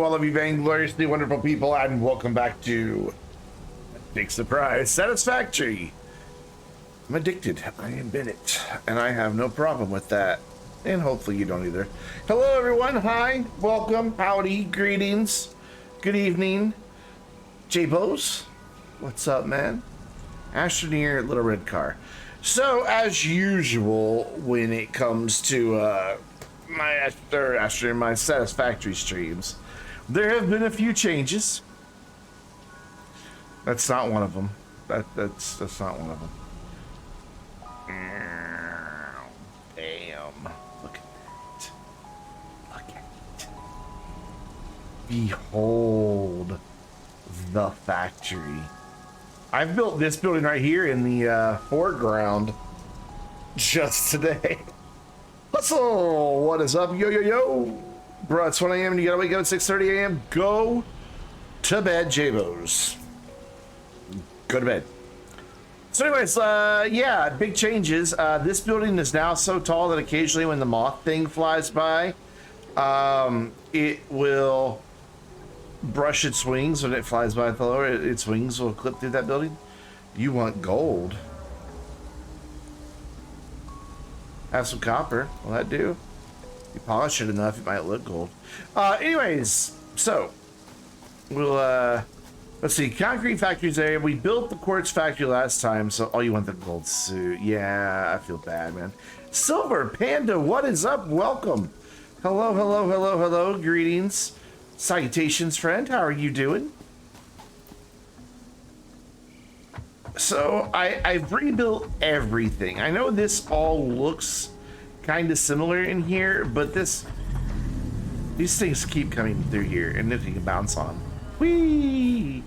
all of you vaingloriously wonderful people, and welcome back to big surprise, Satisfactory. I'm addicted. I admit it, and I have no problem with that. And hopefully you don't either. Hello, everyone. Hi, welcome, howdy, greetings, good evening. J-Bose, what's up, man? Astroneer, Little Red Car. So, as usual, when it comes to my Satisfactory streams, there have been a few changes. That's not one of them. That's not one of them. Damn! Look at that! Look at it! Behold the factory. I've built this building right here in the foreground just today. Hustle! What is up? Yo, yo, yo! Bro, it's 1 a.m. and you gotta wake up at 6:30 a.m. Go to bed, J-Bos. Go to bed. So anyways, yeah, big changes. This building is now so tall that occasionally when the moth thing flies by, it will brush its wings when it flies by the lower. Its wings will clip through that building. You want gold? Have some copper. Will that do? You polish it enough, it might look gold. Anyways, so we'll let's see. Concrete factories area. We built the quartz factory last time, so oh, you want the gold suit? Yeah, I feel bad, man. Silver Panda, what is up? Welcome. Hello, hello, hello, hello. Greetings, salutations, friend. How are you doing? So I've rebuilt everything. I know this all looks kind of similar in here, but these things keep coming through here, and if you can bounce on them. Whee!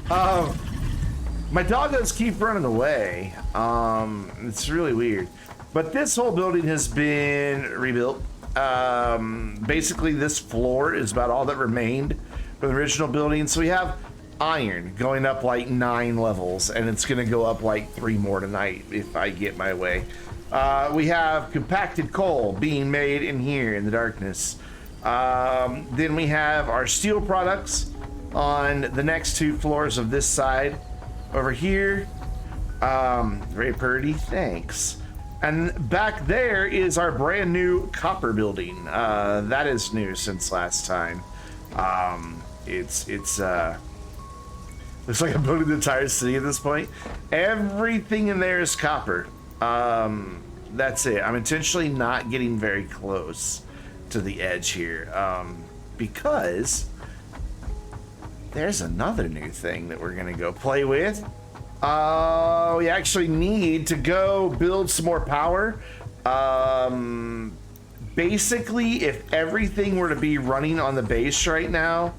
My doggos keep running away. It's really weird. But this whole building has been rebuilt. Basically, this floor is about all that remained from the original building. So we have iron going up like 9 levels, and it's gonna go up like 3 more tonight if I get my way. We have compacted coal being made in here in the darkness. Then we have our steel products on the next 2 floors of this side over here. Very pretty, thanks. And back there is our brand new copper building. That is new since last time. It's looks like I'm building the entire city at this point. Everything in there is copper. That's it. I'm intentionally not getting very close to the edge here, because there's another new thing that we're gonna go play with. We actually need to go build some more power. Basically, if everything were to be running on the base right now,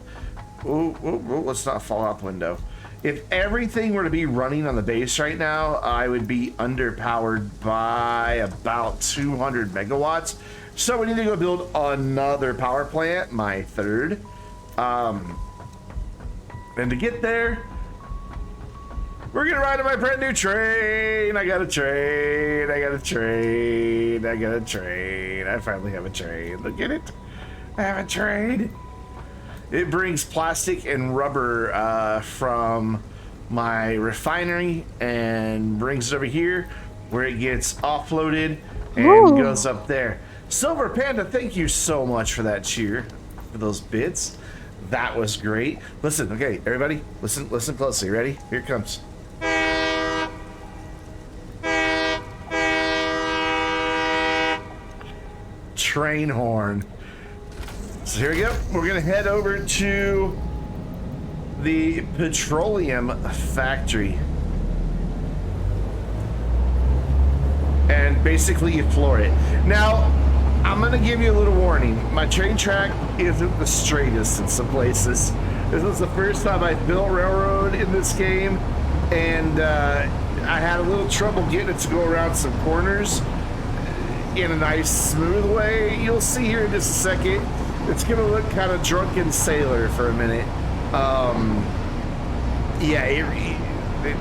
let's not fall out the window. If everything were to be running on the base right now, I would be underpowered by about 200 megawatts. So we need to go build another power plant, my third. And to get there, we're gonna ride on my brand new train. I got a train, I got a train, I got a train. I finally have a train. Look at it. I have a train. It brings plastic and rubber from my refinery and brings it over here where it gets offloaded and goes up there. Silver Panda, thank you so much for that cheer, for those bits. That was great. Listen, okay, everybody, listen closely. Ready? Here it comes. Train horn. So here we go. We're gonna head over to the petroleum factory. And basically you floor it. Now, I'm gonna give you a little warning. My train track isn't the straightest in some places. This was the first time I built railroad in this game, and I had a little trouble getting it to go around some corners in a nice smooth way. You'll see here in just a second. It's gonna look kind of drunken sailor for a minute. Yeah,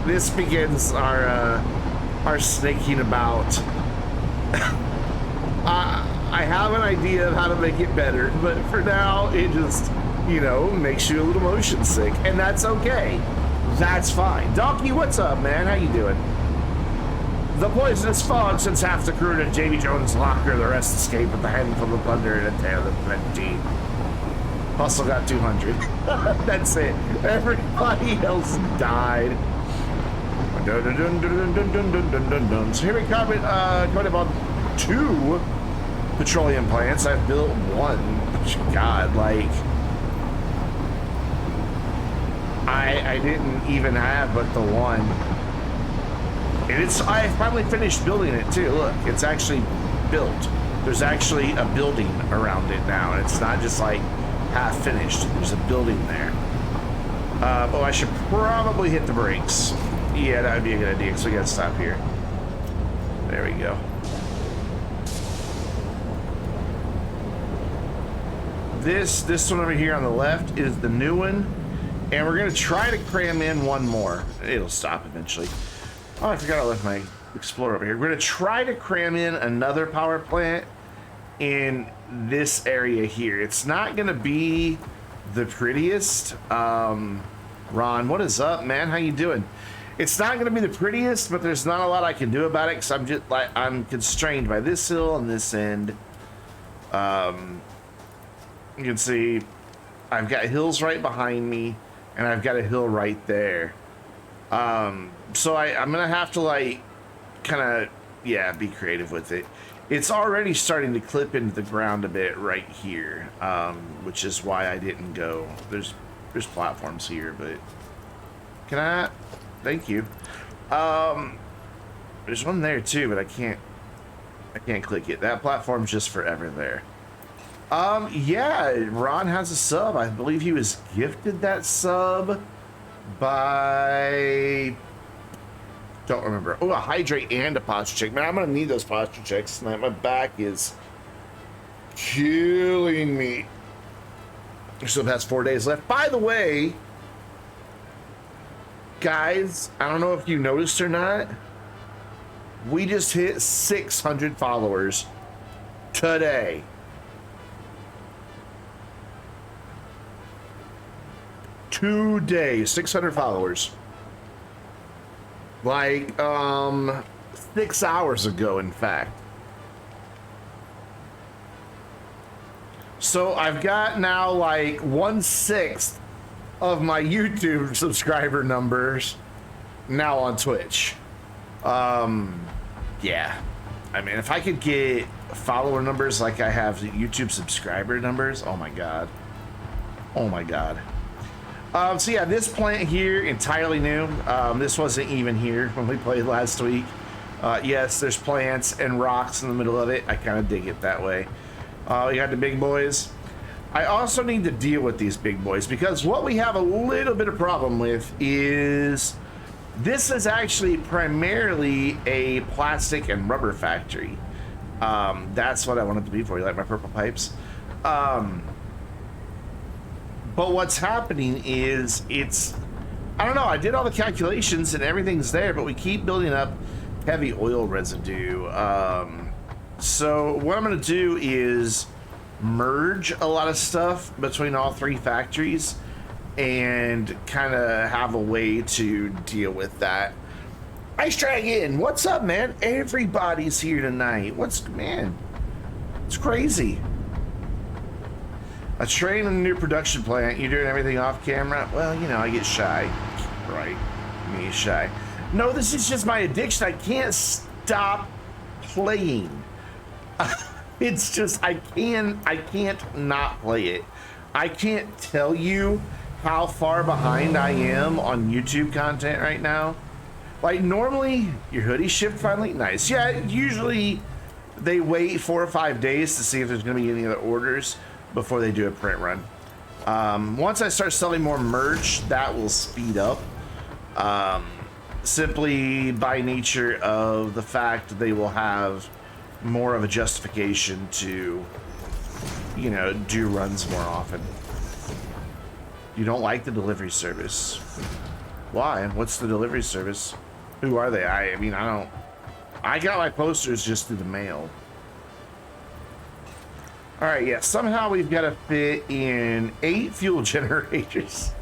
this begins our snaking about. I have an idea of how to make it better, but for now, it just you know, makes you a little motion sick, and that's okay. That's fine. Donkey, what's up, man? How you doing? The poisonous fog sends half the crew to Davy Jones' locker. The rest escape with the handful of plunder and a tail of plenty. Hustle got 200. That's it. Everybody else died. Dun, dun, dun, dun, dun, dun, dun, dun, dun, dun. So here we come about 2 petroleum plants. I've built 1. God, like I didn't even have but the 1. And I finally finished building it too. Look, it's actually built. There's actually a building around it now. And it's not just like half finished. There's a building there. Oh, I should probably hit the brakes. Yeah, that would be a good idea, so we gotta stop here. There we go. This one over here on the left is the new one, and we're gonna try to cram in 1 more. It'll stop eventually. Oh, I forgot I left my Explorer over here. We're gonna try to cram in another power plant in this area here. It's not gonna be the prettiest. Ron, what is up, man? How you doing? It's not going to be the prettiest, but there's not a lot I can do about it because I'm just like I'm constrained by this hill and this end. You can see I've got hills right behind me, and I've got a hill right there. So I'm gonna have to like kind of be creative with it. It's already starting to clip into the ground a bit right here, which is why I didn't go. There's platforms here, but can I? Thank you. There's one there too, but I can't click it. That platform's just forever there. Yeah, Ron has a sub. I believe he was gifted that sub by, don't remember. Oh, a hydrate and a posture check. Man, I'm gonna need those posture checks tonight. My back is killing me. Still has 4 days left. By the way, guys, I don't know if you noticed or not, we just hit 600 followers today. Today, 600 followers. Like 6 hours ago, in fact. So I've got now like 1/6 of my YouTube subscriber numbers now on Twitch. Yeah, I mean, if I could get follower numbers like I have YouTube subscriber numbers, oh my god, oh my god. So yeah, this plant here entirely new. This wasn't even here when we played last week. Yes, there's plants and rocks in the middle of it. I kind of dig it that way. We got the big boys. I also need to deal with these big boys because what we have a little bit of problem with is this is actually primarily a plastic and rubber factory. That's what I want it to be for. You like my purple pipes? But what's happening is I don't know, I did all the calculations and everything's there, but we keep building up heavy oil residue. So what I'm gonna do is merge a lot of stuff between all 3 factories and kind of have a way to deal with that. Ice Dragon, what's up, man? Everybody's here tonight. Man, it's crazy. A train and a new production plant. You doing everything off camera? Well, you know, I get shy. Right, me shy. No, this is just my addiction. I can't stop playing. It's just I can't not play it. I can't tell you how far behind I am on YouTube content right now. Like normally your hoodie shipped finally, nice. Yeah, usually they wait 4 or 5 days to see if there's gonna be any other orders before they do a print run. Once I start selling more merch, that will speed up. Simply by nature of the fact they will have more of a justification to, you know, do runs more often. You don't like the delivery service? Why? What's the delivery service? Who are they? I mean, I got my posters just through the mail. All right, yeah, somehow we've got to fit in 8 fuel generators.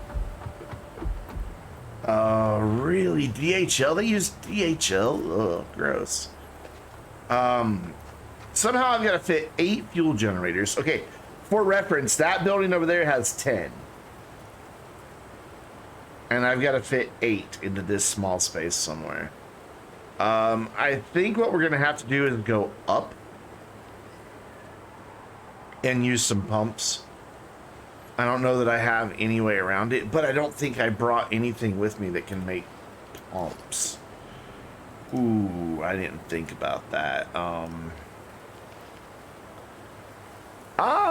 Really? DHL? They use DHL? Oh, gross. Somehow I've got to fit 8 fuel generators. Okay, for reference, that building over there has 10. And I've got to fit 8 into this small space somewhere. I think what we're going to have to do is go up and use some pumps. I don't know that I have any way around it, but I don't think I brought anything with me that can make pumps. Ooh, I didn't think about that.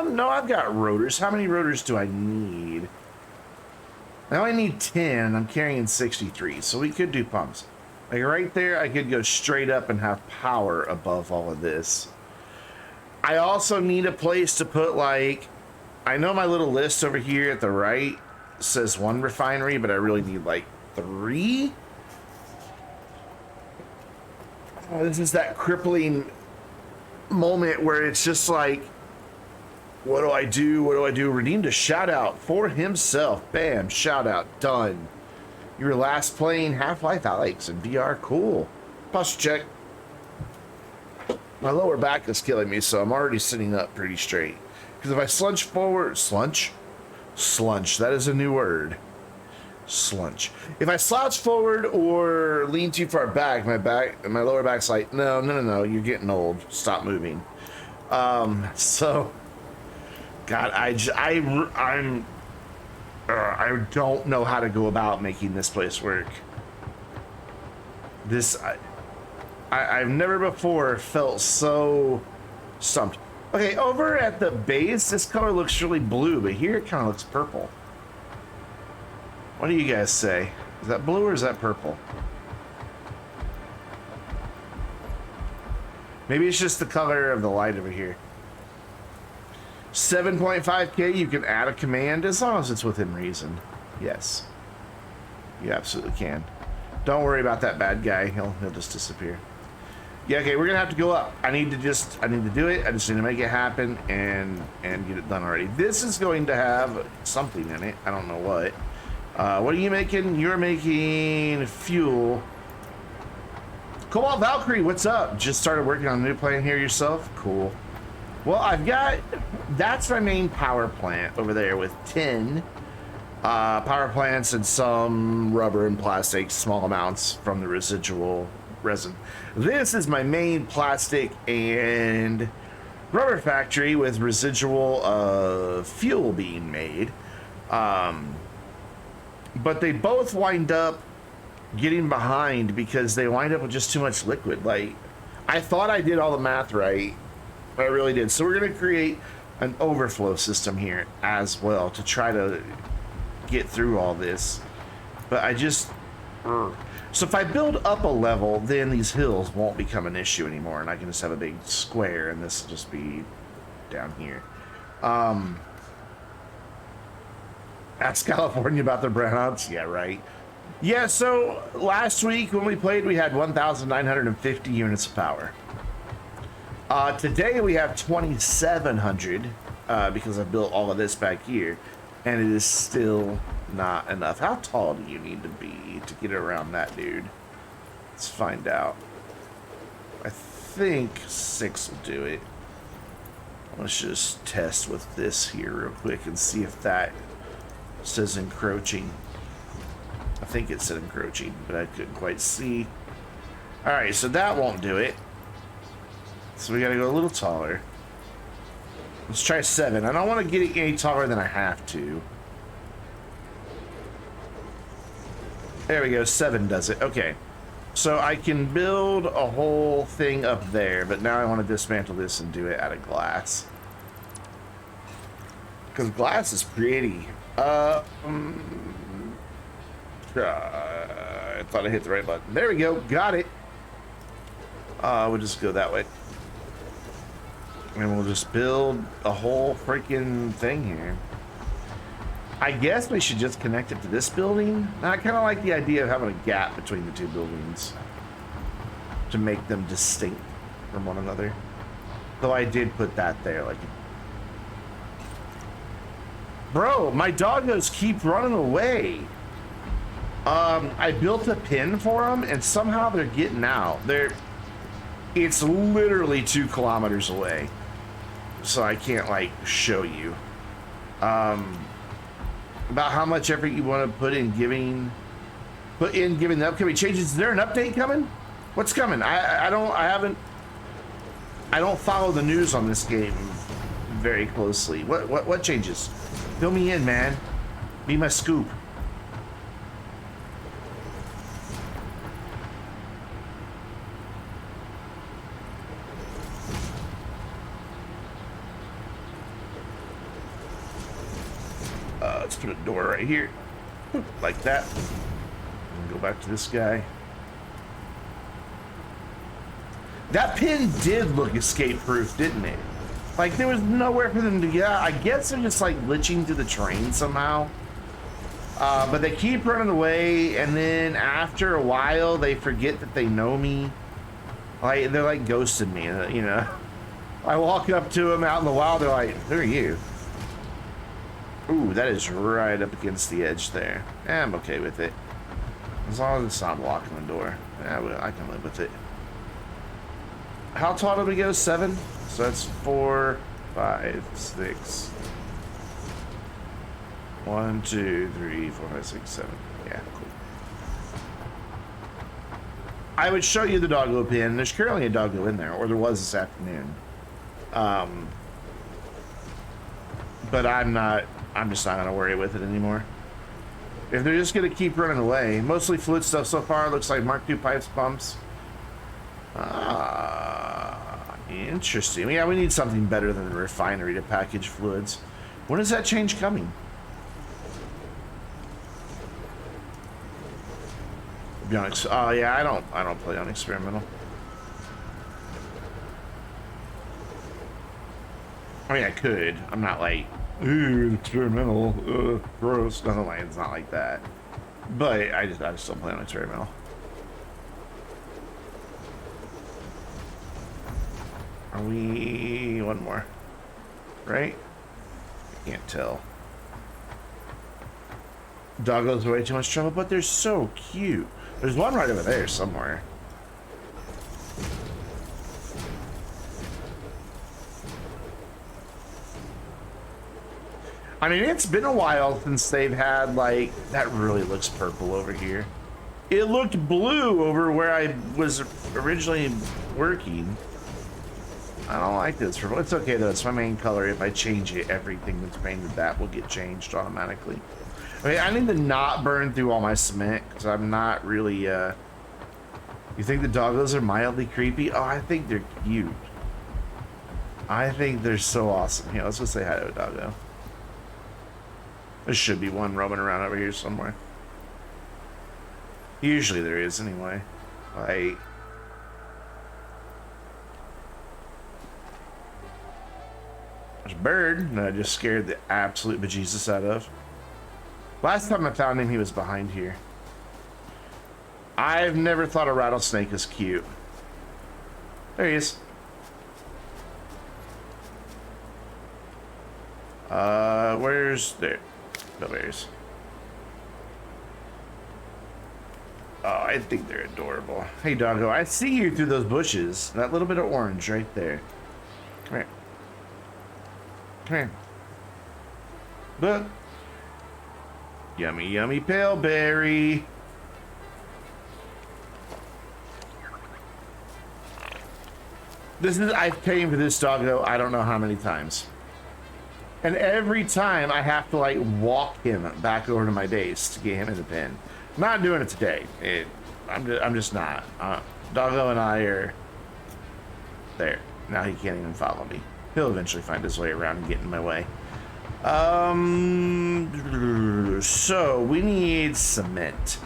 No, I've got rotors. How many rotors do I need? Now I need 10. I'm carrying 63, so we could do pumps. Like right there, I could go straight up and have power above all of this. I also need a place to put, like, I know my little list over here at the right says 1 refinery, but I really need like 3. This is that crippling moment where it's just like, what do I do? What do I do? Redeemed a shout out for himself. Bam, shout out, done. You were last playing Half-Life Alyx in VR. Cool. Posture check. My lower back is killing me, so I'm already sitting up pretty straight. Because if I slunch forward, slunch, that is a new word. Slunch. If I slouch forward or lean too far back, my lower back's like, no, you're getting old. Stop moving. So, God, I don't know how to go about making this place work. I've never before felt so stumped. Okay, over at the base, this color looks really blue, but here it kind of looks purple. What do you guys say? Is that blue or is that purple? Maybe it's just the color of the light over here. 7.5K, you can add a command as long as it's within reason. Yes. You absolutely can. Don't worry about that bad guy. He'll just disappear. Yeah, okay, we're gonna have to go up. I need to do it. I just need to make it happen and get it done already. This is going to have something in it. I don't know what. What are you making? You're making fuel. Cobalt Valkyrie, what's up? Just started working on a new plan here yourself? Cool. Well, that's my main power plant over there with 10 power plants and some rubber and plastic, small amounts from the residual resin. This is my main plastic and rubber factory with residual fuel being made. But they both wind up getting behind because they wind up with just too much liquid. Like, I thought I did all the math right. I really did. So we're going to create an overflow system here as well to try to get through all this. But I just... So if I build up a level, then these hills won't become an issue anymore, and I can just have a big square, and this will just be down here. That's California about the brownouts? Yeah, right. Yeah, so last week when we played, we had 1,950 units of power. Today we have 2,700 because I built all of this back here, and it is still not enough. How tall do you need to be to get around that dude? Let's find out. I think 6 will do it. Let's just test with this here real quick and see if that says encroaching. I think it said encroaching, but I couldn't quite see. All right, so that won't do it. So we gotta go a little taller. Let's try 7. I don't want to get it any taller than I have to. There we go, 7 does it. Okay. So I can build a whole thing up there, but now I want to dismantle this and do it out of glass. Because glass is pretty. I thought I hit the right button. There we go, got it. We'll just go that way. And we'll just build a whole freaking thing here. I guess we should just connect it to this building. I kind of like the idea of having a gap between the two buildings to make them distinct from one another. Though I did put that there, like Bro, my doggos keep running away. I built a pen for them, and somehow they're getting out. It's literally 2 kilometers away, so I can't like show you. About how much effort you want to put in giving the upcoming changes. Is there an update coming? What's coming? I don't follow the news on this game very closely. What changes? Fill me in, man. Be my scoop. Let's put a door right here, like that. And go back to this guy. That pin did look escape-proof, didn't it? Like, there was nowhere for them to get out. I guess they're just, like, glitching through the terrain somehow. But they keep running away, and then after a while, they forget that they know me. Like, they're, like, ghosting me, you know? I walk up to them out in the wild, they're like, who are you? Ooh, that is right up against the edge there. I'm okay with it. As long as it's not blocking the door. I can live with it. How tall did we go? 7? So that's 4, 5, 6. 1, 2, 3, 4, 5, 6, 7. Yeah, cool. I would show you the doggo pin. There's currently a doggo in there, or there was this afternoon. But I'm just not gonna worry with it anymore. If they're just gonna keep running away, mostly fluid stuff so far. Looks like Mark II pipes pumps. Interesting. Yeah, we need something better than the refinery to package fluids. When is that change coming? Be on oh yeah, I don't play on experimental. I mean, I could. I'm not like, ooh, experimental, gross. Nothing like it's not like that. But I just don't play on experimental. Are we one more? Right? I can't tell. Doggos are way too much trouble, but they're so cute. There's one right over there somewhere. I mean, it's been a while since they've had, like, that really looks purple over here. It looked blue over where I was originally working. I don't like this purple. It's okay though, it's my main color. If I change it, everything that's painted that will get changed automatically. I mean, I need to not burn through all my cement because I'm not really, You think the doggos are mildly creepy? Oh, I think they're cute. I think they're so awesome. Here, let's go say hi to a doggo. There should be one roaming around over here somewhere. Usually there is anyway. Like... There's a bird that I just scared the absolute bejesus out of. Last time I found him, he was behind here. I've never thought a rattlesnake was cute. There he is. Where's there? No, there's. Oh, I think they're adorable. Hey, doggo, I see you through those bushes. That little bit of orange right there. Come here. Come here. Look. Yummy, yummy pale berry. I've paid for this doggo I don't know how many times. And every time I have to like walk him back over to my base to get him in the pen. I'm not doing it today. I'm just not. Doggo and I are there. Now he can't even follow me. He'll eventually find his way around and get in my way. So we need cement.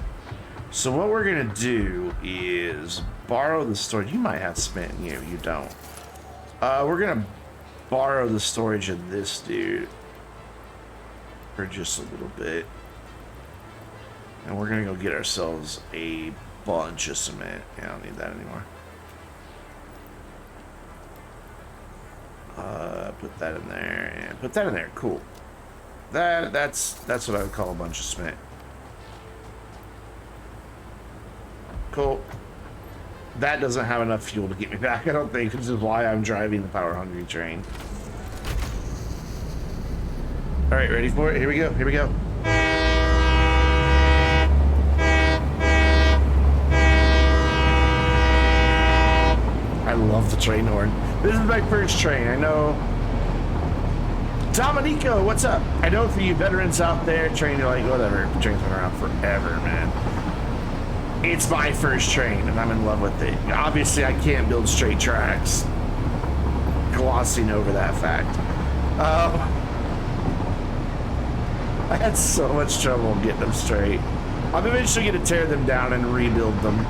So what we're gonna do is borrow the storage. You might have cement in you. You don't. We're gonna borrow the storage of this dude for just a little bit, and we're gonna go get ourselves a bunch of cement. Yeah, I don't need that anymore. Put that in there and put that in there. Cool. That's what I would call a bunch of cement. Cool. That doesn't have enough fuel to get me back, I don't think, which is why I'm driving the power-hungry train. All right, ready for it? Here we go. Here we go. I love the train horn. This is my first train. I know. Dominico, what's up? I know for you veterans out there, train, you're like, whatever. The train's been around forever, man. It's my first train, and I'm in love with it. Obviously, I can't build straight tracks. Glossing over that fact. I had so much trouble getting them straight. I'm eventually going to tear them down and rebuild them.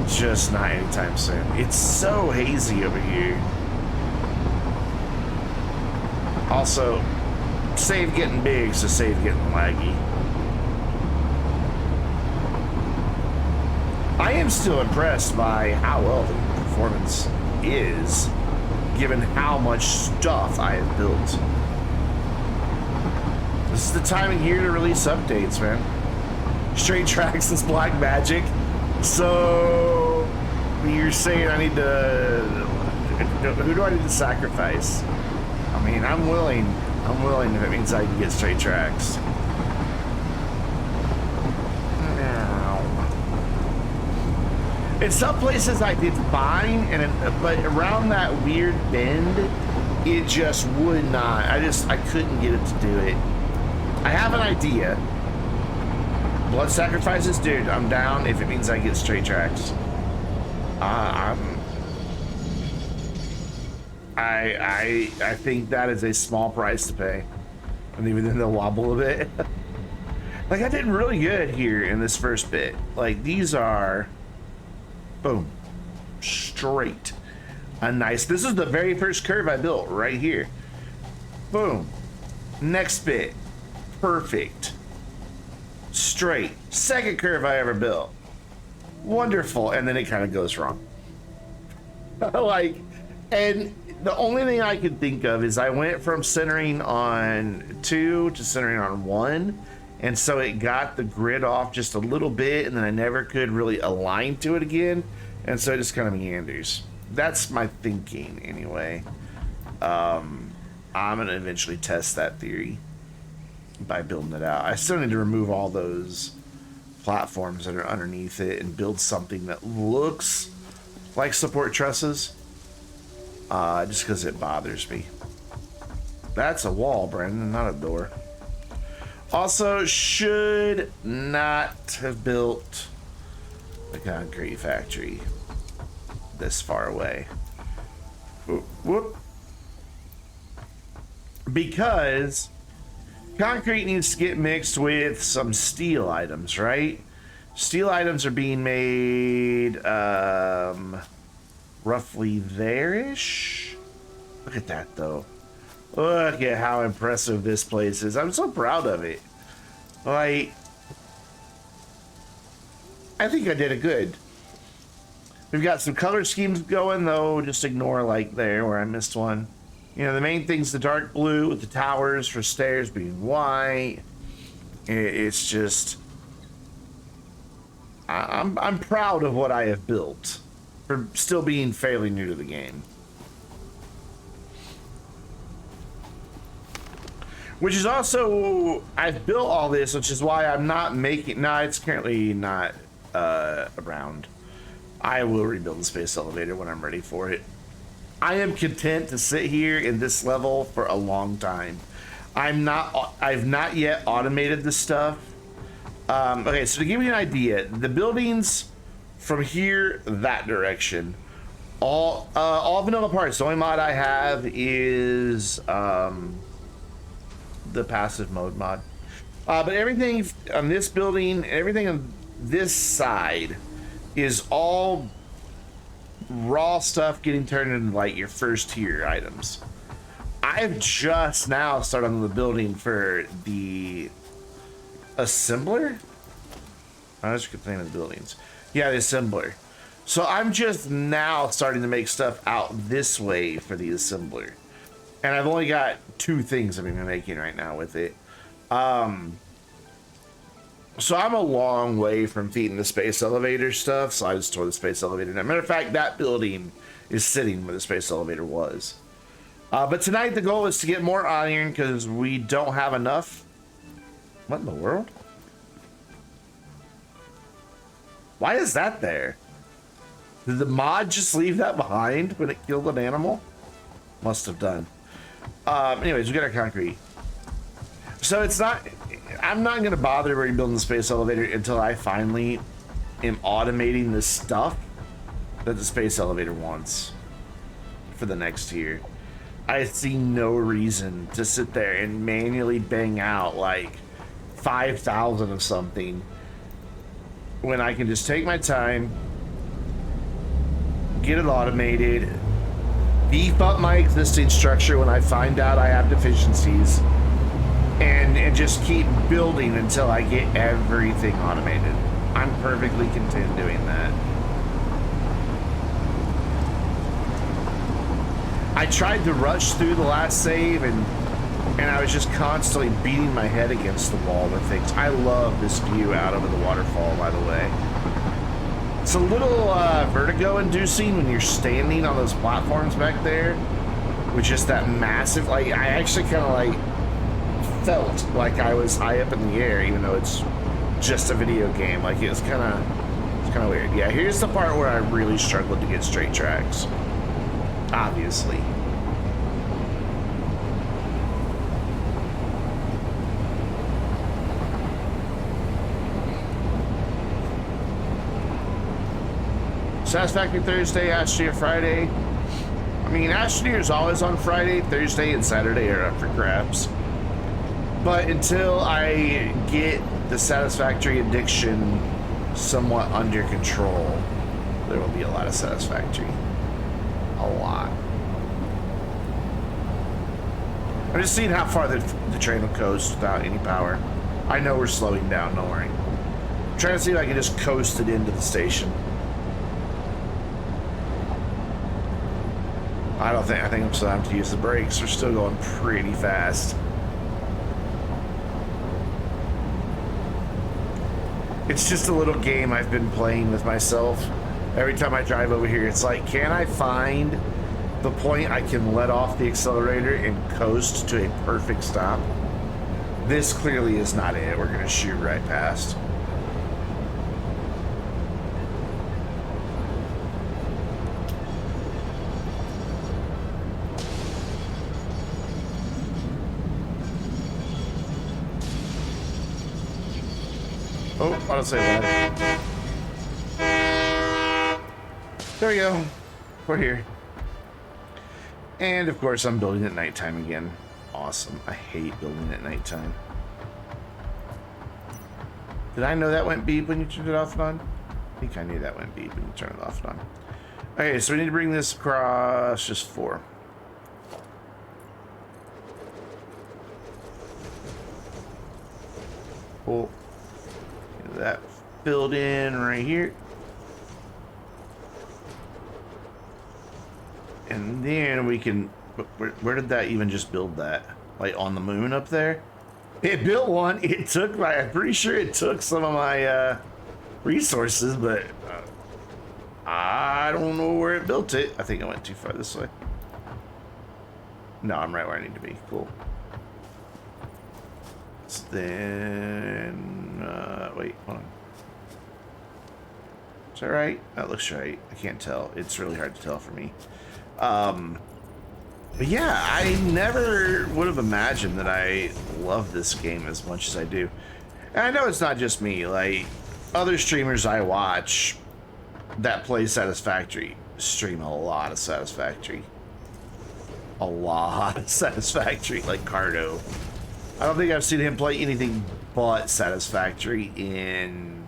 Just not anytime soon. It's so hazy over here. Also, save getting big, so save getting laggy. I am still impressed by how well the performance is, given how much stuff I have built. This is the time of year to release updates, man. Straight tracks is black magic. So you're saying I need to... Who do I need to sacrifice? I mean, I'm willing if it means I can get straight tracks. In some places I did fine, but around that weird bend, it just would not. I couldn't get it to do it. I have an idea. Blood sacrifices, dude, I'm down if it means I get straight tracks. I think that is a small price to pay. And even then they'll wobble a bit. Like, I did really good here in this first bit. Like, these are, boom, straight. A nice, this is the very first curve I built right here. Boom. Next bit, perfect. Straight. Second curve I ever built. Wonderful. And then it kind of goes wrong. Like, and the only thing I could think of is I went from centering on 2 to centering on 1. And so it got the grid off just a little bit, and then I never could really align to it again. And so it just kind of meanders. That's my thinking anyway. I'm going to eventually test that theory by building it out. I still need to remove all those platforms that are underneath it and build something that looks like support trusses, just because it bothers me. That's a wall, Brandon, not a door. Also, should not have built the concrete factory this far away. Whoop. Because concrete needs to get mixed with some steel items, right? Steel items are being made roughly there-ish. Look at that, though. Look at how impressive this place is. I'm so proud of it. Like, I think I did it good. We've got some color schemes going, though. Just ignore, like, there where I missed one. You know, the main thing's the dark blue with the towers for stairs being white. It's just... I'm proud of what I have built for still being fairly new to the game. Which is also, I've built all this, which is why I'm not making, no, it's currently not around. I will rebuild the space elevator when I'm ready for it. I am content to sit here in this level for a long time. I've not yet automated this stuff. Okay, so to give you an idea, the buildings from here, that direction, all vanilla parts. The only mod I have is, the passive mode mod, but everything on this building, everything on this side is all raw stuff getting turned into like your first tier items. I've just now started on the building for the assembler. I just keep thinking of the buildings. Yeah, the assembler. So I'm just now starting to make stuff out this way for the assembler. And I've only got 2 things I'm even making right now with it. So I'm a long way from feeding the space elevator stuff, so I just tore the space elevator down. Matter of fact, that building is sitting where the space elevator was. But tonight the goal is to get more iron because we don't have enough. What in the world? Why is that there? Did the mod just leave that behind when it killed an animal? Must have done. Anyways, we got our concrete. So it's not... I'm not going to bother rebuilding the space elevator until I finally am automating the stuff that the space elevator wants for the next tier. I see no reason to sit there and manually bang out like 5,000 of something when I can just take my time, get it automated, beef up my existing structure when I find out I have deficiencies, and just keep building until I get everything automated. I'm perfectly content doing that. I tried to rush through the last save and I was just constantly beating my head against the wall with things. I love this view out over the waterfall, by the way. It's a little vertigo inducing when you're standing on those platforms back there with just that massive, like, I actually kind of like felt like I was high up in the air, even though it's just a video game. Like, it's kind of weird. Yeah, here's the part where I really struggled to get straight tracks. Obviously. Satisfactory Thursday, Astroneer Friday. I mean, Astroneer is always on Friday. Thursday and Saturday are up for grabs. But until I get the Satisfactory addiction somewhat under control, there will be a lot of Satisfactory. A lot. I'm just seeing how far the train will coast without any power. I know we're slowing down, don't worry. I'm trying to see if I can just coast it into the station. I think I'm still having to use the brakes. We're still going pretty fast. It's just a little game I've been playing with myself. Every time I drive over here, it's like, can I find the point I can let off the accelerator and coast to a perfect stop? This clearly is not it. We're going to shoot right past. Oh, I don't say that. There we go. We're here. And of course, I'm building at nighttime again. Awesome. I hate building at nighttime. Did I know that went beep when you turned it off and on? I think I knew that went beep when you turned it off and on. Okay, so we need to bring this across just 4. Cool. That filled in right here. And then we can, where did that even just build that? Like on the moon up there? It built one. It took my, I'm pretty sure it took some of my resources, but I don't know where it built it. I think I went too far this way. No, I'm right where I need to be. Cool. So then, wait, hold on. Is that right? That looks right. I can't tell. It's really hard to tell for me. But yeah, I never would have imagined that I love this game as much as I do. And I know it's not just me. Like, other streamers I watch that play Satisfactory stream a lot of Satisfactory. A lot of Satisfactory, like Cardo. I don't think I've seen him play anything but Satisfactory in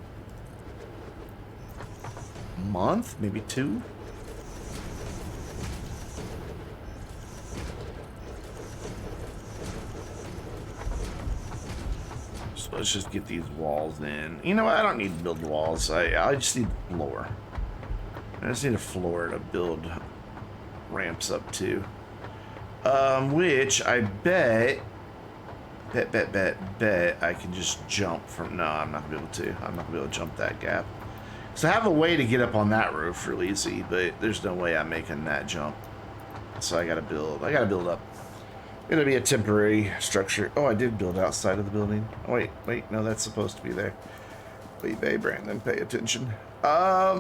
a month, maybe 2. So let's just get these walls in. You know what? I don't need to build walls. I just need floor. I just need a floor to build ramps up to. Which I bet I can just jump from. No, I'm not gonna be able to. I'm not gonna be able to jump that gap. So I have a way to get up on that roof real easy, but there's no way I'm making that jump. So I gotta build up. It'll be a temporary structure. Oh, I did build outside of the building. Oh, wait, no, that's supposed to be there. Wait, hey, Brandon, pay attention. All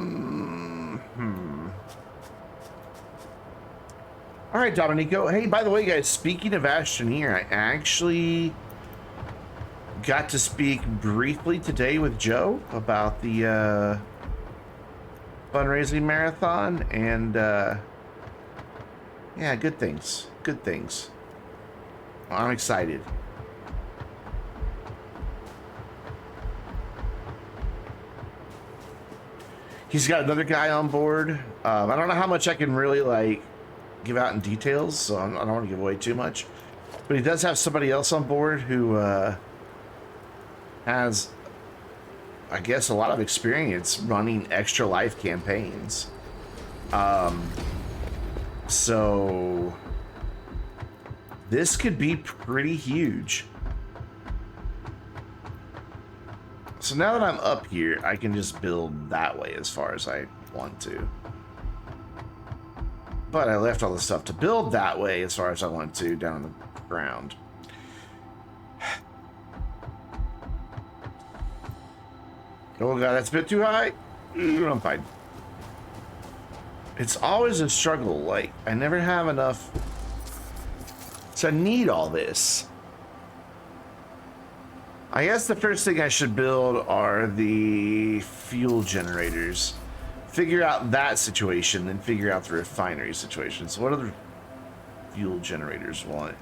right, Dominico. Hey, by the way, guys, speaking of Ashtoneer, I actually got to speak briefly today with Joe about the fundraising marathon, and yeah, good things. Good things. I'm excited. He's got another guy on board. I don't know how much I can really like give out in details, so I don't want to give away too much. But he does have somebody else on board who has, I guess, a lot of experience running extra life campaigns. So this could be pretty huge. So now that I'm up here, I can just build that way as far as I want to. But I left all the stuff to build that way as far as I want to down on the ground. Oh god, that's a bit too high. I'm fine. It's always a struggle. Like, I never have enough to need all this. I guess the first thing I should build are the fuel generators. Figure out that situation, then figure out the refinery situation. So what do the fuel generators want?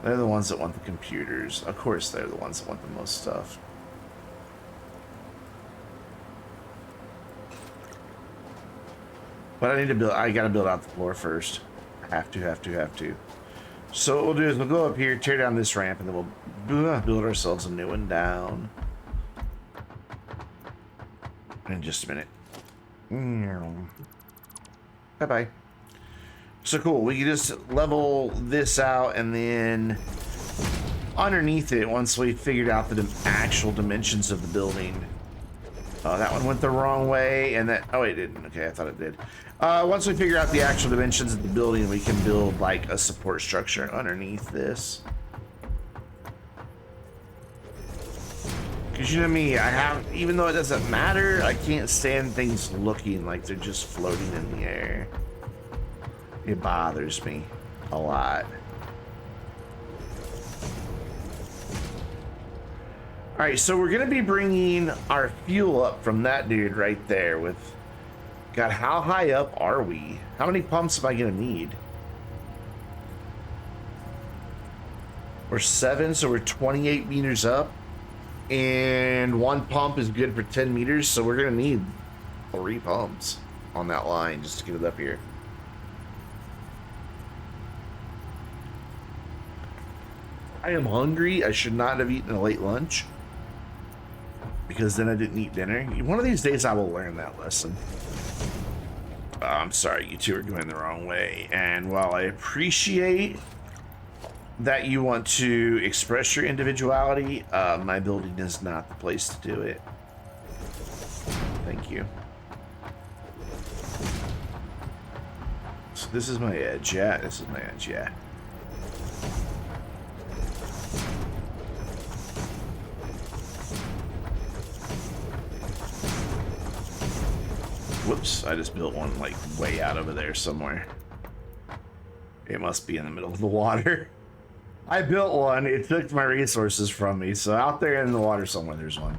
They're the ones that want the computers. Of course, they're the ones that want the most stuff. But I need to build, I gotta build out the floor first. Have to. So what we'll do is we'll go up here, tear down this ramp, and then we'll build ourselves a new one down. In just a minute. Bye-bye. So cool, we can just level this out, and then underneath it, once we figured out the actual dimensions of the building. Oh, that one went the wrong way, and that, oh, it didn't. Okay, I thought it did. Once we figure out the actual dimensions of the building, we can build like a support structure underneath this. Because you know me, I have, even though it doesn't matter, I can't stand things looking like they're just floating in the air. It bothers me a lot. All right, so we're gonna be bringing our fuel up from that dude right there with, God, how high up are we? How many pumps am I gonna need? We're 7, so we're 28 meters up. And one pump is good for 10 meters, so we're gonna need 3 pumps on that line just to get it up here. I am hungry. I should not have eaten a late lunch, because then I didn't eat dinner. One of these days I will learn that lesson. I'm sorry, you two are going the wrong way. And while I appreciate that you want to express your individuality, my building is not the place to do it. Thank you. So this is my edge, yeah. This is my edge, yeah. Whoops, I just built one like way out over there somewhere. It must be in the middle of the water. I built one, it took my resources from me, so out there in the water somewhere there's one.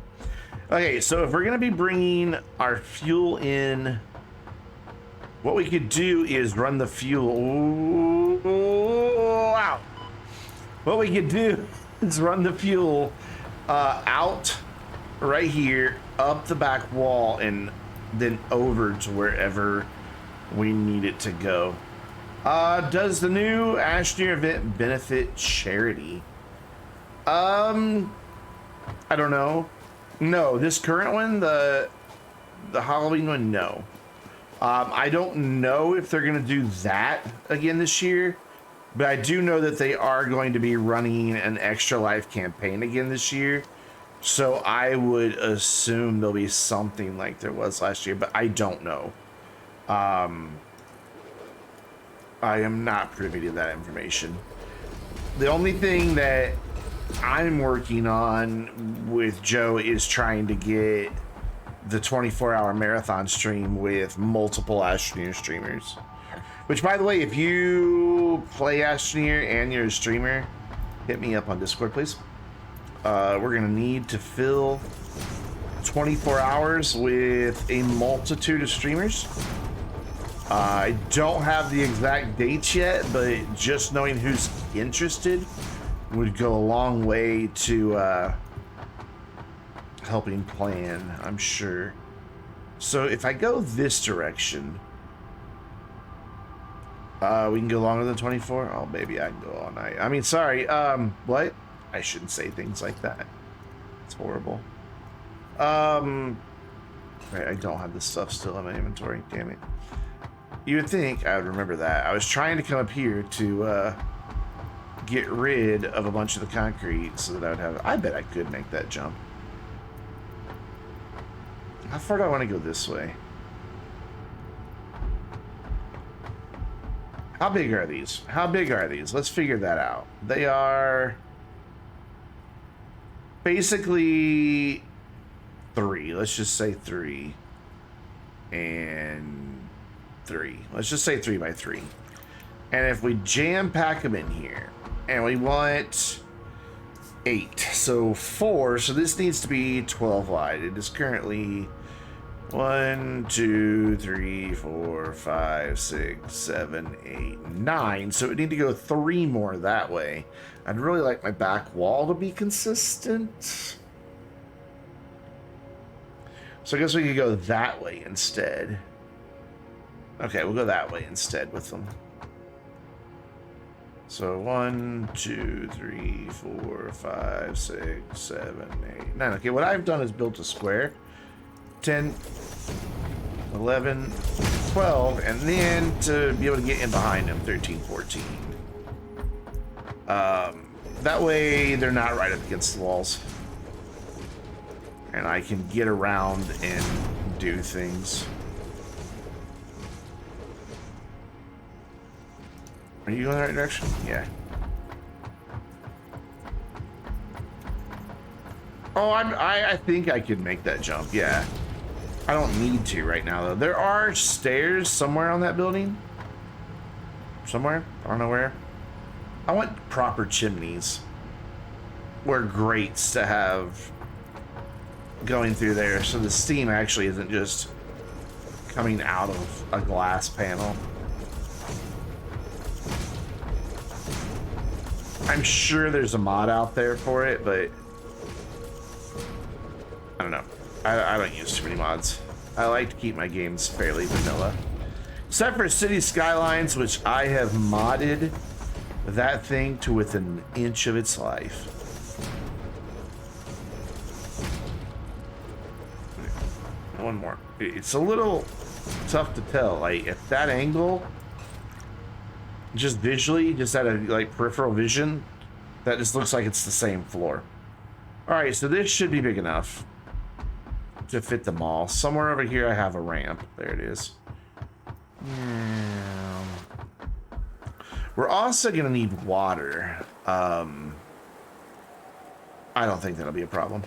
Okay, so if we're gonna be bringing our fuel in, what we could do is run the fuel. Ooh, wow. What we could do is run the fuel out right here, up the back wall, and then over to wherever we need it to go. Does the new Ashtoneer event benefit charity? I don't know. No, this current one, the Halloween one, no. I don't know if they're gonna do that again this year. But I do know that they are going to be running an Extra Life campaign again this year. So I would assume there'll be something like there was last year, but I don't know. I am not privy to that information. The only thing that I'm working on with Joe is trying to get the 24-hour marathon stream with multiple Astroneer streamers. Which, by the way, if you play Astroneer and you're a streamer, hit me up on Discord, please. We're going to need to fill 24 hours with a multitude of streamers. I don't have the exact dates yet, but just knowing who's interested would go a long way to helping plan, I'm sure. So if I go this direction, we can go longer than 24. Oh, baby, I can go all night. I mean, sorry. What? I shouldn't say things like that. It's horrible. Right, I don't have this stuff still in my inventory. Damn it. You would think I would remember that. I was trying to come up here to get rid of a bunch of the concrete so that I would have. I bet I could make that jump. How far do I want to go this way? How big are these? How big are these? Let's figure that out. They are basically 3. Let's just say 3 and 3. Let's just say 3 by 3. And if we jam pack them in here, and we want 8, so 4. So this needs to be 12 wide. It is currently 1, 2, 3, 4, 5, 6, 7, 8, 9. So we need to go 3 more that way. I'd really like my back wall to be consistent. So I guess we could go that way instead. Okay, we'll go that way instead with them. So 1, 2, 3, 4, 5, 6, 7, 8, 9. Okay, what I've done is built a square. 10, 11, 12, and then to be able to get in behind them, 13, 14. That way they're not right up against the walls. And I can get around and do things. Are you going the right direction? Yeah. Oh, I think I could make that jump, yeah. I don't need to right now, though. There are stairs somewhere on that building. Somewhere. I don't know where. I want proper chimneys. Or grates to have going through there, so the steam actually isn't just coming out of a glass panel. I'm sure there's a mod out there for it, but I don't know. I don't use too many mods. I like to keep my games fairly vanilla. Except for City Skylines, which I have modded that thing to within an inch of its life. One more. It's a little tough to tell. Like, at that angle, just visually, just at a like peripheral vision, that just looks like it's the same floor. All right, so this should be big enough to fit them all. Somewhere over here I have a ramp. There it is. We're also gonna need water. I don't think that'll be a problem,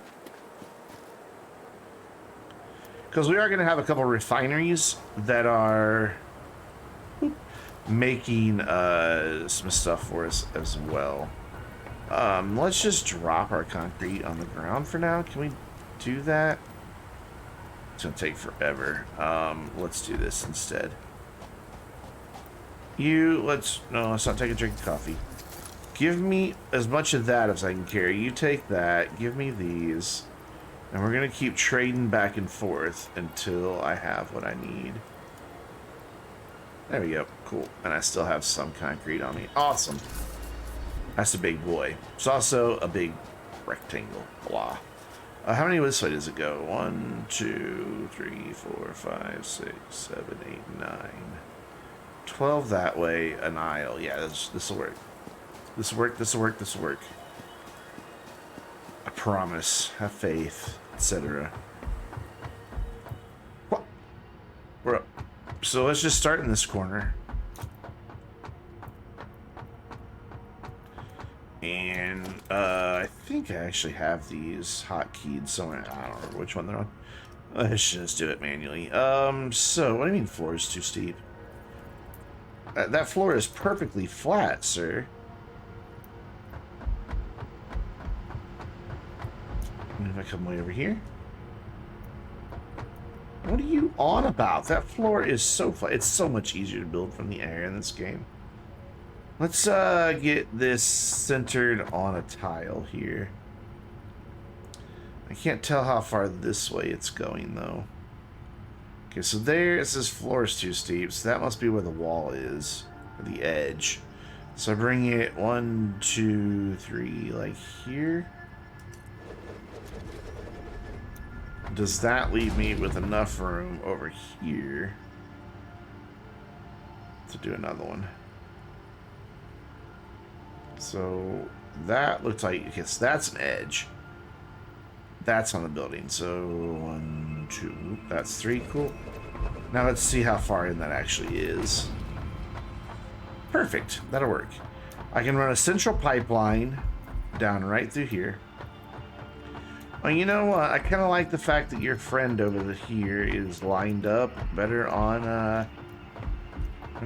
because we are gonna have a couple refineries that are making some stuff for us as well. Let's just drop our concrete on the ground for now. Can we do that? It's gonna take forever. Let's do this instead. Let's not take a drink of coffee. Give me as much of that as I can carry. You take that, give me these, and we're gonna keep trading back and forth until I have what I need. There we go, cool. And I still have some concrete on me. Awesome. That's a big boy. It's also a big rectangle. Blah. How many this way does it go? 1, 2, 3, 4, 5, 6, 7, 8, 9. 12 that way, an aisle. Yeah, this will work. This will work, this will work, this will work. I promise. Have faith, etc. What? We're up. So let's just start in this corner. And I think I actually have these hotkeys somewhere. I don't remember which one they're on. Let's just do it manually. So what do you mean floor is too steep? That floor is perfectly flat, sir. And if I come way over here? What are you on about? That floor is so flat. It's so much easier to build from the air in this game. Let's get this centered on a tile here. I can't tell how far this way it's going, though. Okay, so there it says floor is too steep, so that must be where the wall is, or the edge. So I bring it 1, 2, 3, like here. Does that leave me with enough room over here to do another one? So that looks like, yes, that's an edge. That's on the building. So 1, 2, that's 3. Cool. Now let's see how far in that actually is. Perfect. That'll work. I can run a central pipeline down right through here. Well, you know what? I kind of like the fact that your friend over here is lined up better on an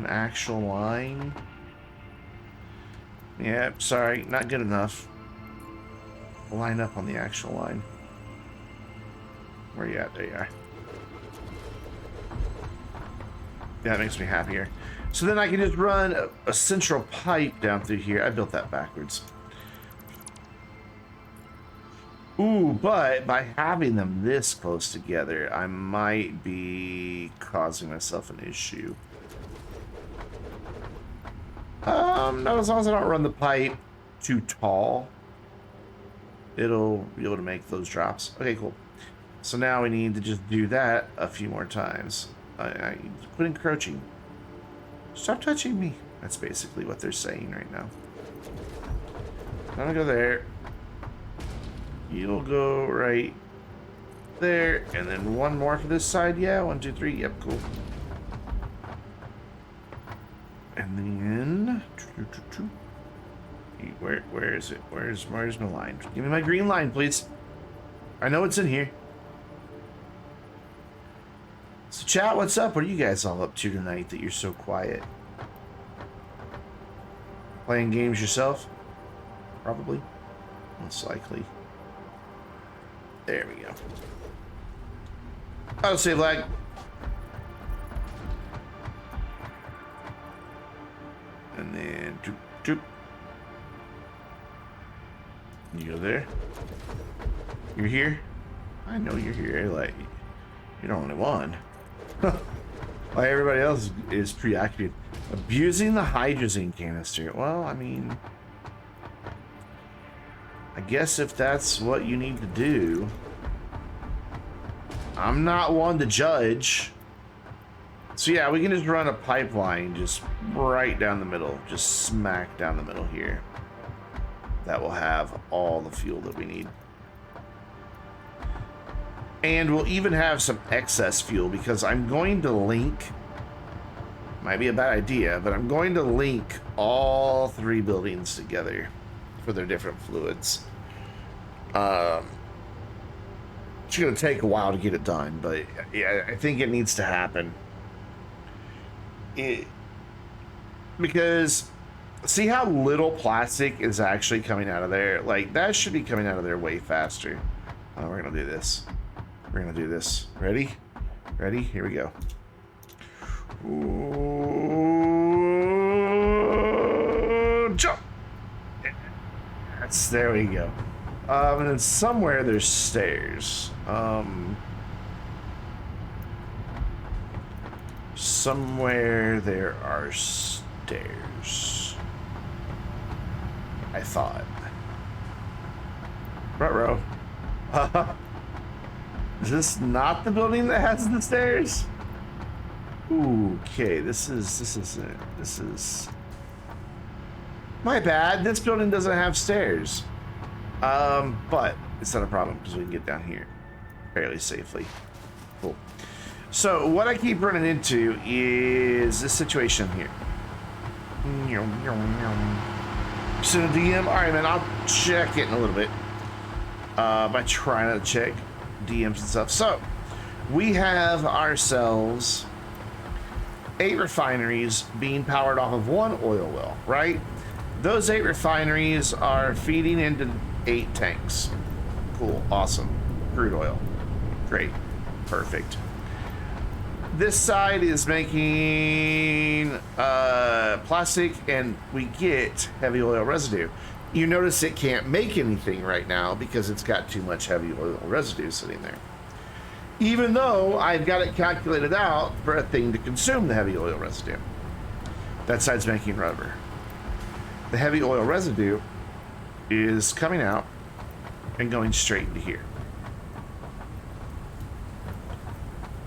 actual line. Yeah, sorry, not good enough. Line up on the actual line. Where you at? There you are. Yeah, that makes me happier. So then I can just run a central pipe down through here. I built that backwards. Ooh, but by having them this close together, I might be causing myself an issue. No, as long as I don't run the pipe too tall, it'll be able to make those drops. Okay, cool. So now we need to just do that a few more times. I quit encroaching. Stop touching me. That's basically what they're saying right now. I'm gonna go there. You'll go right there, and then one more for this side. Yeah, 1, 2, 3. Yep, cool. And then where is it? Where's my line? Give me my green line, please. I know it's in here. So chat, what's up? What are you guys all up to tonight that you're so quiet? Playing games yourself? Probably. Most likely. There we go. I'll save lag. And then doop, doop. You go there. You're here? I know you're here. Like, you're the only one. Why everybody else is preoccupied. Abusing the hydrazine canister. Well, I mean, I guess if that's what you need to do, I'm not one to judge. So yeah, we can just run a pipeline just right down the middle, just smack down the middle here. That will have all the fuel that we need. And we'll even have some excess fuel because I'm going to link, might be a bad idea, but I'm going to link all 3 buildings together for their different fluids. It's going to take a while to get it done, but yeah, I think it needs to happen. Because see how little plastic is actually coming out of there? Like, that should be coming out of there way faster. Oh, we're going to do this. We're going to do this. Ready? Ready? Here we go. Ooh, jump! There we go. And then somewhere there's stairs. Somewhere there are stairs. I thought. Ruh-roh. Is this not the building that has the stairs? Okay, this is my bad. This building doesn't have stairs. But it's not a problem because we can get down here fairly safely. Cool. So what I keep running into is this situation here. So DM, all right, man, I'll check it in a little bit. By trying to check DMs and stuff. So we have ourselves 8 refineries being powered off of 1 oil well, right? Those 8 refineries are feeding into 8 tanks. Cool, awesome. Crude oil. Great, perfect. This side is making plastic, and we get heavy oil residue. You notice it can't make anything right now because it's got too much heavy oil residue sitting there. Even though I've got it calculated out for a thing to consume the heavy oil residue. That side's making rubber. The heavy oil residue is coming out and going straight into here.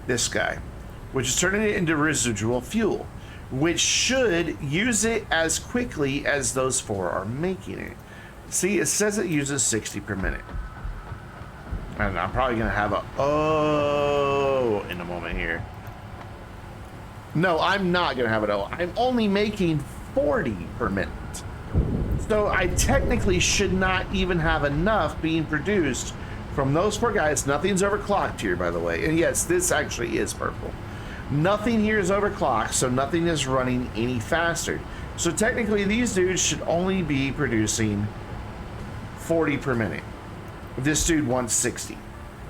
This guy, which is turning it into residual fuel, which should use it as quickly as those 4 are making it. See, it says it uses 60 per minute. And I'm probably going to have a oh in a moment here. No, I'm not going to have it. Oh, I'm only making 40 per minute. So I technically should not even have enough being produced from those 4 guys. Nothing's overclocked here, by the way. And yes, this actually is purple. Nothing here is overclocked, so nothing is running any faster. So technically, these dudes should only be producing 40 per minute. This dude wants 60.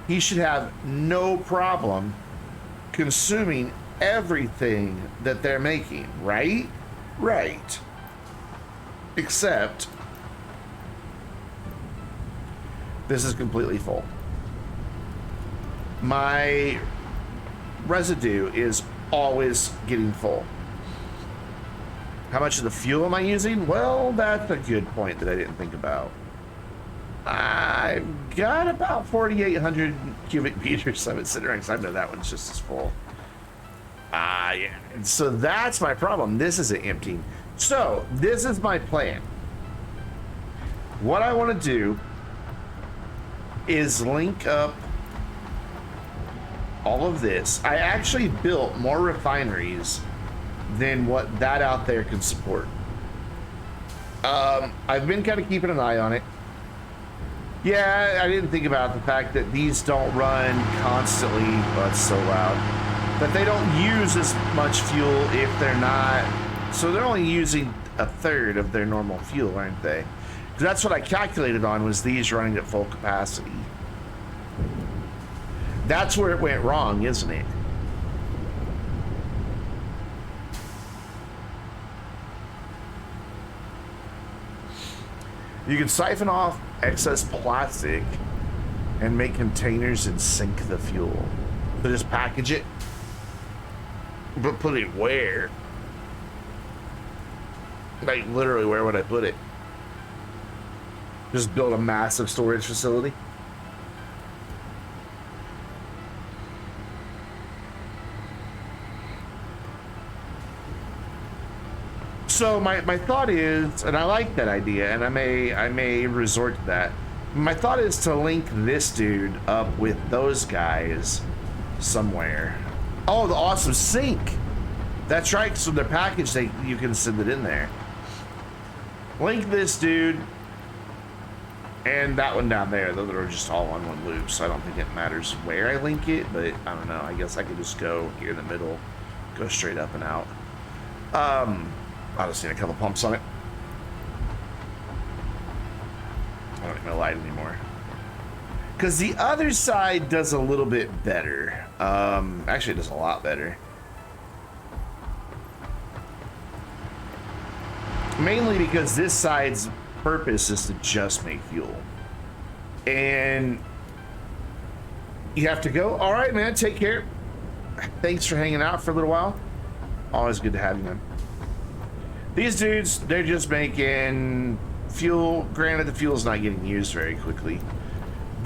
He should have no problem consuming everything that they're making, right? Right. Except this is completely full. My residue is always getting full. How much of the fuel am I using? Well, that's a good point that I didn't think about. I've got about 4,800 cubic meters of it sitting right inside. I know that one's just as full. Yeah. And so that's my problem. This isn't emptying. So this is my plan. What I want to do is link up all of this. I actually built more refineries than what that out there can support. I've been kind of keeping an eye on it. Yeah, I didn't think about the fact that these don't run constantly. Oh, it's so loud. That they don't use as much fuel if they're not. So they're only using 1/3 of their normal fuel, aren't they? Because that's what I calculated on, was these running at full capacity. That's where it went wrong, isn't it? You can siphon off excess plastic and make containers and sink the fuel. So just package it, but put it where? Like, literally, where would I put it? Just build a massive storage facility? So my thought is, and I like that idea, and I may resort to that. My thought is to link this dude up with those guys somewhere. Oh, the awesome sink. That's right. So their package, you can send it in there. Link this dude and that one down there. Those are just all on one loop, so I don't think it matters where I link it. But I don't know. I guess I could just go here in the middle, go straight up and out. I'll just need a couple pumps on it. I don't need my light anymore. Because the other side does a little bit better. Actually, it does a lot better. Mainly because this side's purpose is to just make fuel. And you have to go, all right, man, take care. Thanks for hanging out for a little while. Always good to have you, man. These dudes, they're just making fuel. Granted, the fuel's not getting used very quickly,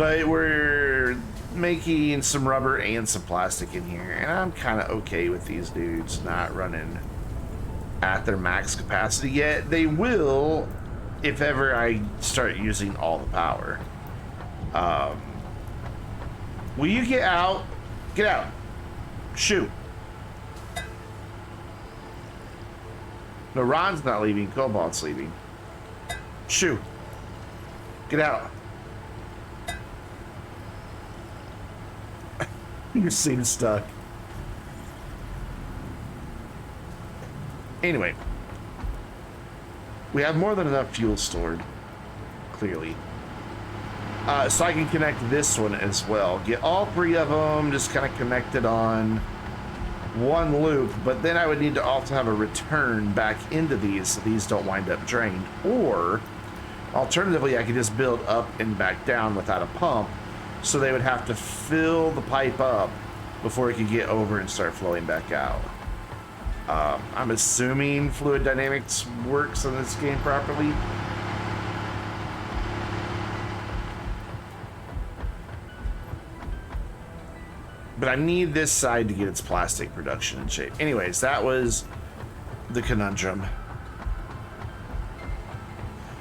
But we're making some rubber and some plastic in here, and I'm kind of okay with these dudes not running at their max capacity yet. They will if ever I start using all the power. Will you get out? Get out. Shoot. No, Ron's not leaving. Cobalt's leaving. Shoo. Get out. Your seat's stuck. Anyway. We have more than enough fuel stored. Clearly. So I can connect this one as well. Get all three of them just kind of connected on one loop, but then I would need to also have a return back into these so these don't wind up drained. Or alternatively, I could just build up and back down without a pump, so they would have to fill the pipe up before it could get over and start flowing back out. I'm assuming fluid dynamics works in this game properly. But I need this side to get its plastic production in shape. Anyways, that was the conundrum.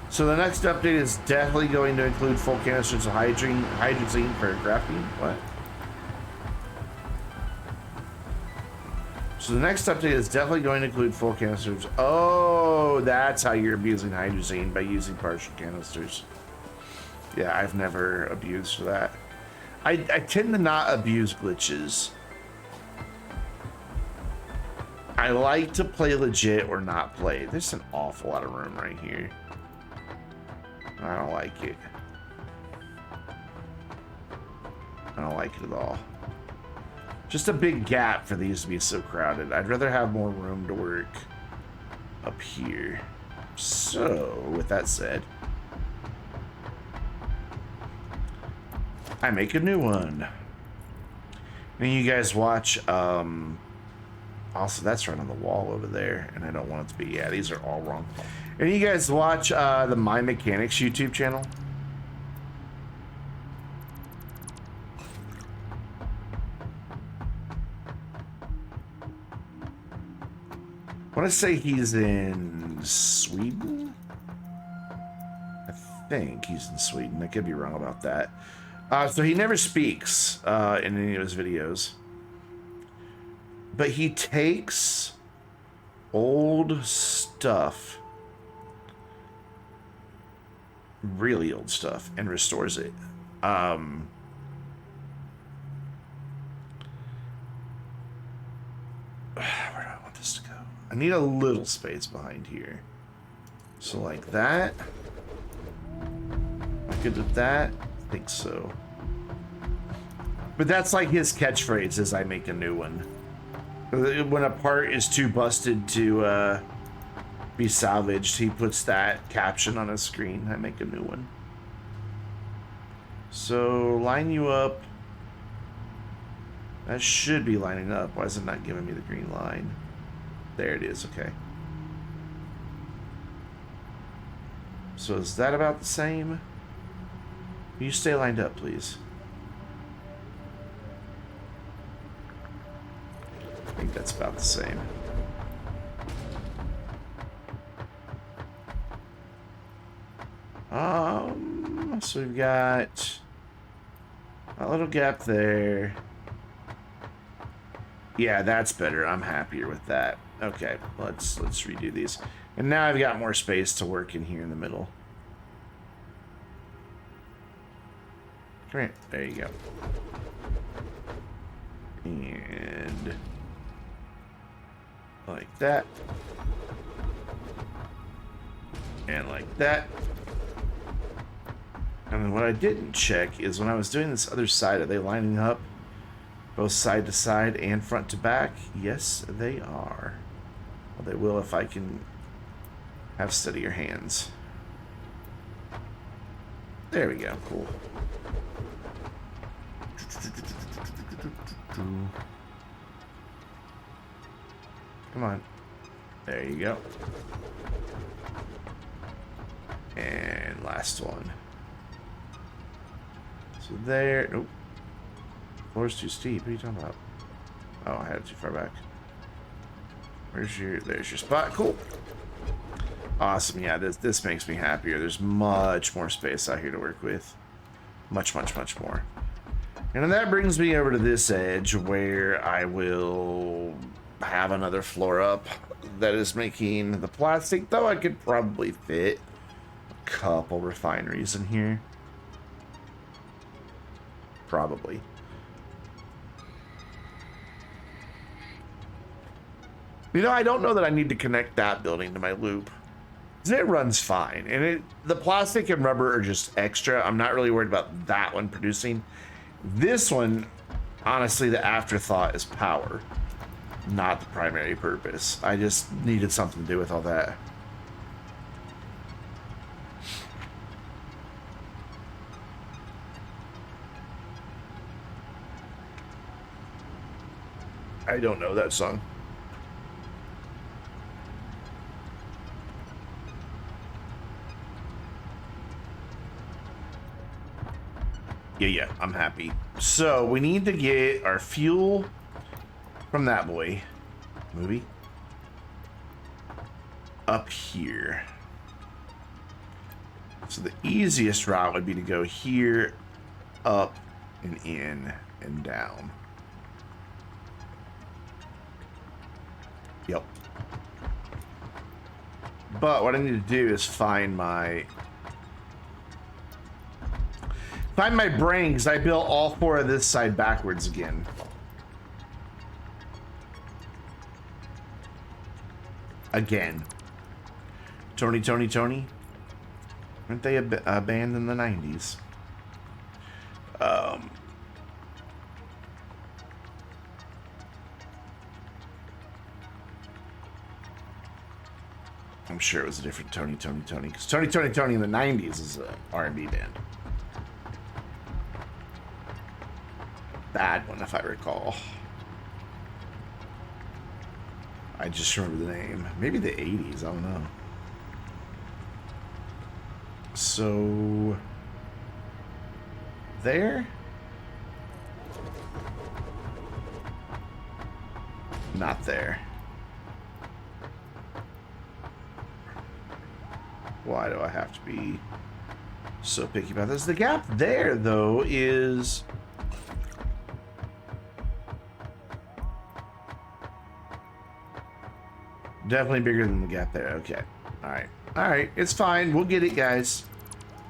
So the next update is definitely going to include full canisters of hydrazine for graphene. What? So the next update is definitely going to include full canisters. Oh, that's how you're abusing hydrazine, by using partial canisters. Yeah, I've never abused that. I tend to not abuse glitches. I like to play legit or not play. There's an awful lot of room right here. I don't like it. I don't like it at all. Just a big gap for these to be so crowded. I'd rather have more room to work up here. So, with that said, I make a new one. And you guys watch, also that's right on the wall over there, and I don't want it to be, yeah, these are all wrong. And you guys watch the My Mechanics YouTube channel? I want to say he's in Sweden? I think he's in Sweden. I could be wrong about that. So he never speaks in any of his videos. But he takes old stuff, really old stuff, and restores it. Where do I want this to go? I need a little space behind here. So like that. Am I good with that? I think so. But that's like his catchphrase, is I make a new one. When a part is too busted to be salvaged, he puts that caption on his screen. I make a new one. So line you up. That should be lining up. Why is it not giving me the green line? There it is, okay. So is that about the same? Can you stay lined up, please? I think that's about the same. So we've got a little gap there. Yeah, that's better. I'm happier with that. Okay, let's redo these. And now I've got more space to work in here in the middle. Come here. There you go. And like that. And like that. And then what I didn't check is when I was doing this other side, are they lining up both side to side and front to back? Yes, they are. Well, they will if I can have steadier hands. There we go. Cool. Come on. There you go. And last one. So So there, nope. Floor's too steep. What are you talking about? Oh, I had it too far back. There's your spot. Cool. Awesome. Yeah, this makes me happier. There's much more space out here to work with. Much more. And then that brings me over to this edge where I will have another floor up that is making the plastic, though I could probably fit a couple refineries in here. Probably. You know, I don't know that I need to connect that building to my loop. It runs fine, and the plastic and rubber are just extra. I'm not really worried about that one producing. This one, honestly, the afterthought is power, not the primary purpose. I just needed something to do with all that. I don't know that song. Yeah, I'm happy. So we need to get our fuel from that boy movie up here. So the easiest route would be to go here, up and in and down. Yep. But what I need to do is find my brain, because I built all four of this side backwards again. Tony. Weren't they a band in the 90s? I'm sure it was a different Tony, because Tony in the 90s is an R&B band. Bad one, if I recall. I just remember the name. Maybe the 80s, I don't know. So there? Not there. Why do I have to be so picky about this? The gap there, though, is definitely bigger than the gap there. Okay. Alright. It's fine. We'll get it, guys.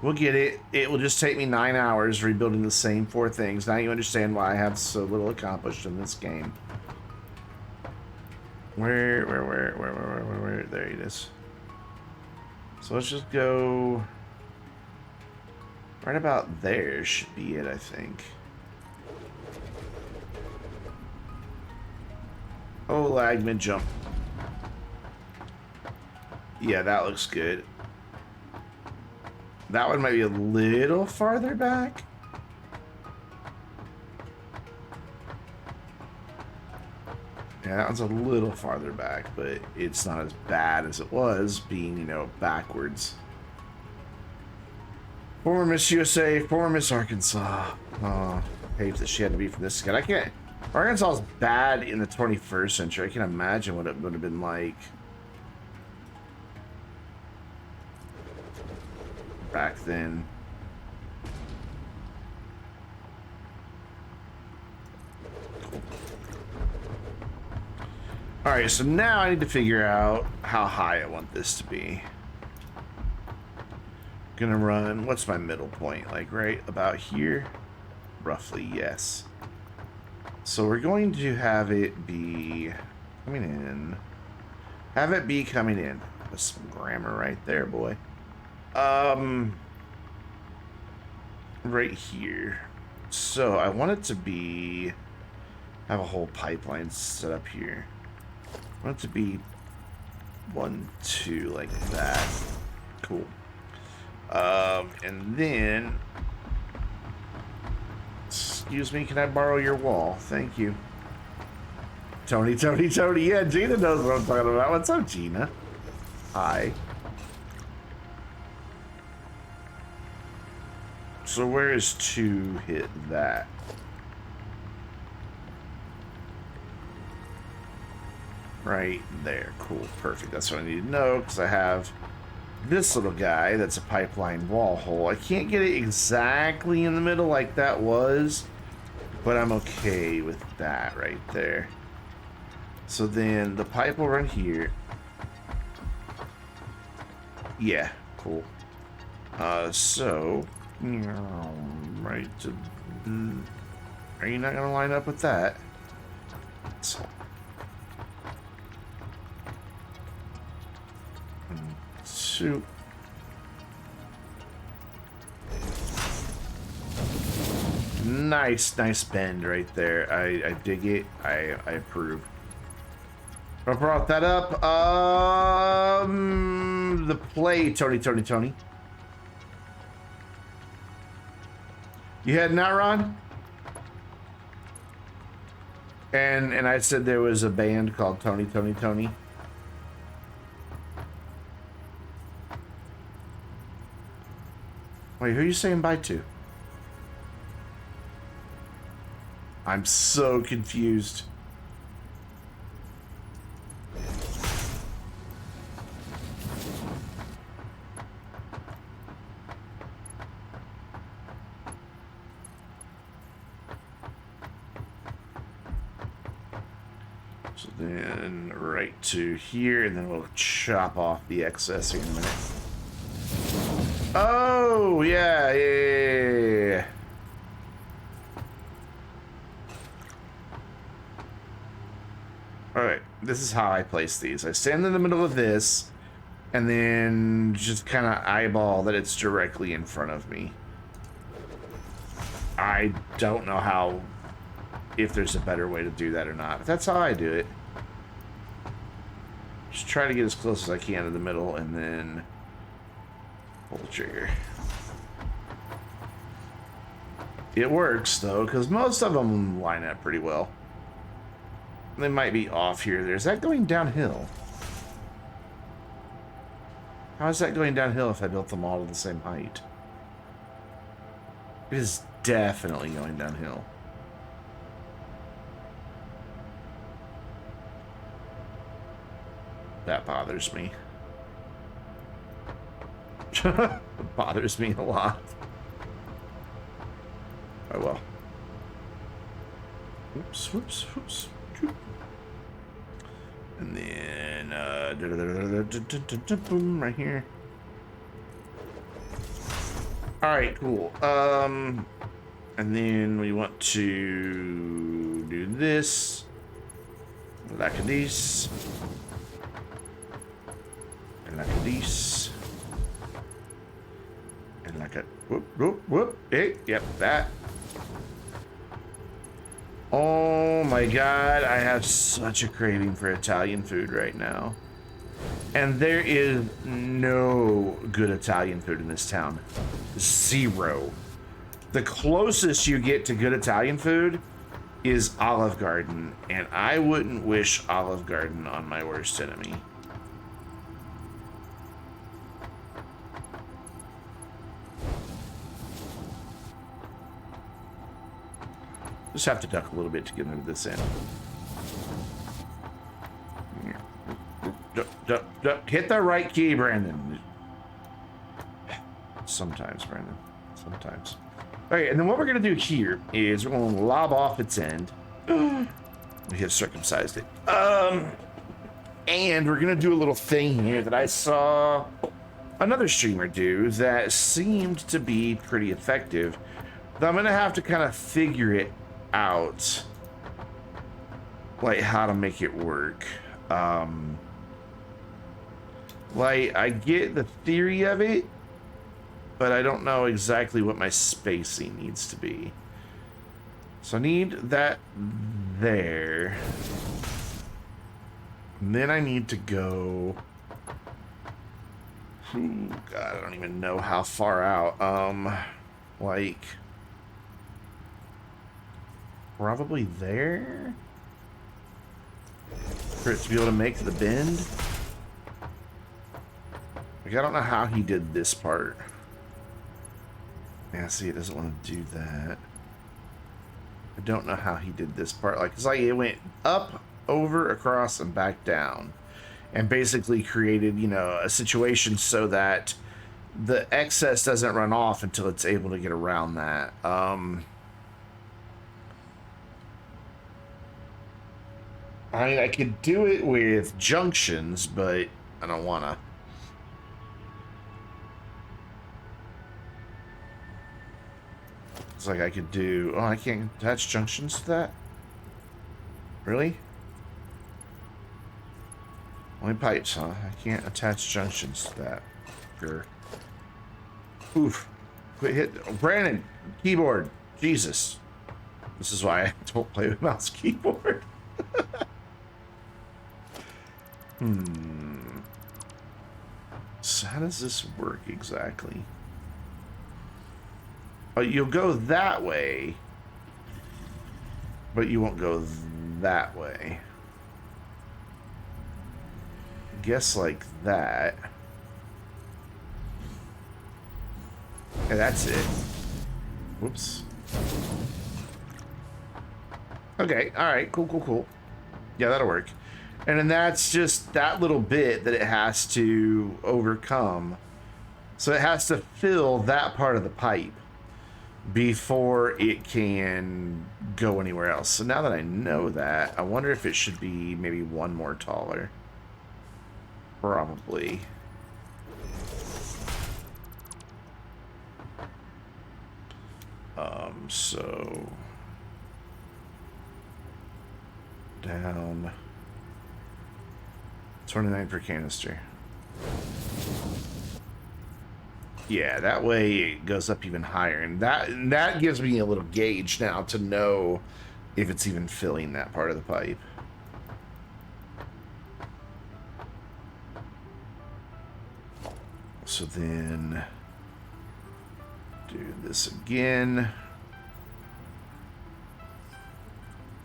We'll get it. It will just take me 9 hours rebuilding the same 4 things. Now you understand why I have so little accomplished in this game. Where? There it is. So let's just go right about there should be it, I think. Oh, lag mid-jump. Yeah, that looks good. That one might be a little farther back. Yeah, that one's a little farther back, but it's not as bad as it was being, you know, backwards. Former Miss USA, former Miss Arkansas. Oh, hate that she had to be from this kid. I can't. Arkansas is bad in the 21st century. I can imagine what it would have been like back then. Alright, so now I need to figure out how high I want this to be. Gonna run, what's my middle point? Like right about here? Roughly, yes. So we're going to have it be coming in. Have it be coming in. That's some grammar right there, boy. Right here. So I want it to be, have a whole pipeline set up here. I want it to be 1, 2 like that. Cool. And then, excuse me, can I borrow your wall? Thank you. Tony. Yeah, Gina knows what I'm talking about. What's up, Gina? Hi. So So where is 2 hit that? Right there. Cool. Perfect. That's what I need to know, because I have this little guy that's a pipeline wall hole. I can't get it exactly in the middle like that was, but I'm okay with that right there. So then the pipe will run here. Yeah, cool. So right to, are you not gonna line up with that? So, shoot. Nice bend right there. I dig it. I approve. I brought that up. The play, Tony. You had not, Ron? And I said there was a band called Tony. Wait, who are you saying bye to? I'm so confused. So then right to here, and then we'll chop off the excess here in a minute. Oh, yeah. Alright, this is how I place these. I stand in the middle of this, and then just kind of eyeball that it's directly in front of me. I don't know how, if there's a better way to do that or not, but that's how I do it. Just try to get as close as I can to the middle, and then pull the trigger. It works, though, because most of them line up pretty well. They might be off here. Is that going downhill? How is that going downhill if I built them all to the same height? It is definitely going downhill. That bothers me. It bothers me a lot. Oh well. Oops. And then boom, right here. All right, cool. And then we want to do this, like this, and like this, and like a whoop. Hey, yep, that. Oh my god, I have such a craving for Italian food right now. And there is no good Italian food in this town. Zero. The closest you get to good Italian food is Olive Garden, and I wouldn't wish Olive Garden on my worst enemy. Just have to duck a little bit to get into this end. Duck. Hit the right key, Brandon. Sometimes, Brandon. Sometimes. Okay, and then what we're going to do here is we're going to lob off its end. We have circumcised it. And we're going to do a little thing here that I saw another streamer do that seemed to be pretty effective. But I'm going to have to kind of figure it out, like how to make it work. Like, I get the theory of it, but I don't know exactly what my spacing needs to be. So I need that there. And then I need to go... Ooh, God, I don't even know how far out. Like... Probably there? For it to be able to make the bend? Like, I don't know how he did this part. Yeah, see, it doesn't want to do that. I don't know how he did this part. Like, it's like it went up, over, across, and back down. And basically created, you know, a situation so that the excess doesn't run off until it's able to get around that. I mean, I could do it with junctions, but I don't want to. It's like I could do... Oh, I can't attach junctions to that? Really? Only pipes, huh? I can't attach junctions to that. Sure. Oof. Quit hit... Brandon! Keyboard! Jesus. This is why I don't play with mouse keyboard. So how does this work exactly? Oh, you'll go that way, but you won't go that way. Guess like that. And that's it. Whoops. Okay, alright, cool. Yeah, that'll work. And then that's just that little bit that it has to overcome. So it has to fill that part of the pipe before it can go anywhere else. So now that I know that, I wonder if it should be maybe one more taller. Probably. So down 29 per canister. Yeah, that way it goes up even higher, and that gives me a little gauge now to know if it's even filling that part of the pipe. So then do this again.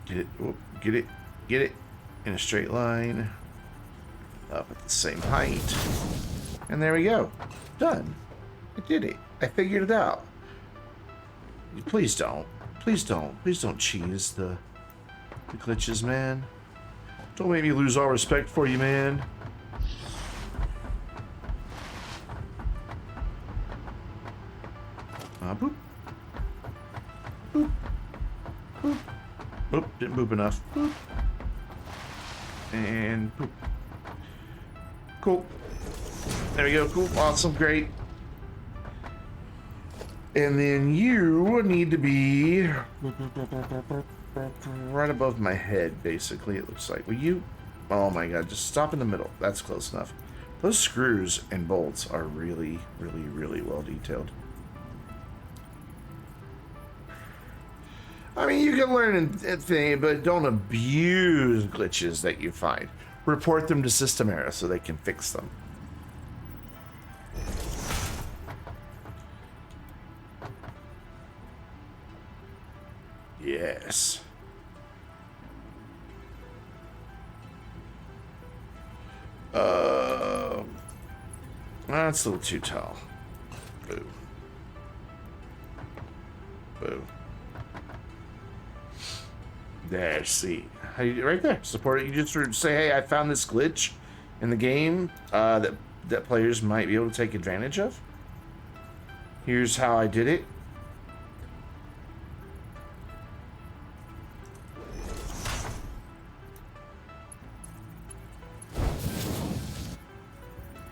Get it in a straight line up at the same height, and there we go. Done. I did it. I figured it out. Please don't cheese the glitches, man. Don't make me lose all respect for you, man. Boop. Boop. Boop. Boop. Didn't boop enough. Boop. And boop. Cool. There we go. Cool. Awesome. Great. And then you need to be right above my head, basically, it looks like. Will you... Oh my god, just stop in the middle. That's close enough. Those screws and bolts are really well detailed. I mean, you can learn anything, but don't abuse glitches that you find. Report them to System Error so they can fix them. Yes. That's a little too tall. Boo. Boo. There, see. Right there. Support it. You just sort of say, hey, I found this glitch in the game that players might be able to take advantage of. Here's how I did it.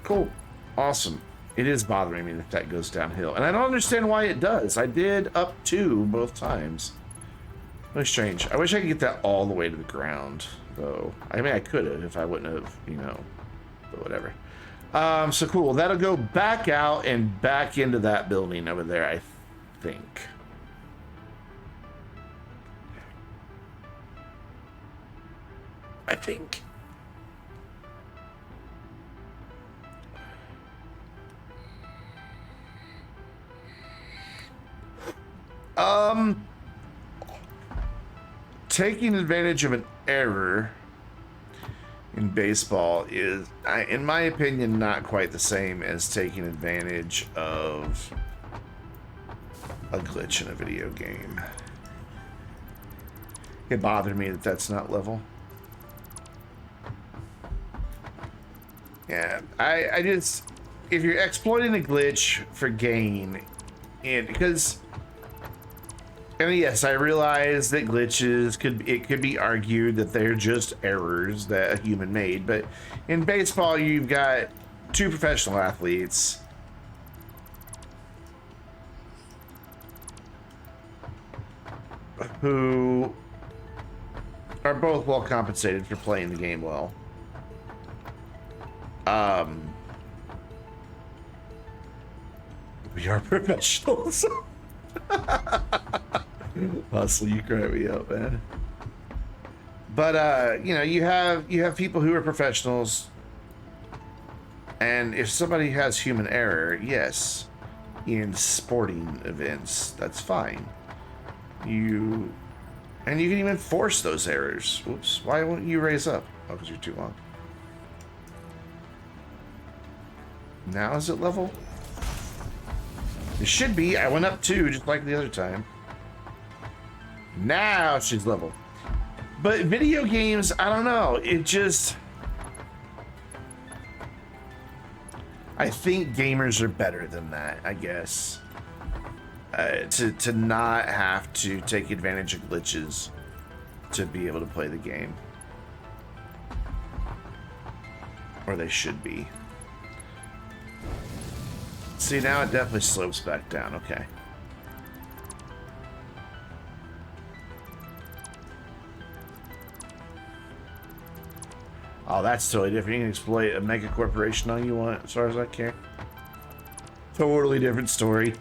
Cool. Awesome. It is bothering me that that goes downhill. And I don't understand why it does. I did up 2 both times. Really strange. I wish I could get that all the way to the ground, though. I mean, I could have if I wouldn't have, you know, but whatever. So cool. That'll go back out and back into that building over there, I think. Taking advantage of an error in baseball is, in my opinion, not quite the same as taking advantage of a glitch in a video game. It bothered me that that's not level. Yeah, I just, if you're exploiting a glitch for gain, and because, and yes, I realize that glitches could be argued that they're just errors that a human made, but in baseball you've got two professional athletes who are both well compensated for playing the game well. We are professionals. Hustle, you crack me up, man. But you know, you have people who are professionals, and if somebody has human error, yes, in sporting events, that's fine. And you can even force those errors. Oops, why won't you raise up? Oh, because you're too long. Now is it level? It should be. I went up 2 just like the other time. Now she's level. But video games, I don't know. It just... I think gamers are better than that, I guess. To not have to take advantage of glitches to be able to play the game. Or they should be. See, now it definitely slopes back down. Okay. Oh, that's totally different. You can exploit a mega corporation all you want, as far as I care. Totally different story.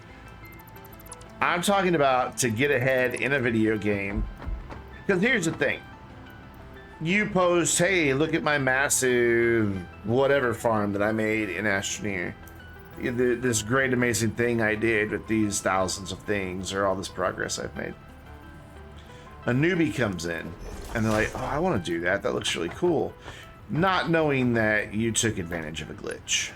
I'm talking about to get ahead in a video game. Because here's the thing. You post, hey, look at my massive whatever farm that I made in Astroneer. This great amazing thing I did with these thousands of things, or all this progress I've made. A newbie comes in and they're like, oh, I want to do that. That looks really cool. Not knowing that you took advantage of a glitch.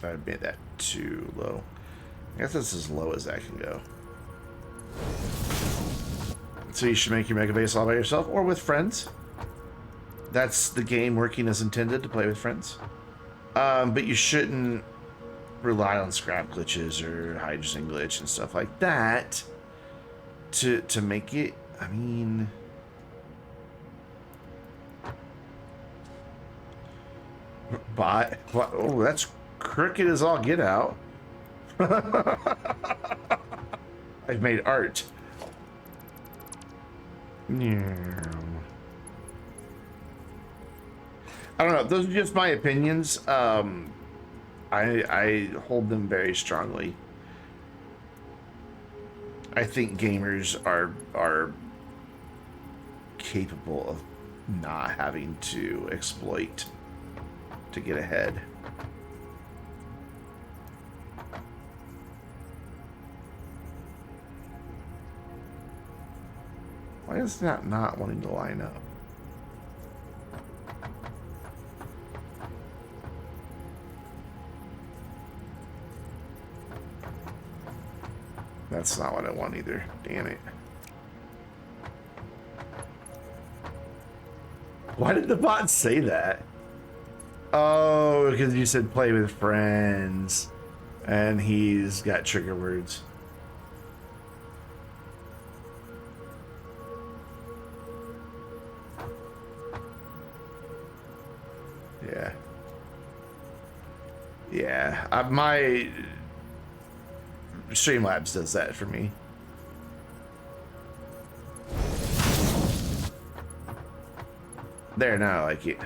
I made that too low. I guess that's as low as that can go. So you should make your mega base all by yourself or with friends. That's the game working as intended, to play with friends. But you shouldn't rely on scrap glitches or hydrogen glitch and stuff like that to make it. I mean, but oh, that's crooked as all get out. I've made art. Yeah. I don't know. Those are just my opinions. I hold them very strongly. I think gamers are capable of not having to exploit to get ahead. Why is that not wanting to line up? That's not what I want either. Damn it. Why did the bot say that? Oh, because you said play with friends. And he's got trigger words. Yeah. Yeah. My Streamlabs does that for me. There, now I like it.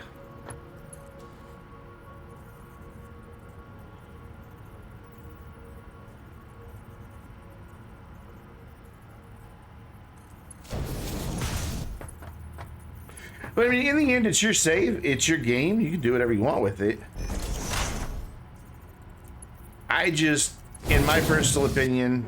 But I mean, in the end, it's your save, it's your game. You can do whatever you want with it. I just, in my personal opinion,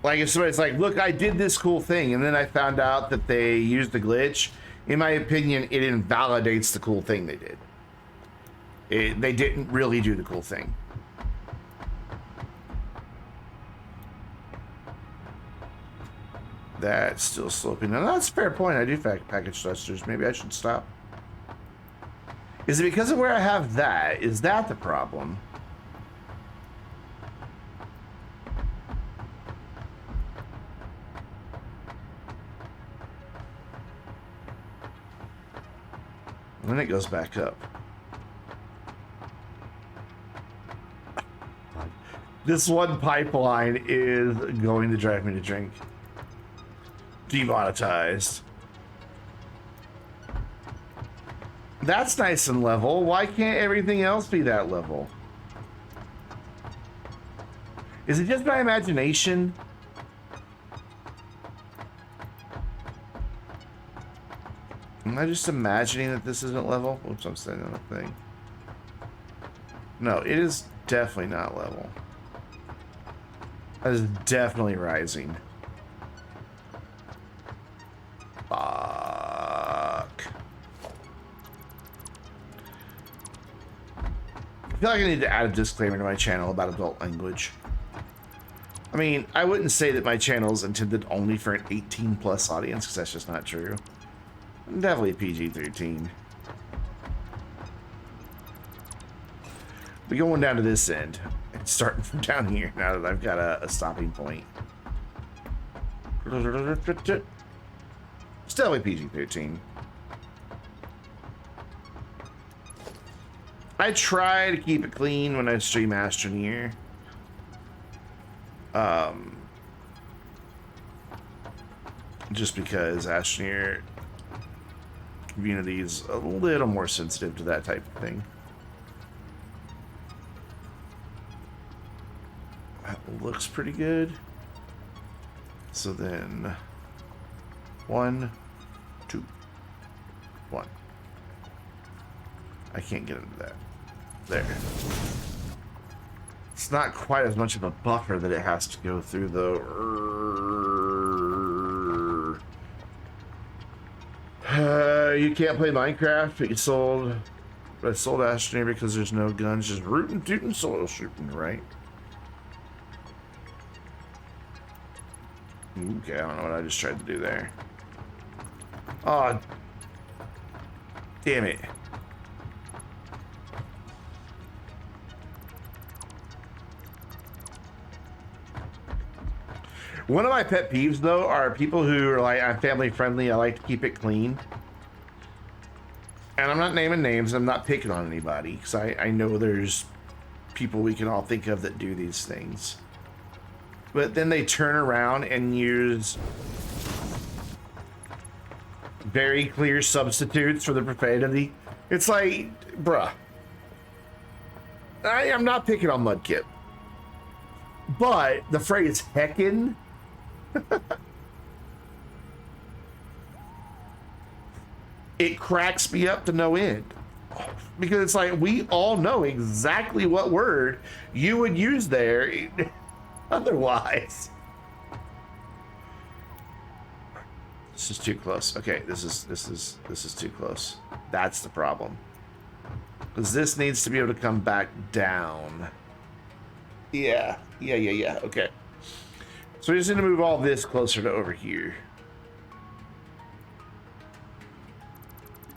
like if somebody's like, look, I did this cool thing, and then I found out that they used the glitch, In my opinion, it invalidates the cool thing they did. They didn't really do the cool thing. That's still sloping. Now, that's a fair point. I do package thrusters. Maybe I should stop. Is it because of where I have that? Is that the problem? And then it goes back up. This one pipeline is going to drive me to drink. Demonetized. That's nice and level. Why can't everything else be that level? Is it just my imagination? Am I just imagining that this isn't level? Oops, I'm saying another thing. No, it is definitely not level. That is definitely rising. Fuck. I feel like I need to add a disclaimer to my channel about adult language. I mean, I wouldn't say that my channel is intended only for an 18+ audience, because that's just not true. Definitely PG-13. We're going down to this end. It's starting from down here now that I've got a stopping point. Still a PG-13. I try to keep it clean when I stream Astroneer. Just because Astroneer community is a little more sensitive to that type of thing. That looks pretty good. So then 1, 2, 1. I can't get into that. There. It's not quite as much of a buffer that it has to go through, though. You can't play Minecraft, but you sold. But I sold Astroneer because there's no guns, just rootin' tootin' soil shooting, right? Okay, I don't know what I just tried to do there. Oh, damn it. One of my pet peeves, though, are people who are like, I'm family friendly, I like to keep it clean. And I'm not naming names, I'm not picking on anybody, because I know there's people we can all think of that do these things. But then they turn around and use very clear substitutes for the profanity. It's like, bruh. I'm not picking on Mudkip. But the phrase heckin', it cracks me up to no end. Because it's like, we all know exactly what word you would use there otherwise. This is too close. Okay, this is too close. That's the problem. Because this needs to be able to come back down. Yeah. Okay. So we just need to move all this closer to over here.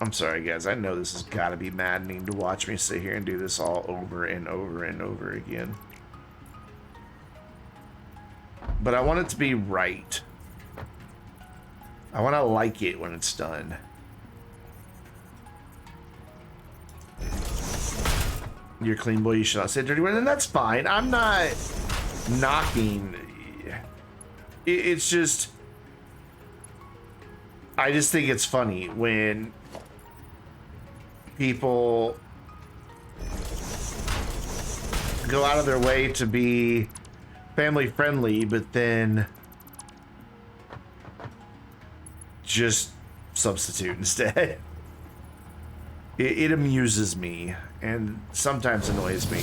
I'm sorry, guys. I know this has got to be maddening to watch me sit here and do this all over and over and over again. But I want it to be right. I want to like it when it's done. You're clean, boy. You should not say dirty word. And that's fine. I'm not knocking. It's just, I just think it's funny when people go out of their way to be family friendly, but then just substitute instead. It amuses me and sometimes annoys me.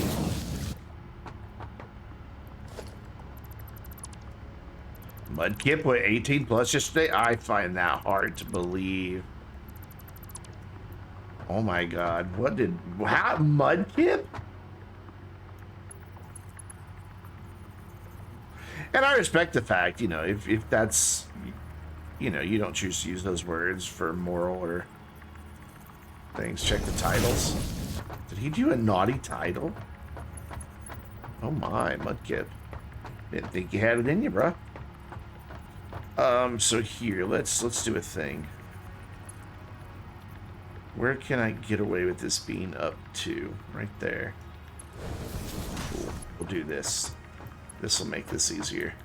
Mudkip with 18+ yesterday? I find that hard to believe. Oh my god, how, Mudkip? And I respect the fact, you know, if that's, you know, you don't choose to use those words for moral or things. Check the titles. Did he do a naughty title? Oh my, Mudkip. Didn't think you had it in you, bruh. So here, let's do a thing. Where can I get away with this being up to? Right there. Cool. We'll do this. This will make this easier.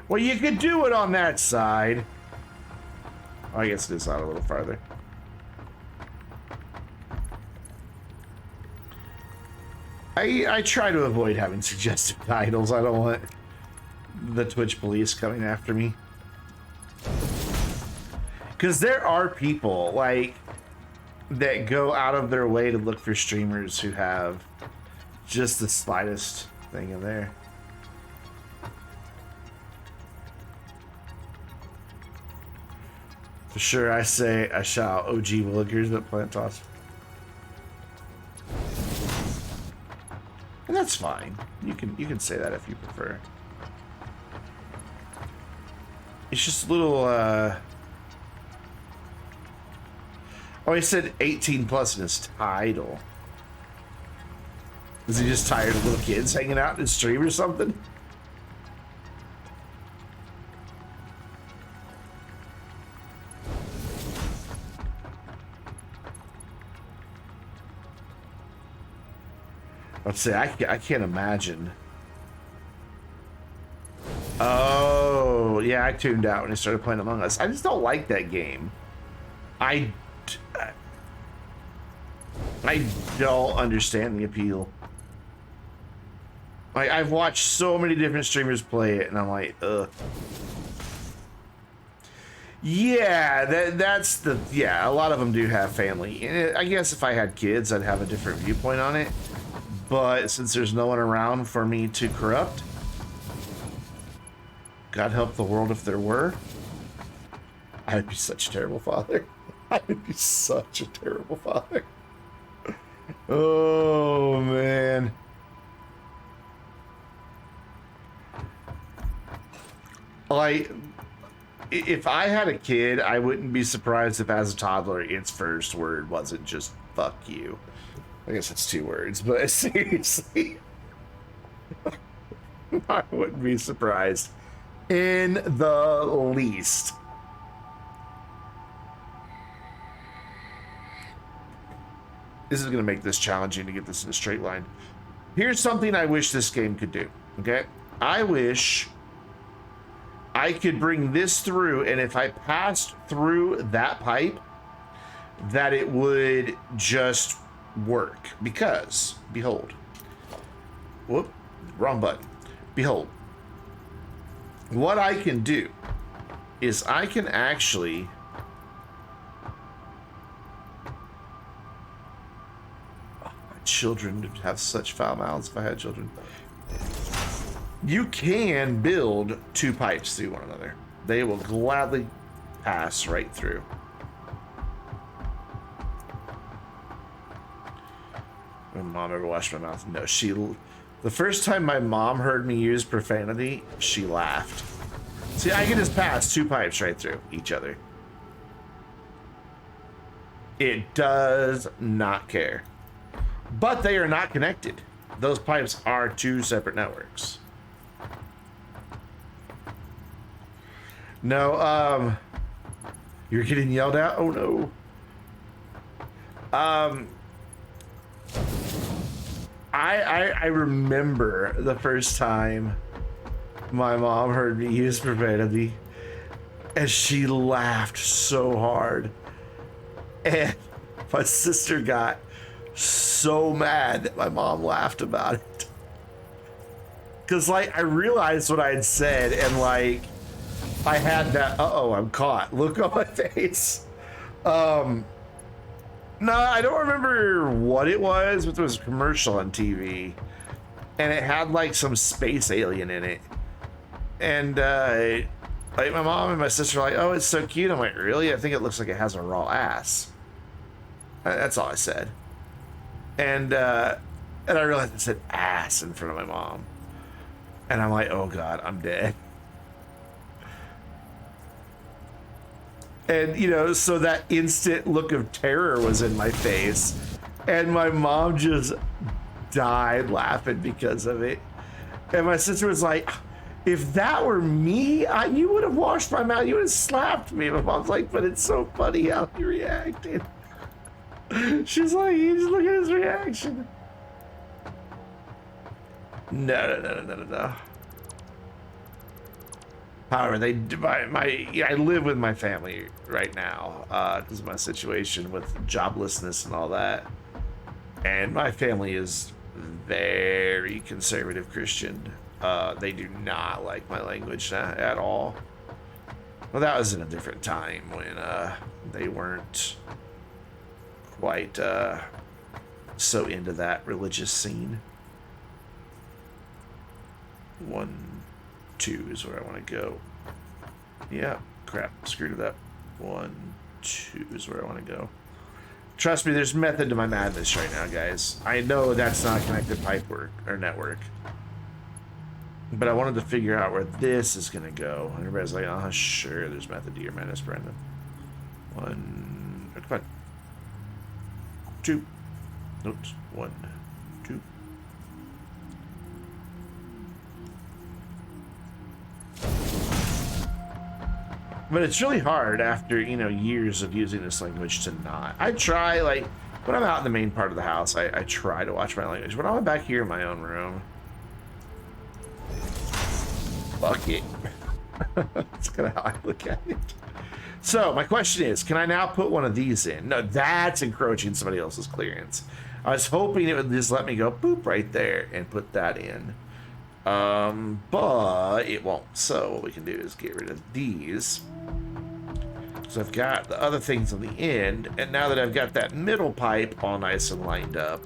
Well, you could do it on that side. Oh, I guess it is out a little farther. I try to avoid having suggestive titles. I don't want the Twitch police coming after me. Because there are people, like, that go out of their way to look for streamers who have just the slightest thing in there. For sure, I say I shall OG Willikers, but plant toss. And that's fine. You can say that if you prefer. It's just a little oh, he said 18 plus in his title. Is he just tired of little kids hanging out in his stream or something? Let's say I can't imagine. Oh, yeah, I tuned out when I started playing Among Us. I just don't like that game. I don't understand the appeal. I've watched so many different streamers play it, and I'm like, ugh. Yeah, that's the, yeah, a lot of them do have family. And I guess if I had kids, I'd have a different viewpoint on it. But since there's no one around for me to corrupt, God help the world if there were, I would be such a terrible father. I would be such a terrible father. Oh, man. Like, if I had a kid, I wouldn't be surprised if as a toddler, its first word wasn't just fuck you. I guess it's 2 words, but seriously, I wouldn't be surprised in the least. This is going to make this challenging to get this in a straight line. Here's something I wish this game could do, okay? I wish I could bring this through, and if I passed through that pipe, that it would just work. Because, behold. Whoop, wrong button. Behold. What I can do is I can actually... Children would have such foul mouths if I had children. You can build 2 pipes through one another. They will gladly pass right through. My mom ever washed my mouth? No, the first time my mom heard me use profanity, she laughed. See, I can just pass 2 pipes right through each other. It does not care. But they are not connected. Those pipes are 2 separate networks. No, you're getting yelled at? Oh no. I remember the first time my mom heard me use profanity, and she laughed so hard. And my sister got so mad that my mom laughed about it. Cause like I realized what I had said, and like I had that uh-oh, I'm caught look on my face. No, I don't remember what it was, but there was a commercial on TV and it had like some space alien in it. And Like, my mom and my sister are like, oh, it's so cute. I'm like, really? I think it looks like it has a raw ass. That's all I said. And I realized I said ass in front of my mom. And I'm like, oh God, I'm dead. And, you know, so that instant look of terror was in my face. And my mom just died laughing because of it. And my sister was like, if that were me, you would have washed my mouth. You would have slapped me. My mom's like, but it's so funny how he reacted. She's like, you just look at his reaction. No. However, I live with my family right now because of my situation with joblessness and all that. And my family is very conservative Christian. They do not like my language at all. Well, that was in a different time when they weren't quite so into that religious scene. 1, 2 is where I want to go. Yeah, crap, screwed it up. 1, 2 is where I want to go. Trust me, there's method to my madness right now, guys. I know that's not connected pipework or network. But I wanted to figure out where this is going to go. And everybody's like, oh, sure, there's method to your madness, Brandon. 1, come on. 2. Oops, 1, 2. But it's really hard after, you know, years of using this language to not. I try, like, when I'm out in the main part of the house, I try to watch my language. When I'm back here in my own room, fuck it. That's kind of how I look at it. So, my question is, can I now put one of these in? No, that's encroaching somebody else's clearance. I was hoping it would just let me go, boop, right there, and put that in. But it won't. So what we can do is get rid of these. So I've got the other things on the end, and now that I've got that middle pipe all nice and lined up,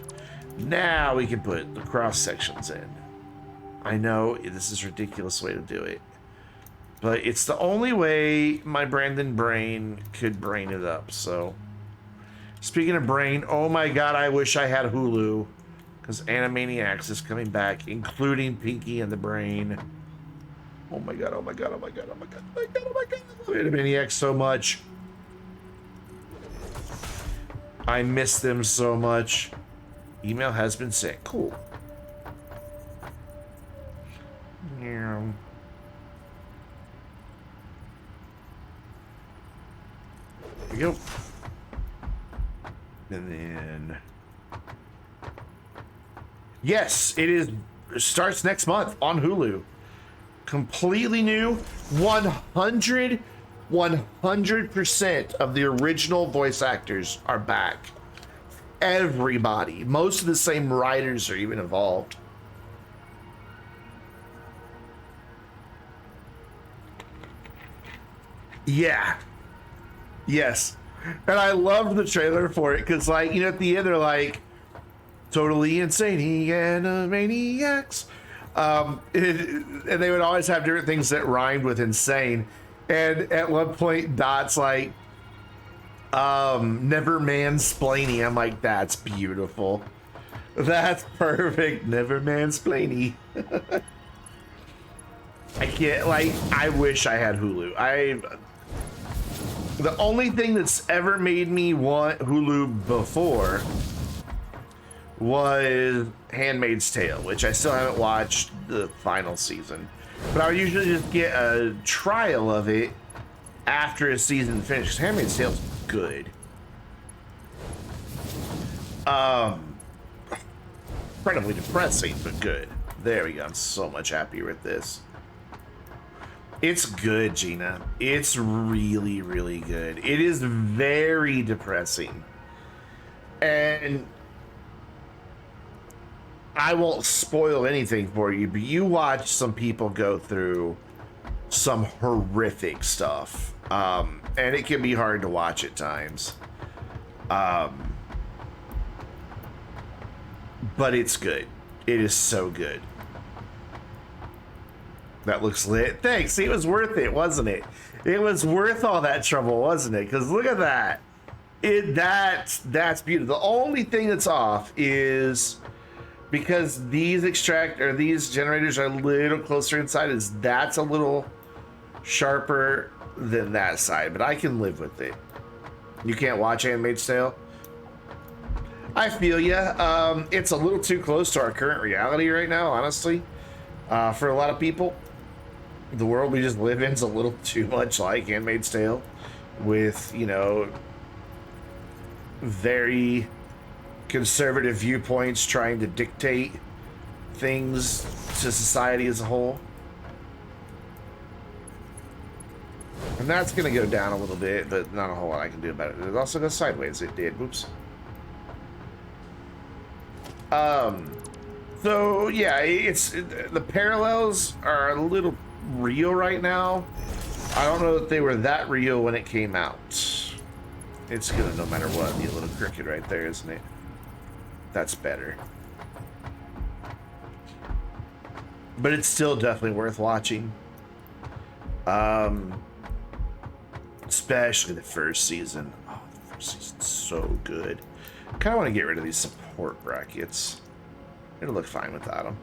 now we can put the cross sections in. I know this is a ridiculous way to do it, but it's the only way my Brandon brain could brain it up. So speaking of brain, oh my God, I wish I had Hulu. Because Animaniacs is coming back, including Pinky and the Brain. Oh my God, oh my God, oh my God, oh my God, oh my God, oh my God. I love Animaniacs so much. I miss them so much. Email has been sent. Cool. Yeah. There we go. And then... Yes, it starts next month on Hulu. Completely new, 100% of the original voice actors are back. Everybody. Most of the same writers are even involved. Yeah. Yes. And I loved the trailer for it because, like, you know, at the end they're like, totally insane Animaniacs. And they would always have different things that rhymed with insane. And at one point, Dot's like, never mansplaining. I'm like, that's beautiful. That's perfect. Never mansplaining. I can't, like, I wish I had Hulu. The only thing that's ever made me want Hulu before was Handmaid's Tale, which I still haven't watched the final season. But I would usually just get a trial of it after a season finishes. Handmaid's Tale's good. Incredibly depressing, but good. There we go. I'm so much happier with this. It's good, Gina. It's really, really good. It is very depressing. And I won't spoil anything for you, but you watch some people go through some horrific stuff. And it can be hard to watch at times. But it's good. It is so good. That looks lit. Thanks. See, it was worth it, wasn't it? It was worth all that trouble, wasn't it? Because look at that. That's beautiful. The only thing that's off is because these these generators are a little closer inside, is that's a little sharper than that side, but I can live with it. You can't watch Handmaid's Tale? I feel ya. It's a little too close to our current reality right now, honestly. For a lot of people, the world we just live in is a little too much like Handmaid's Tale, with, you know, very conservative viewpoints trying to dictate things to society as a whole. And that's going to go down a little bit, but not a whole lot I can do about it. It also goes sideways. It did. Whoops. So yeah, the parallels are a little real right now. I don't know that they were that real when it came out. It's gonna, no matter what, be a little crooked right there, isn't it? That's better. But it's still definitely worth watching. Especially the first season. Oh, the first season's so good. Kind of want to get rid of these support brackets. It'll look fine without them.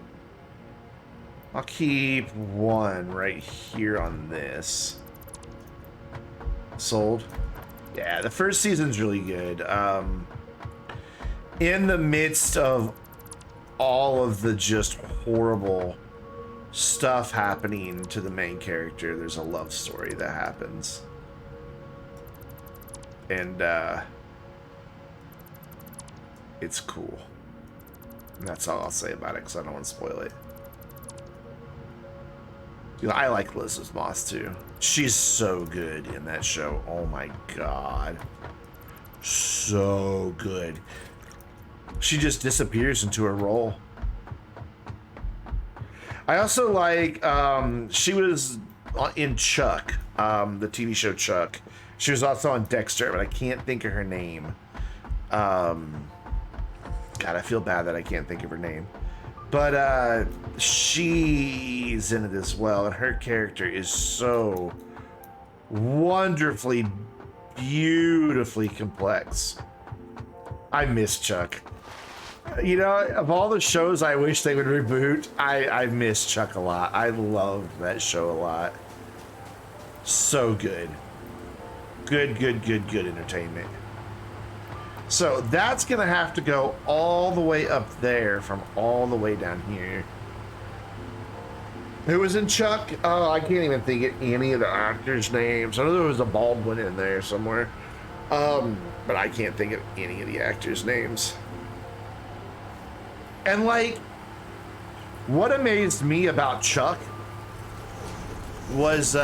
I'll keep one right here on this. Sold. Yeah, the first season's really good. In the midst of all of the just horrible stuff happening to the main character, there's a love story that happens. And it's cool. And that's all I'll say about it, because I don't want to spoil it. You know, I like Elizabeth Moss too. She's so good in that show. Oh my god. So good. She just disappears into her role. I also like, she was in Chuck, the TV show Chuck. She was also on Dexter, but I can't think of her name. God, I feel bad that I can't think of her name. But she's in it as well, and her character is so wonderfully, beautifully complex. I miss Chuck. You know, of all the shows I wish they would reboot, I miss Chuck a lot. I love that show a lot. So good. Good entertainment. So that's gonna have to go all the way up there from all the way down here. Who was in Chuck? Oh, I can't even think of any of the actors' names. I know there was a Baldwin in there somewhere. But I can't think of any of the actors' names. And like, what amazed me about Chuck was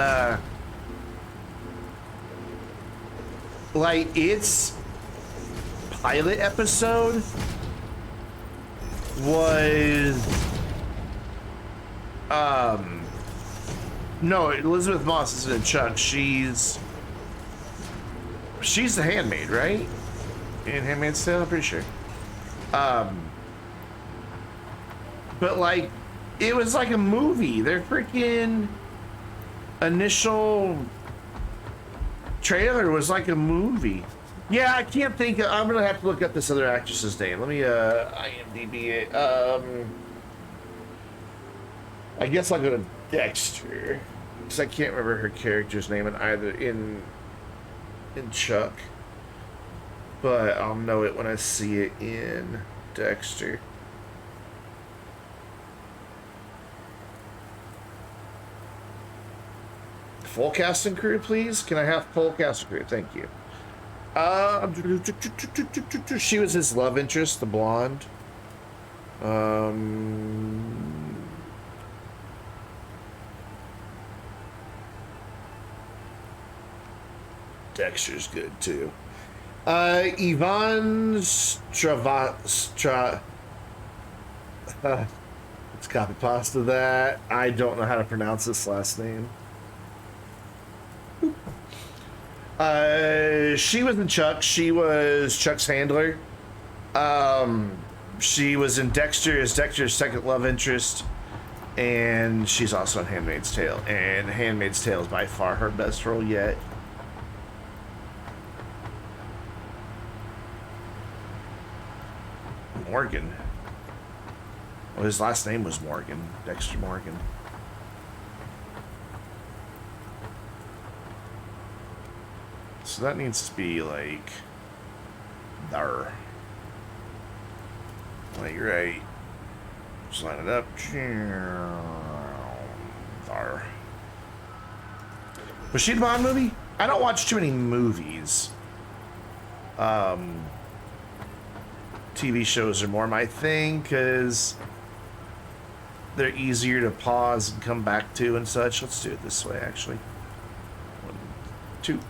like, its pilot episode was no, Elizabeth Moss isn't in Chuck. She's the handmaid, right? In Handmaid's Tale, I'm pretty sure. But like, it was like a movie. Their freaking initial trailer was like a movie. Yeah, I can't think of, I'm gonna have to look up this other actress's name. Let me IMDb it. I guess I'll go to Dexter, because I can't remember her character's name in either in Chuck, but I'll know it when I see it in Dexter. Full cast and crew, please. Can I have full cast and crew? Thank you. She was his love interest, the blonde. Dexter's good too. Yvonne let's copy pasta that. I don't know how to pronounce this last name. She was in Chuck. She was Chuck's handler. She was in Dexter as Dexter's second love interest. And she's also in Handmaid's Tale. And Handmaid's Tale is by far her best role yet. Morgan. Well, his last name was Morgan. Dexter Morgan. So that needs to be like there. Like right. Just line it up. There. Was she the Bond movie? I don't watch too many movies. TV shows are more my thing because they're easier to pause and come back to and such. Let's do it this way, actually. 1, 2.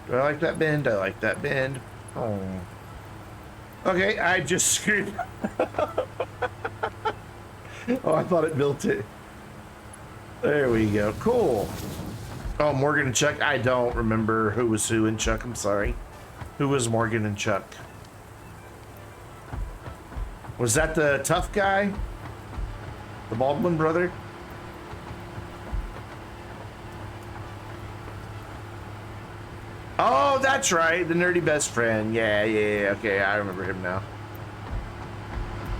Do I like that bend? I like that bend. Oh. Okay, I just screwed. Oh, I thought it built it. There we go. Cool. Oh, Morgan and Chuck. I don't remember who was who in Chuck. I'm sorry. Who was Morgan and Chuck? Was that the tough guy? The Baldwin brother? Oh, that's right. The nerdy best friend. Yeah. Okay, I remember him now.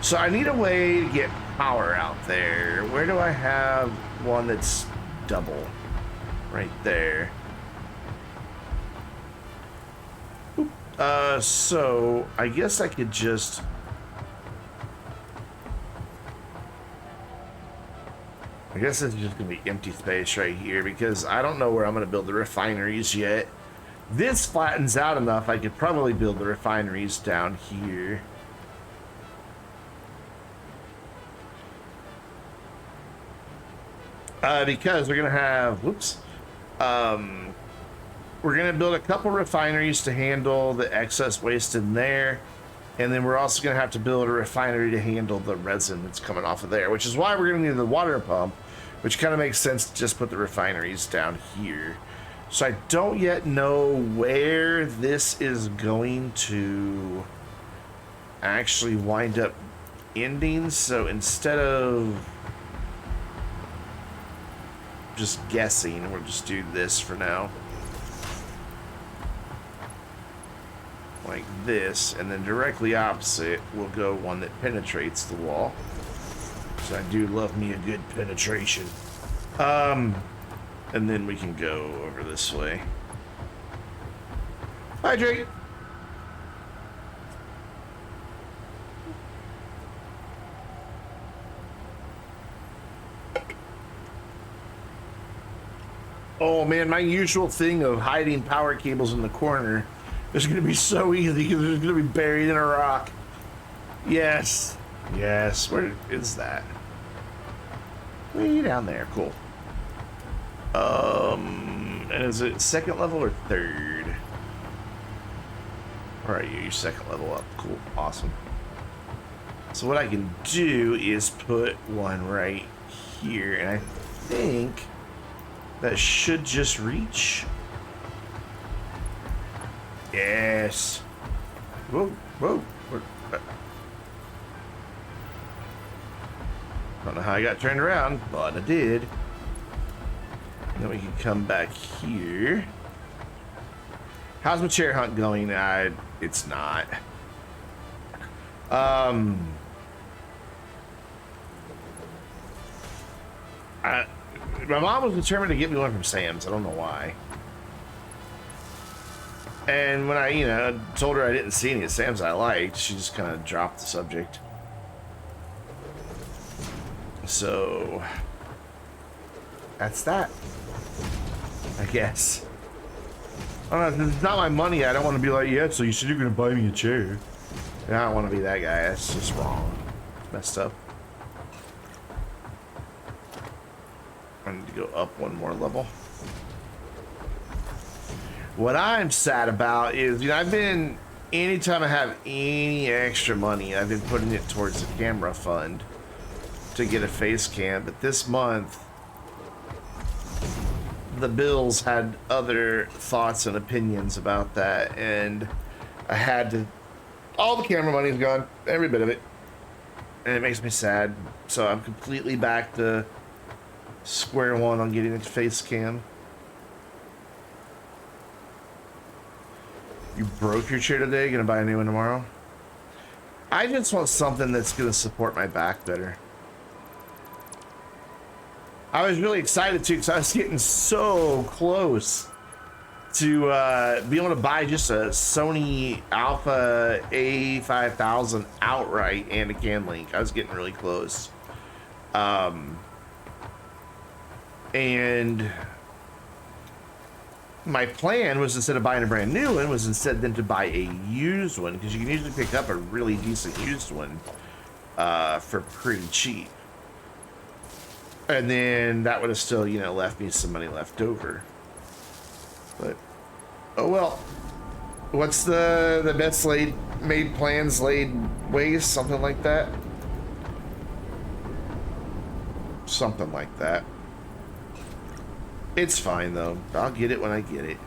So I need a way to get power out there. Where do I have one that's double? Right there. So I guess I could just... I guess it's just gonna be empty space right here because I don't know where I'm gonna build the refineries yet. This flattens out enough, I could probably build the refineries down here. Because we're gonna have, whoops, we're gonna build a couple refineries to handle the excess waste in there, and then we're also gonna have to build a refinery to handle the resin that's coming off of there, which is why we're gonna need the water pump, which kind of makes sense to just put the refineries down here. So I don't yet know where this is going to actually wind up ending, so instead of just guessing, we'll just do this for now. Like this, and then directly opposite, we'll go one that penetrates the wall. So I do love me a good penetration. And then we can go over this way. Hydrate! Oh man, my usual thing of hiding power cables in the corner is going to be so easy because they're going to be buried in a rock. Yes. Yes. Where is that? Way down there. Cool. And is it second level or third? Where are you? You're second level up. Cool. Awesome. So what I can do is put one right here, and I think that should just reach. Yes. Whoa, whoa. Don't know how I got turned around, but I did. And then we can come back here. How's my chair hunt going? It's not. My mom was determined to get me one from Sam's. I don't know why. And when I, told her I didn't see any at Sam's I liked, she just kind of dropped the subject. So that's that, I guess. I don't know, if it's not my money, I don't want to be like, yeah, so you said you're going to buy me a chair. And I don't want to be that guy. That's just wrong. It's messed up. I need to go up one more level. What I'm sad about is, I've been, anytime I have any extra money, I've been putting it towards the camera fund to get a face cam. But this month, the bills had other thoughts and opinions about that, and I had to. All the camera money's gone, every bit of it, and it makes me sad. So I'm completely back to square one on getting into face cam. You broke your chair today, gonna buy a new one tomorrow? I just want something that's gonna support my back better. I was really excited too, because I was getting so close to be able to buy just a Sony Alpha A5000 outright and a CAN link. I was getting really close. And my plan was, instead of buying a brand new one, was instead then to buy a used one, because you can usually pick up a really decent used one for pretty cheap. And then that would have still, you know, left me some money left over. But oh well. What's the best made plans laid waste? Something like that. Something like that. It's fine though. I'll get it when I get it.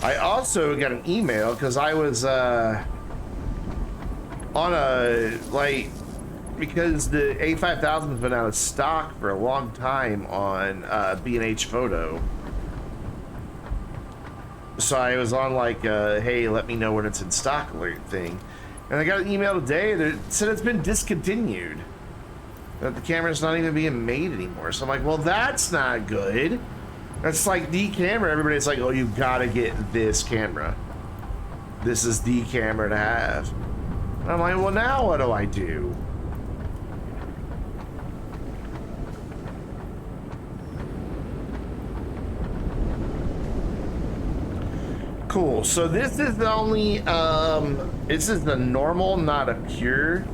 I also got an email because I was on a because the A5000 has been out of stock for a long time on B&H Photo. So I was on hey, let me know when it's in stock alert thing. And I got an email today that said it's been discontinued. That the camera's not even being made anymore. So I'm like, well, that's not good. That's like the camera. Everybody's like, oh, you gotta get this camera. This is the camera to have. And I'm like, well, now what do I do? Cool. So this is the only this is the normal, not a pure.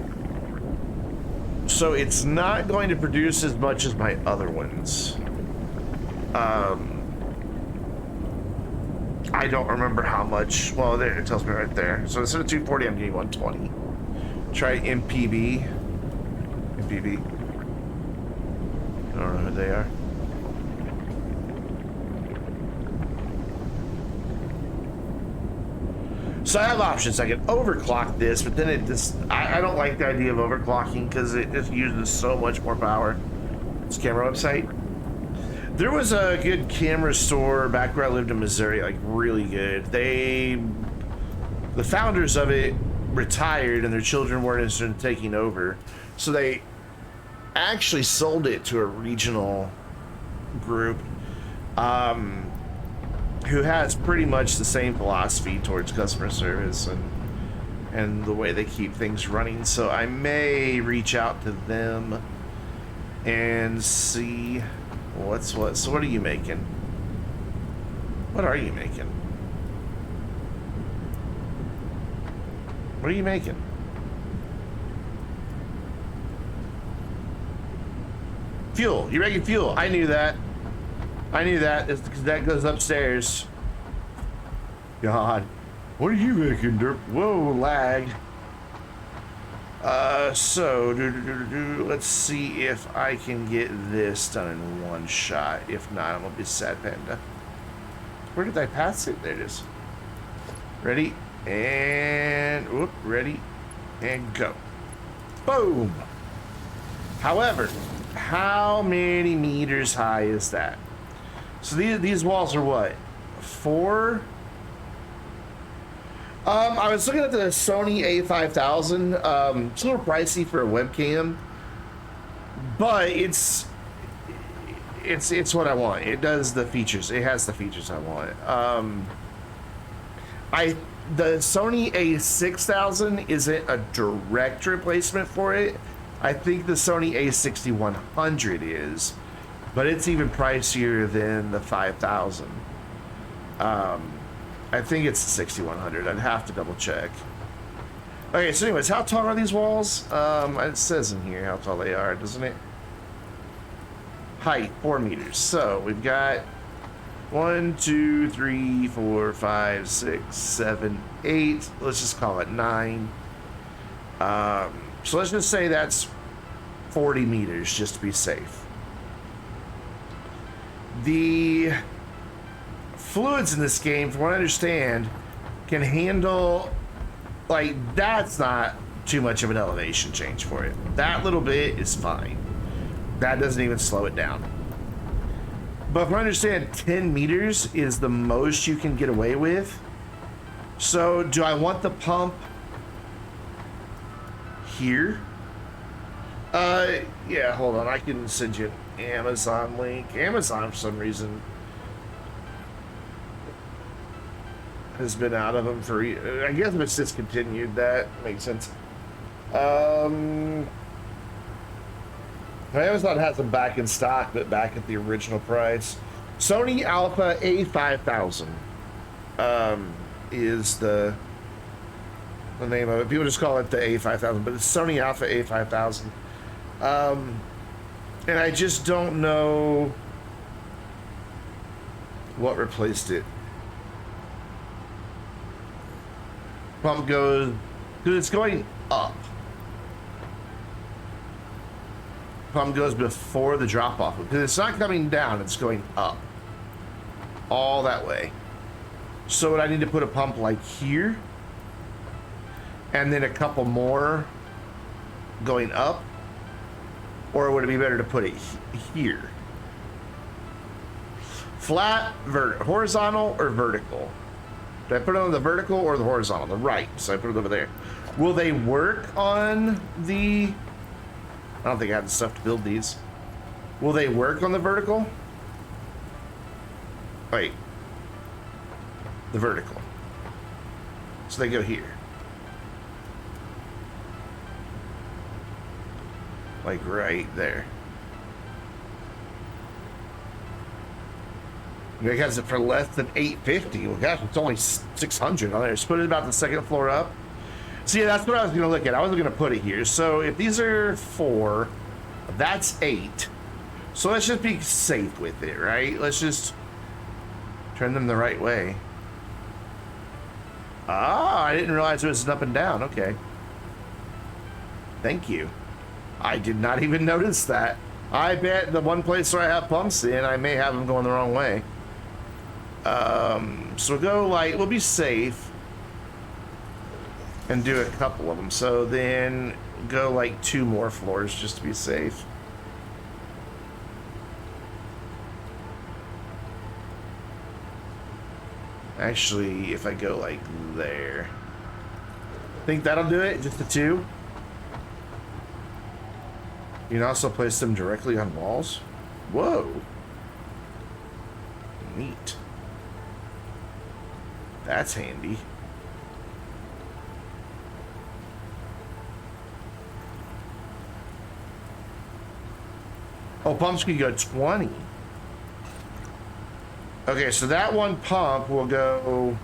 So it's not going to produce as much as my other ones. I don't remember how much. Well, there it tells me right there. So instead of 240, I'm getting 120. Try MPB. MPB. I don't know who they are. So I have options. I can overclock this, but then it just, I don't like the idea of overclocking because it just uses so much more power. This camera website. There was a good camera store back where I lived in Missouri, like really good. The founders of it retired and their children weren't interested in taking over. So they actually sold it to a regional group. Who has pretty much the same philosophy towards customer service and the way they keep things running. So I may reach out to them and see what's what. So what are you making? What are you making? What are you making? Fuel. You're making fuel. I knew that. I knew that. It's because that goes upstairs. God. What are you making, Derp? Whoa, lag. So, let's see if I can get this done in one shot. If not, I'm gonna be sad panda. Where did I pass it? There it is. Ready? And, whoop, ready? And go. Boom! However, how many meters high is that? So these walls are what? 4? I was looking at the Sony A5000. It's a little pricey for a webcam, but it's what I want. It does the features. It has the features I want. The Sony A6000 isn't a direct replacement for it. I think the Sony A6100 is. But it's even pricier than the 5000. I think it's the 6100. I'd have to double check. Okay, so anyways, how tall are these walls? It says in here how tall they are, doesn't it? Height, 4 meters. So we've got 1, 2, 3, 4, 5, 6, 7, 8. Let's just call it 9. So let's just say that's 40 meters just to be safe. The fluids in this game, from what I understand, can handle, like, that's not too much of an elevation change for it. That little bit is fine. That doesn't even slow it down. But from what I understand, 10 meters is the most you can get away with. So do I want the pump here? Yeah, hold on. I can send you an Amazon link. Amazon, for some reason, has been out of them for, I guess if it's discontinued, that makes sense. Amazon has them back in stock, but back at the original price. Sony Alpha A5000 is the name of it. People just call it the A5000, but it's Sony Alpha A5000. And I just don't know what replaced it. Pump goes, because it's going up. Pump goes before the drop off, because it's not coming down, it's going up all that way. So would I need to put a pump like here and then a couple more going up, or would it be better to put it here? Flat, horizontal, or vertical? Did I put it on the vertical or the horizontal? The right, so I put it over there. Will they work on the, I don't think I have the stuff to build these. Will they work on the vertical? Wait. The vertical. So they go here. Like right there. You guys, for less than $850. Well, gosh, it's only $600 on there. Just put it about the second floor up. See, that's what I was going to look at. I wasn't going to put it here. So if these are 4, that's 8. So let's just be safe with it, right? Let's just turn them the right way. Ah, I didn't realize it was an up and down. Okay. Thank you. I did not even notice that. I bet the one place where I have pumps in, I may have them going the wrong way. So we'll go like, we'll be safe and do a couple of them. So then go like 2 more floors just to be safe. Actually, if I go like there, think that'll do it, just the 2. You can also place them directly on walls. Whoa. Neat. That's handy. Oh, pumps can go 20. Okay, so that one pump will go.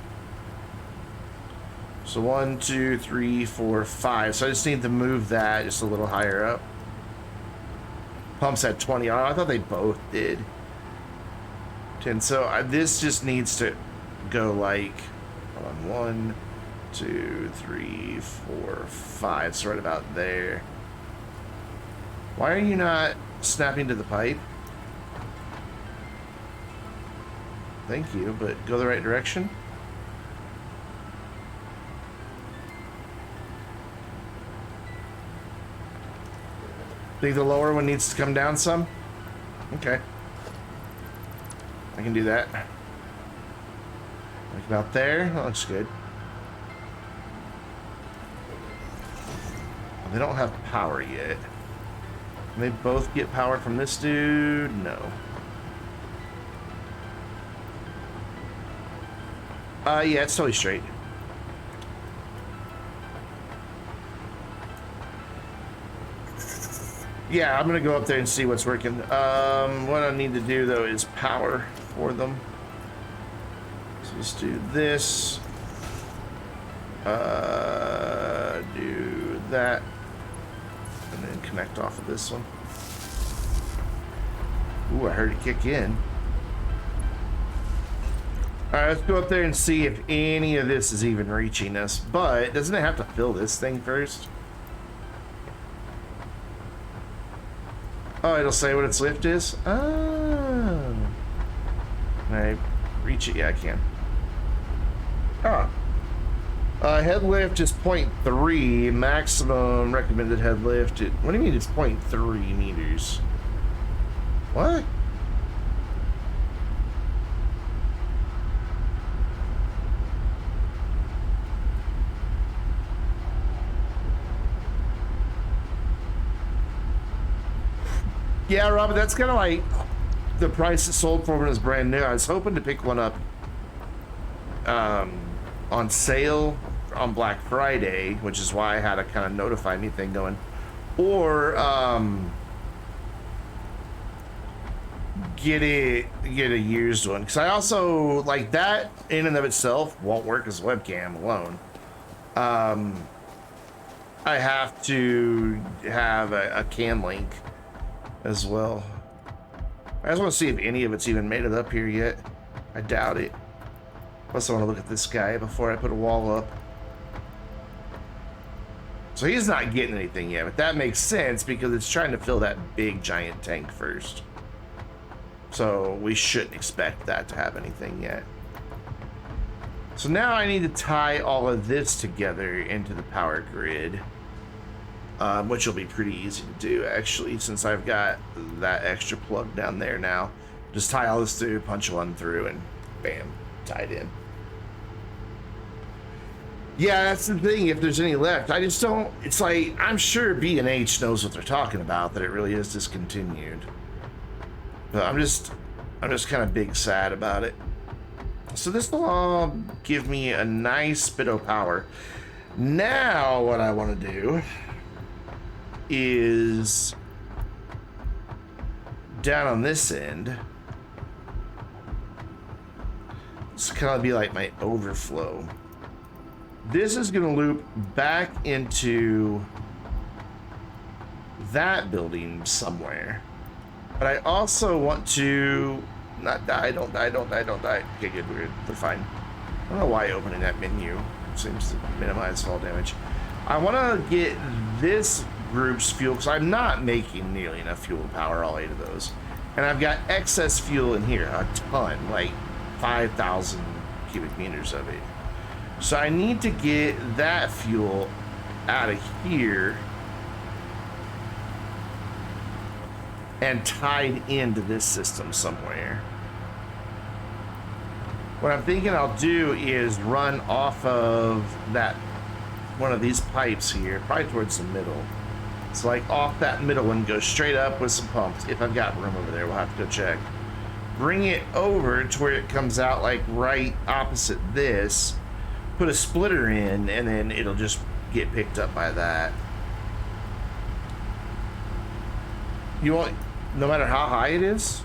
So 1, 2, 3, 4, 5. So I just need to move that just a little higher up. Pumps at 20. Oh, I thought they both did. 10. So this just needs to go like, hold on, 1, 2, 3, 4, 5. So right about there. Why are you not snapping to the pipe? Thank you, but go the right direction. Think the lower one needs to come down some? Okay. I can do that. Like about there. That looks good. Well, they don't have power yet. Can they both get power from this dude? No. Yeah, it's totally straight. Yeah, I'm gonna go up there and see what's working. What I need to do though is power for them. So let's do this. Do that. And then connect off of this one. Ooh, I heard it kick in. Alright, let's go up there and see if any of this is even reaching us. But doesn't it have to fill this thing first? Oh, it'll say what its lift is? Oh. Alright. reach it? Yeah, I can. Oh. Head lift is 0.3. Maximum recommended head lift. What do you mean it's 0.3 meters? What? Yeah, Robert, that's kind of like the price it sold for when it was brand new. I was hoping to pick one up on sale on Black Friday, which is why I had a kind of notify me thing going. Or get a used one. Because I also, like, that in and of itself won't work as a webcam alone. I have to have a cam link as well. I just want to see if any of it's even made it up here yet. I doubt it. Plus I want to look at this guy before I put a wall up. So he's not getting anything yet, but that makes sense because it's trying to fill that big giant tank first. So we shouldn't expect that to have anything yet. So now I need to tie all of this together into the power grid. Which will be pretty easy to do, actually, since I've got that extra plug down there now. Just tie all this through, punch one through, and bam, tied in. Yeah, that's the thing, if there's any left. I just don't, it's like, I'm sure B&H knows what they're talking about, that it really is discontinued. But I'm just kind of big sad about it. So this will all give me a nice bit of power. Now, what I want to do is down on this end, it's kind of be like my overflow. This is going to loop back into that building somewhere, but I also want to not die. Don't die. Okay, good. We're fine. I don't know why opening that menu seems to minimize fall damage. I want to get this group's fuel because I'm not making nearly enough fuel to power all 8 of those, and I've got excess fuel in here, a ton, like 5,000 cubic meters of it. So I need to get that fuel out of here and tied into this system somewhere. What I'm thinking I'll do is run off of that one of these pipes here, probably towards the middle. So like off that middle one, go straight up with some pumps. If I've got room over there, we'll have to go check. Bring it over to where it comes out like right opposite this. Put a splitter in, and then it'll just get picked up by that. You want, no matter how high it is.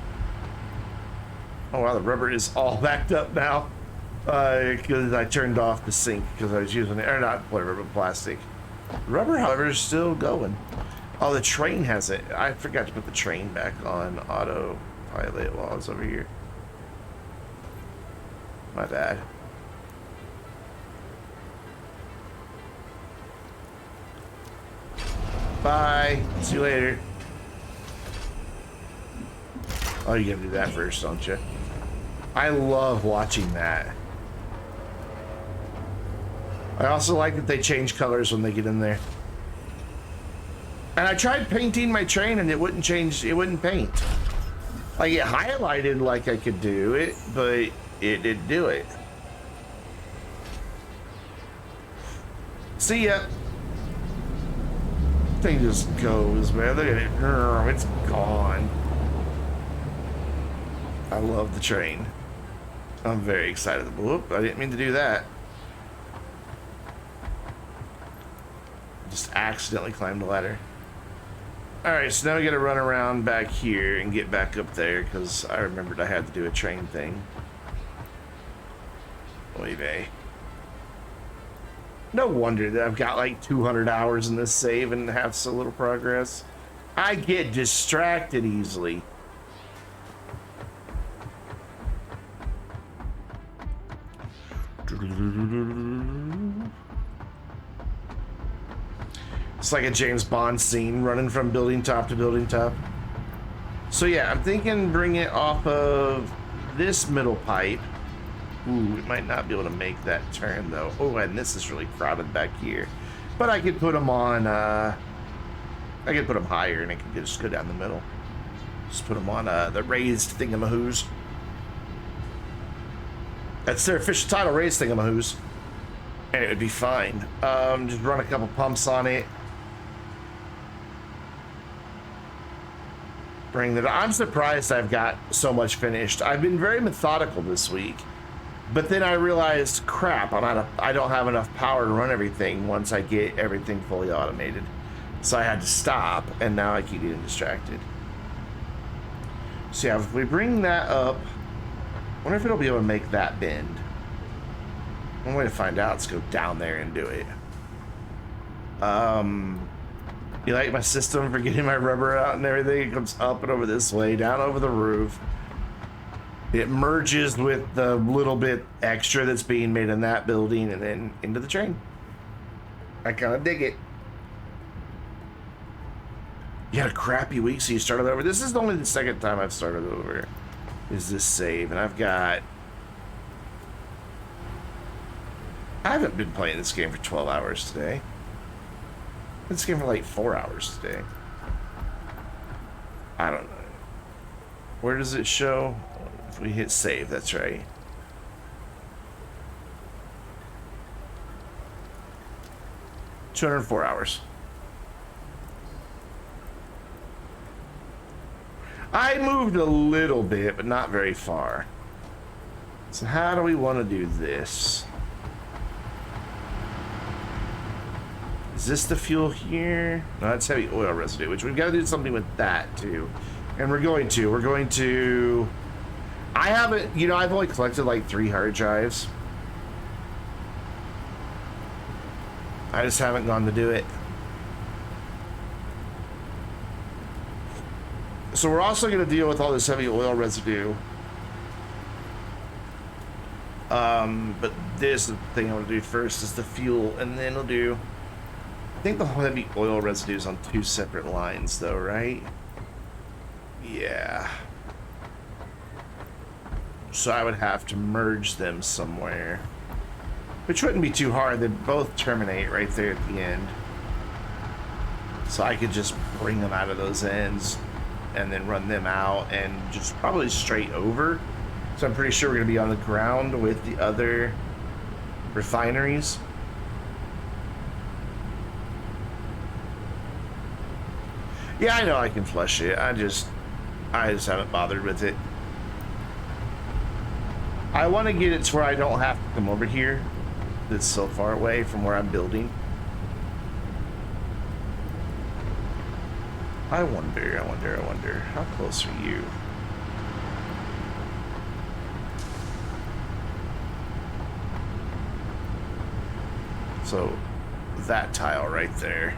Oh wow, the rubber is all backed up now because I turned off the sink because I was using it, or not rubber, but plastic. Rubber, however, is still going. Oh, the train has it. I forgot to put the train back on autopilot while I was over here. My bad. Bye. See you later. Oh, you gotta do that first, don't you? I love watching that. I also like that they change colors when they get in there. And I tried painting my train and it wouldn't change, it wouldn't paint. Like it highlighted like I could do it, but it didn't do it. See ya. Thing just goes, man. Look at it. It's gone. I love the train. I'm very excited. Whoop, I didn't mean to do that. Just accidentally climbed the ladder. Alright, so now we gotta run around back here and get back up there because I remembered I had to do a train thing. Oy vey. No wonder that I've got like 200 hours in this save and have so little progress. I get distracted easily. It's like a James Bond scene running from building top to building top. So yeah, I'm thinking bring it off of this middle pipe Ooh, we might not be able to make that turn though. Oh, and this is really crowded back here. But I could put them on, I could put them higher and it could just go down the middle. Just put them on the raised thingamahoos. That's their official title, raised thingamahoos. And it would be fine. Just run a couple pumps on it. Bring that. I'm surprised I've got so much finished. I've been very methodical this week, but then I realized, crap, I don't have enough power to run everything once I get everything fully automated. So I had to stop, and now I keep getting distracted. So yeah, if we bring that up, I wonder if it'll be able to make that bend. One way to find out is go down there and do it. You like my system for getting my rubber out and everything? It comes up and over this way, down over the roof. It merges with the little bit extra that's being made in that building and then into the train. I kind of dig it. You had a crappy week, so you started over. This is only the second time I've started over. Is this save? And I've got... I haven't been playing this game for 12 hours today. This game for like 4 hours today. I don't know. Where does it show? If we hit save, that's right. $204 hours. I moved a little bit, but not very far. So how do we want to do this? Is this the fuel here? No, that's heavy oil residue, which we've got to do something with that too. And we're going to, I haven't, you know, I've only collected like 3 hard drives. I just haven't gone to do it. So we're also going to deal with all this heavy oil residue. But this thing I want to do first is the fuel, and then we'll do... I think the heavy oil residue is on 2 separate lines, though, right? Yeah. So I would have to merge them somewhere. Which wouldn't be too hard. They'd both terminate right there at the end. So I could just bring them out of those ends and then run them out and just probably straight over. So I'm pretty sure we're going to be on the ground with the other refineries. Yeah, I know I can flush it. I just haven't bothered with it. I want to get it to where I don't have to come over here. That's so far away from where I'm building. I wonder, how close are you? So, that tile right there.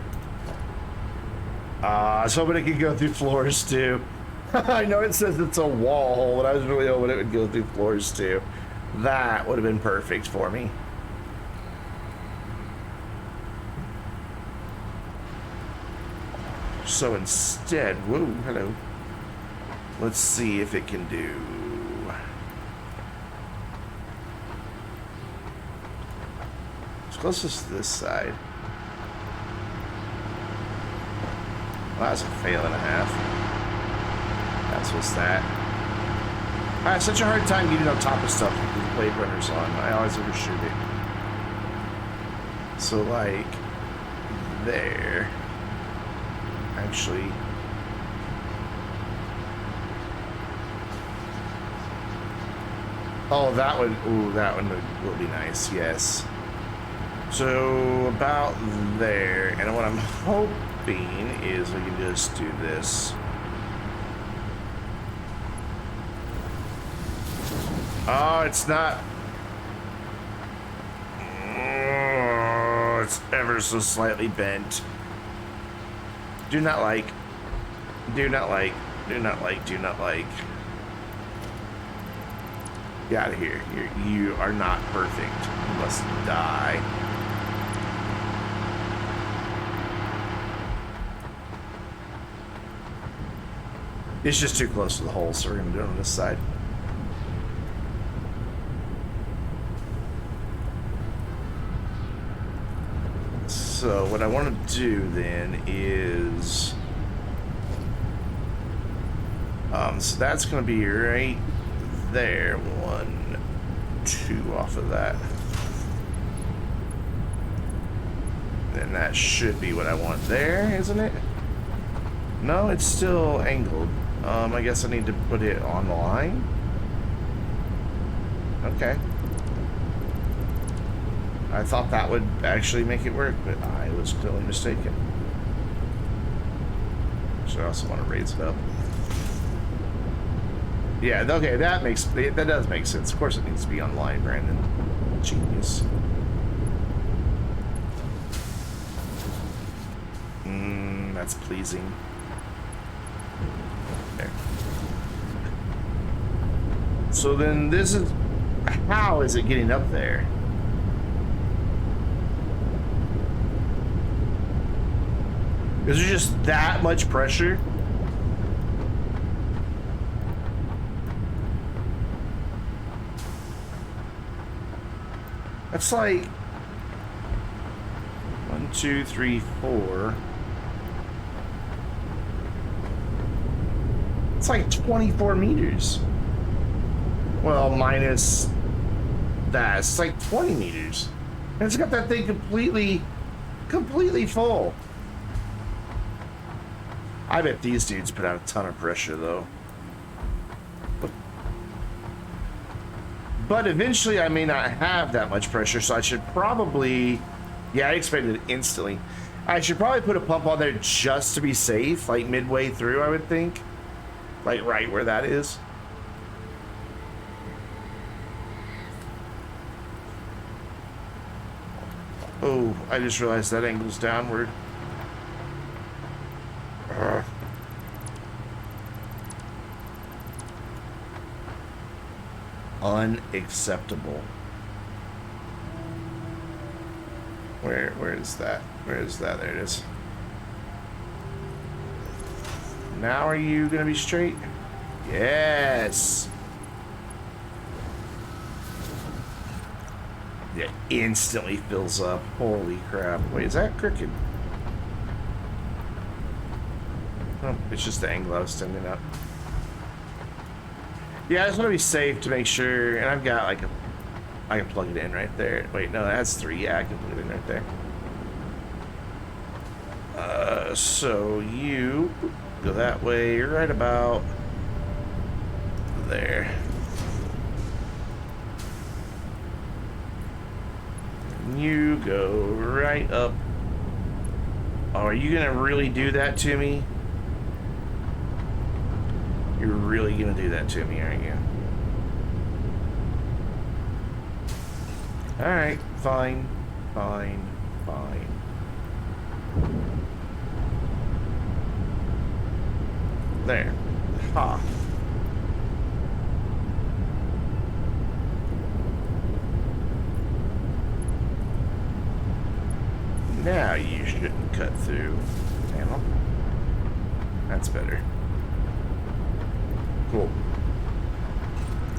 I was hoping it could go through floors too. I know it says it's a wall hole, but I was really hoping it would go through floors too. That would have been perfect for me. So instead, whoa, hello. Let's see if it can do. It's closest to this side. Well, that's a fail and a half. That's what's that. I have such a hard time getting on top of stuff with the Blade Runners on. I always overshoot it. So, like, there. Actually. Oh, that one. Ooh, that one will be nice. Yes. So, about there. And what I'm hoping is we can just do this. Oh, it's not. Oh, it's ever so slightly bent. Do not like. Do not like. Do not like. Do not like. Get out of here. You are not perfect. You must die. It's just too close to the hole, so we're going to do it on this side. So what I want to do then is, so that's going to be right there. 1, 2 off of that. Then that should be what I want there, isn't it? No, it's still angled. I guess I need to put it on the line. Okay. I thought that would actually make it work, but I was clearly mistaken. So I also want to raise it up. Yeah, okay, that does make sense. Of course it needs to be on line, Brandon. Genius. That's pleasing. There. So then this is, how is it getting up there? Is there just that much pressure? That's like 1, 2, 3, 4. It's like 24 meters. Well, minus that, it's like 20 meters. And it's got that thing completely full. I bet these dudes put out a ton of pressure, though. But eventually I may not have that much pressure, so I should probably... Yeah, I expected it instantly. I should probably put a pump on there just to be safe, like midway through, I would think. Like right where that is. Oh, I just realized that angle's downward. Unacceptable. Where is that? Where is that? There it is. Now are you gonna be straight? Yes. It instantly fills up. Holy crap. Wait, is that crooked? Oh, it's just the angle I was standing up. Yeah, I just want to be safe to make sure, and I've got like a, I can plug it in right there. Wait, no, that's 3. Yeah, I can plug it in right there. So you go that way. You're right about there. You go right up. Oh, are you gonna really do that to me? You're really gonna do that to me, aren't you? Alright, fine. Fine. Fine. There. Ha. Now you shouldn't cut through. Panel. That's better. Cool.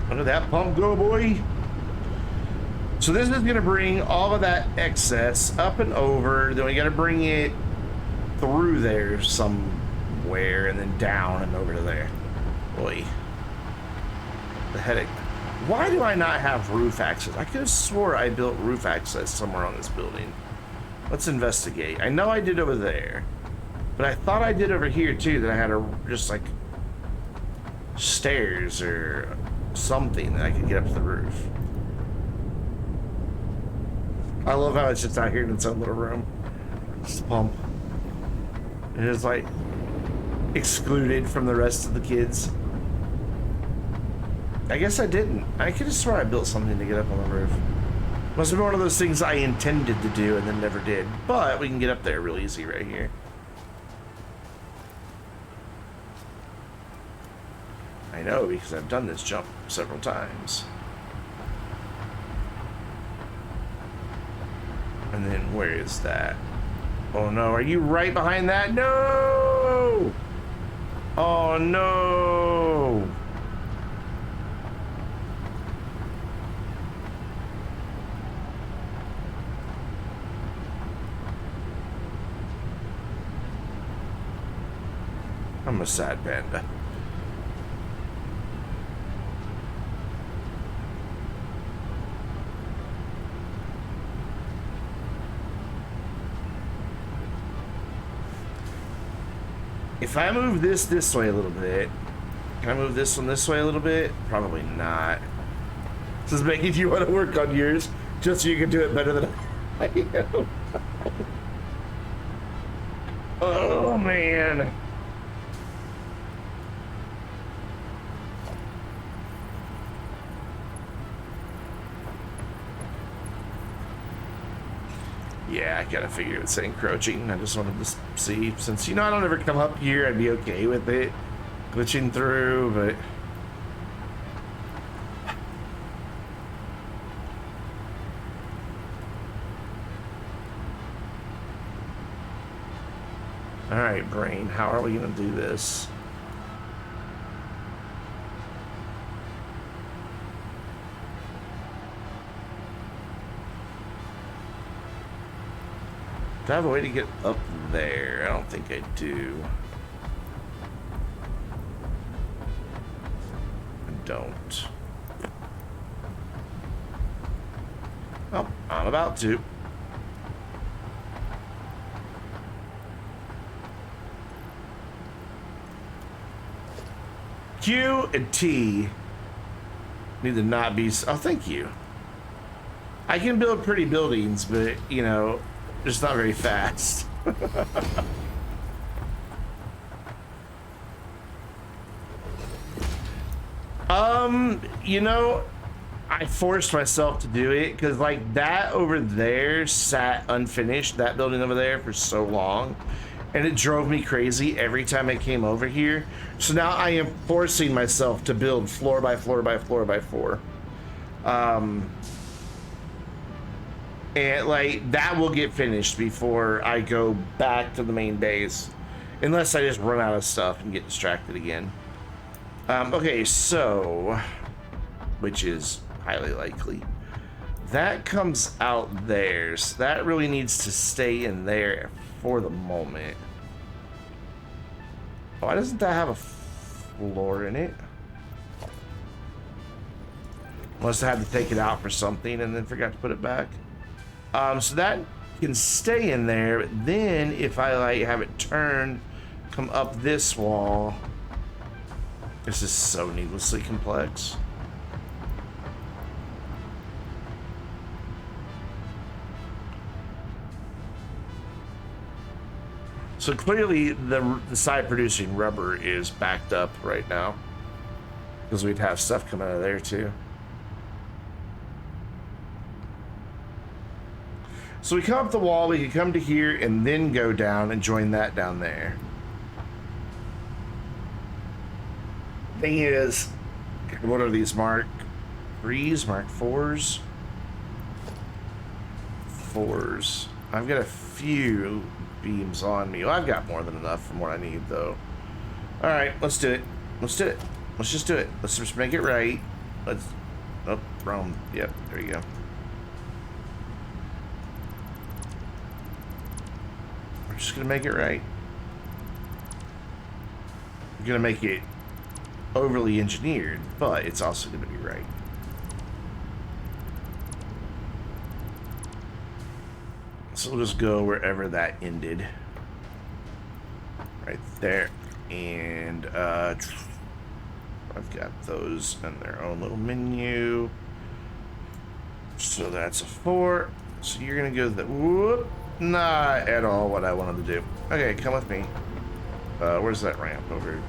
Where did that pump go, boy? So this is gonna bring all of that excess up and over. Then we gotta bring it through there somewhere and then down and over to there. Boy. The headache. Why do I not have roof access? I could have swore I built roof access somewhere on this building. Let's investigate. I know I did over there, but I thought I did over here too, that I had just like stairs or something that I could get up to the roof. I love how it's just out here in its own little room. Just a pump. It is like excluded from the rest of the kids. I guess I didn't. I could have sworn I built something to get up on the roof. Must have been one of those things I intended to do and then never did. But we can get up there real easy right here. I know, because I've done this jump several times. And then where is that? Oh no, are you right behind that? No! Oh no! I'm a sad panda. If I move this way a little bit, can I move this one this way a little bit? Probably not. This is making you want to work on yours just so you can do it better than I am. Oh, man. Yeah, I gotta figure it's encroaching. I just wanted to see, since, you know, I don't ever come up here, I'd be okay with it glitching through, but... Alright, brain, how are we gonna do this? Do I have a way to get up there? I don't think I do. I don't. Oh, I'm about to. Q and T need to not be... Oh, thank you. I can build pretty buildings, but, you know, just not very fast. You know, I forced myself to do it because, like, that over there sat unfinished, that building over there, for so long, and it drove me crazy every time I came over here. So now I am forcing myself to build floor by floor by floor by floor. And like that will get finished before I go back to the main base, unless I just run out of stuff and get distracted again. Okay, so, which is highly likely, that comes out there, so that really needs to stay in there for the moment. Why doesn't that have a floor in it? Must have had to take it out for something and then forgot to put it back. So that can stay in there, but then if I like have it turn, come up this wall, this is so needlessly complex. So clearly the side producing rubber is backed up right now, because we'd have stuff coming out of there too. So we come up the wall, we can come to here and then go down and join that down there. Thing is, what are these, Mark 3s, Mark 4s? 4s. I've got a few beams on me. Well, I've got more than enough from what I need, though. All right, let's do it. Let's do it. Let's just do it. Let's just make it right. Let's... Oh, wrong. Yep, there you go. We're just gonna make it right. We're gonna make it overly engineered, but it's also gonna be right. So we'll just go wherever that ended. Right there. And I've got those in their own little menu. So that's a 4. So you're gonna go the whoop. Not at all what I wanted to do. Okay, come with me. Where's that ramp? Over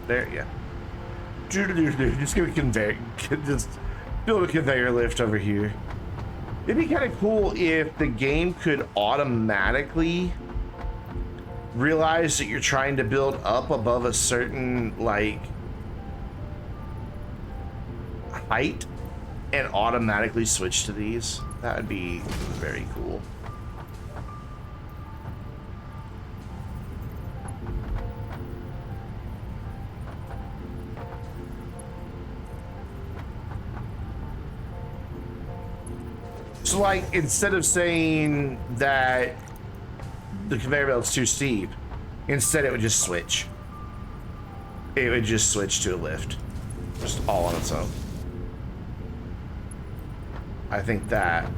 there? Yeah. Just give a conveyor. Just build a conveyor lift over here. It'd be kind of cool if the game could automatically realize that you're trying to build up above a certain, like, height and automatically switch to these. That would be very cool. So, like, instead of saying that the conveyor belt's too steep, instead it would just switch. it would just switch to a lift. Just all on its own. I think that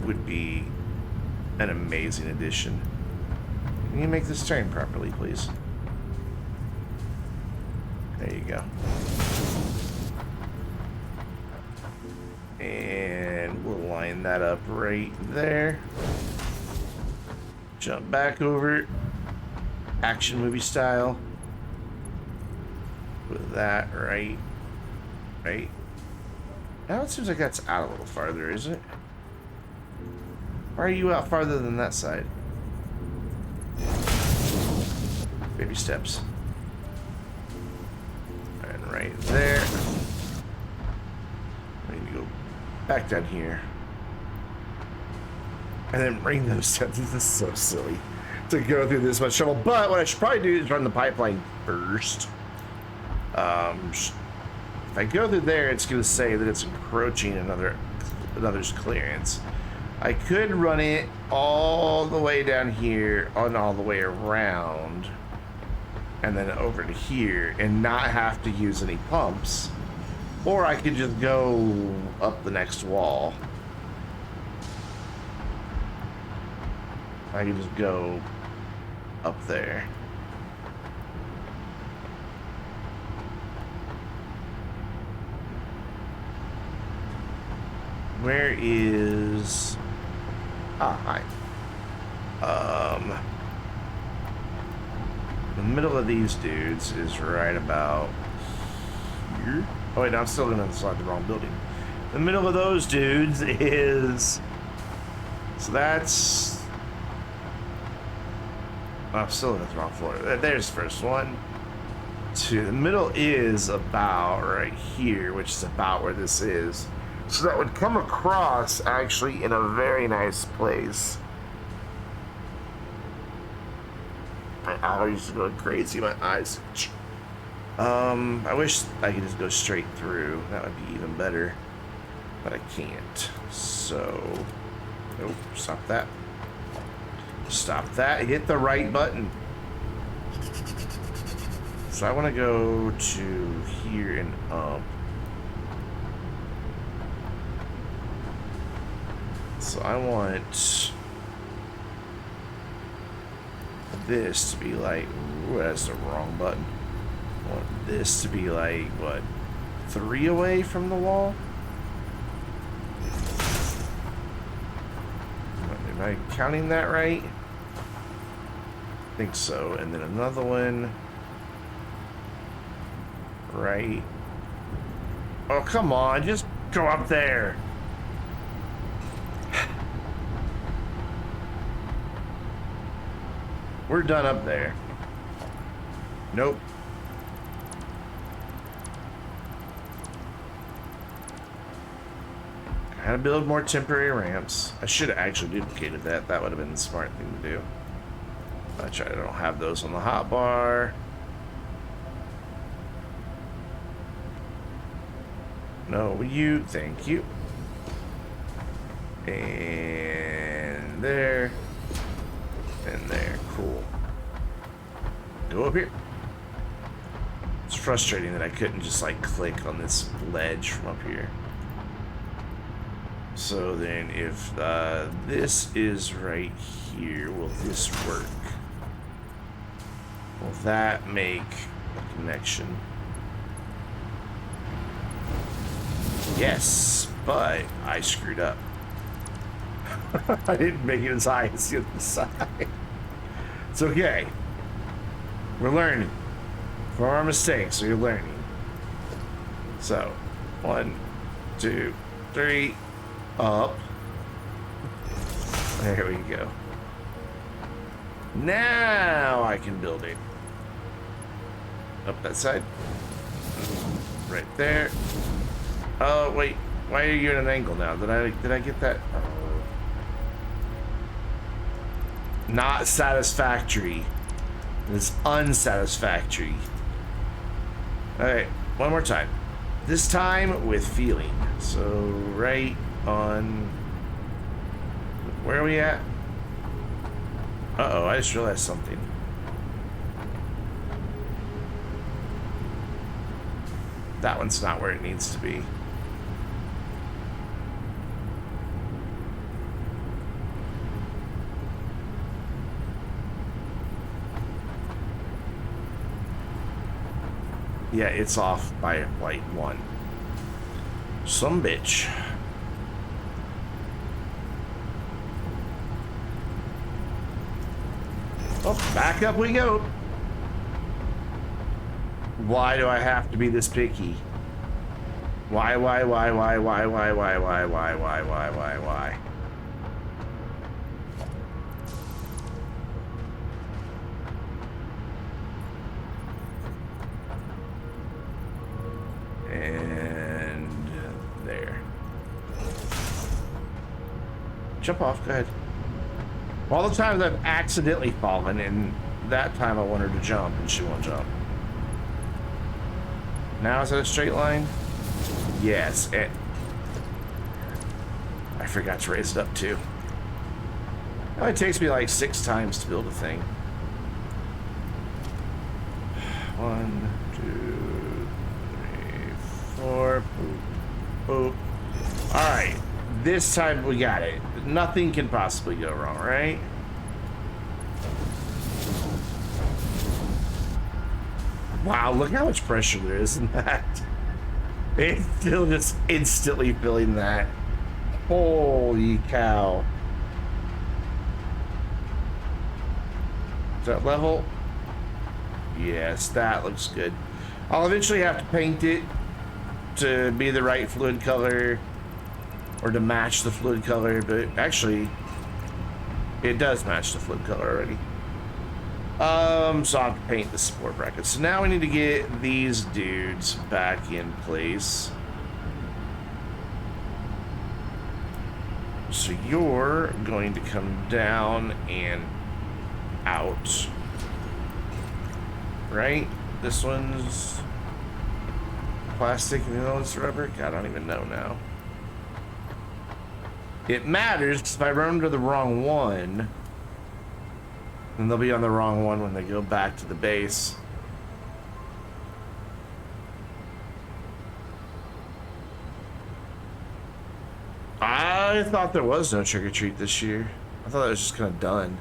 would be an amazing addition. Can you make this turn properly, please? There you go. And we'll line that up right there. Jump back over. Action movie style. With that right. Now it seems like that's out a little farther, isn't it? Why are you out farther than that side? Baby steps. And right there. I need to go back down here. And then bring those steps. This is so silly to go through this much trouble. But what I should probably do is run the pipeline first. If I go through there, it's going to say that it's encroaching another's clearance. I could run it all the way down here and all the way around and then over to here and not have to use any pumps. Or I could just go up the next wall. I could just go up there. Where is... Ah, hi. The middle of these dudes is right about here. Oh wait, no, I'm still gonna select the wrong building. The middle of those dudes is... So that's... I'm still in the wrong floor. There's the first one. Two. The middle is about right here, which is about where this is. So that would come across actually in a very nice place. My eyes are going crazy, my eyes. I wish I could just go straight through. That would be even better. But I can't. So, nope, stop that. Stop that, hit the right button. So I want to go to here and up. So I want this to be like, ooh, that's the wrong button. I want this to be like, what, 3 away from the wall? Am I counting that right? I think so. And then another one right. Oh, come on, just go up there. We're done up there. Nope. Gotta build more temporary ramps. I should have actually duplicated that. That would have been the smart thing to do. I don't have those on the hotbar. No, you. Thank you. And there. And there. Cool. Go up here. It's frustrating that I couldn't just like click on this ledge from up here. So then if this is right here, will this work? Will that make a connection? Yes, but I screwed up. I didn't make it as high as the other side. It's okay. We're learning. From our mistakes, we're learning. So, 1, 2, 3, up. There we go. Now I can build it. Up that side. Right there. Oh, wait. Why are you at an angle now? Did I get that? Not satisfactory. It's unsatisfactory. Alright, one more time. This time with feeling. So right on... Where are we at? Uh-oh, I just realized something. That one's not where it needs to be. Yeah, it's off by like 1. Some bitch. Oh, back up we go. Why do I have to be this picky? Why? And there. Jump off, go ahead. All the times I've accidentally fallen, and that time I want her to jump, and she won't jump. Now is it a straight line? Yes. I forgot to raise it up too. Well, it takes me like 6 times to build a thing. 1, 2, 3, 4. Boop. Boop. All right. This time we got it. Nothing can possibly go wrong, right? Wow, look how much pressure there is in that. It's still just instantly feeling that. Holy cow. Is that level? Yes, that looks good. I'll eventually have to paint it to be the right fluid color or to match the fluid color, but actually it does match the fluid color already. So I'll have to paint the support brackets. So now we need to get these dudes back in place. So you're going to come down and out. Right? This one's plastic and the other's rubber? God, I don't even know now. It matters because if I run to the wrong one, then they'll be on the wrong one when they go back to the base. I thought there was no trick or treat this year. I thought it was just kind of done.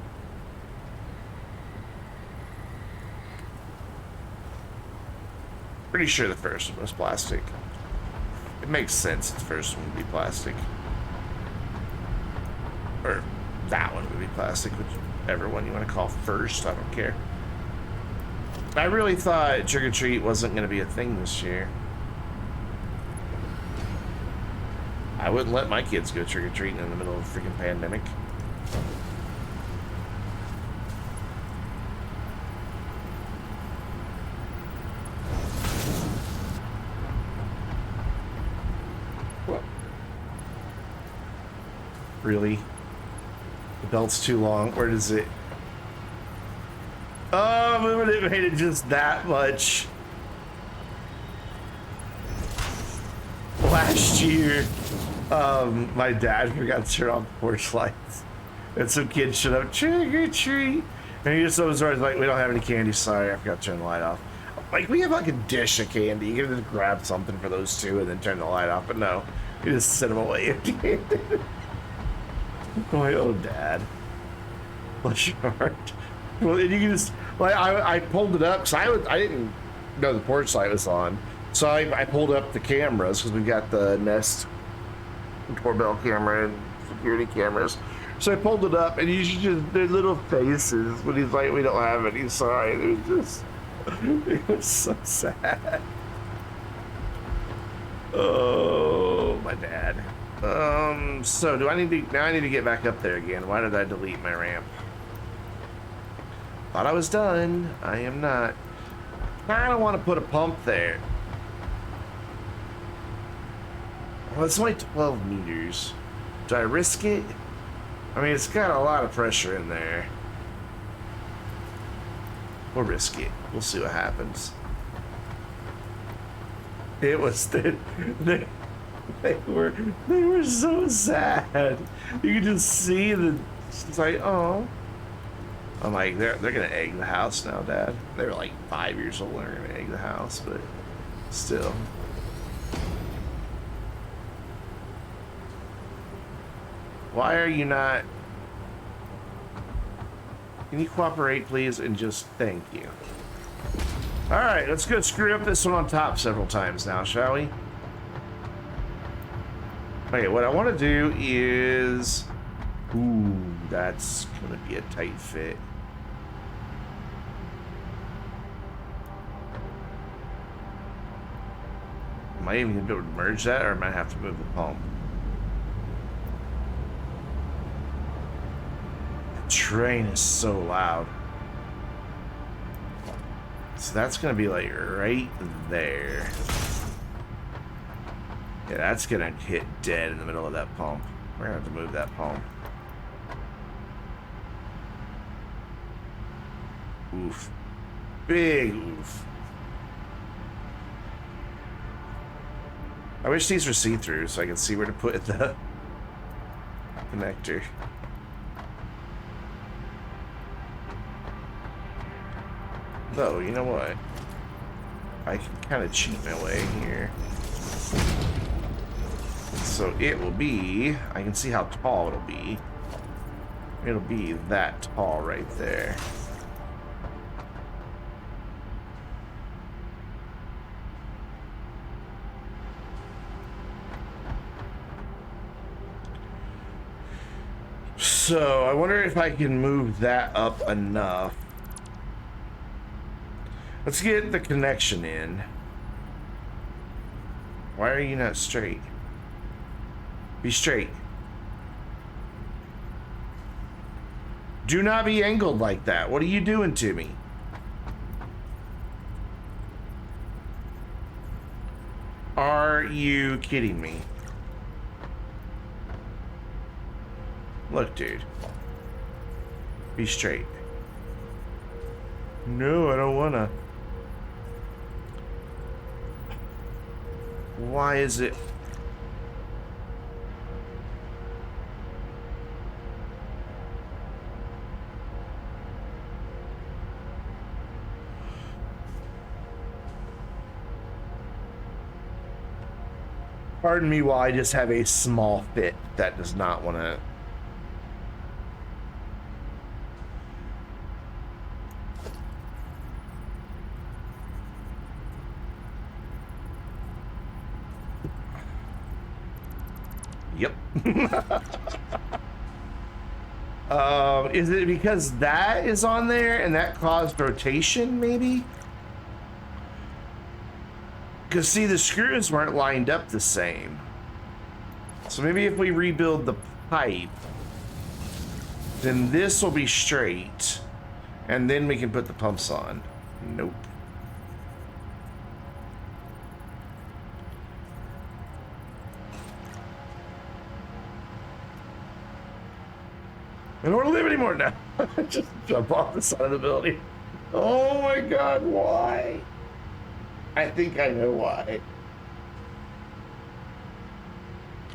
Pretty sure the first one was plastic. It makes sense the first one would be plastic. Or that one would be plastic, whichever one you want to call first, I don't care. I really thought trick or treat wasn't going to be a thing this year. I wouldn't let my kids go trick or treating in the middle of a freaking pandemic. What? Really? The belt's too long. Where does it? Oh, it made it just that much. Last year, my dad forgot to turn off the porch lights. And some kids showed up, trick or treat. And he just was like, we don't have any candy, sorry, I forgot to turn the light off. Like, we have like a dish of candy. You can just grab something for those two and then turn the light off. But no, you just set them away empty-handed. I'm like, oh, Dad. Bless your heart. Well, and you can just, like, I pulled it up because I didn't know the porch light was on. So I pulled up the cameras because we've got the Nest doorbell camera and security cameras. So I pulled it up, and you should just, their little faces when he's like, we don't have any, sorry. It was just, it was so sad. Oh, my dad. So do I need to, now I need to get back up there again. Why did I delete my ramp? Thought I was done. I am not. I don't want to put a pump there. Well, it's only 12 meters. Do I risk it? I mean, it's got a lot of pressure in there. We'll risk it. We'll see what happens. It was they were so sad. You could just see the. It's like, oh. I'm like, they're gonna egg the house now, Dad. They're like 5 years old. They're gonna egg the house, but still. Why are you not... Can you cooperate, please, and just thank you? Alright, let's go screw up this one on top several times now, shall we? Okay, what I want to do is... Ooh, that's gonna be a tight fit. Am I even gonna be able to merge that, or am I gonna have to move the pump? The train is so loud. So that's gonna be like right there. Yeah, that's gonna hit dead in the middle of that pump. We're gonna have to move that pump. Oof. Big oof. I wish these were see-through so I can see where to put the connector. Though, you know what? I can kind of cheat my way here. So it will be... I can see how tall it'll be. It'll be that tall right there. So, I wonder if I can move that up enough. Let's get the connection in. Why are you not straight? Be straight. Do not be angled like that. What are you doing to me? Are you kidding me? Look, dude. Be straight. No, I don't wanna. Why is it? Pardon me while I just have a small fit that does not want to. Yep. Is it because that is on there and that caused rotation, maybe? Because, see, the screws weren't lined up the same. So maybe if we rebuild the pipe, then this will be straight, and then we can put the pumps on. Nope. I don't want to live anymore now. Just jump off the side of the building. Oh my God, why? I think I know why.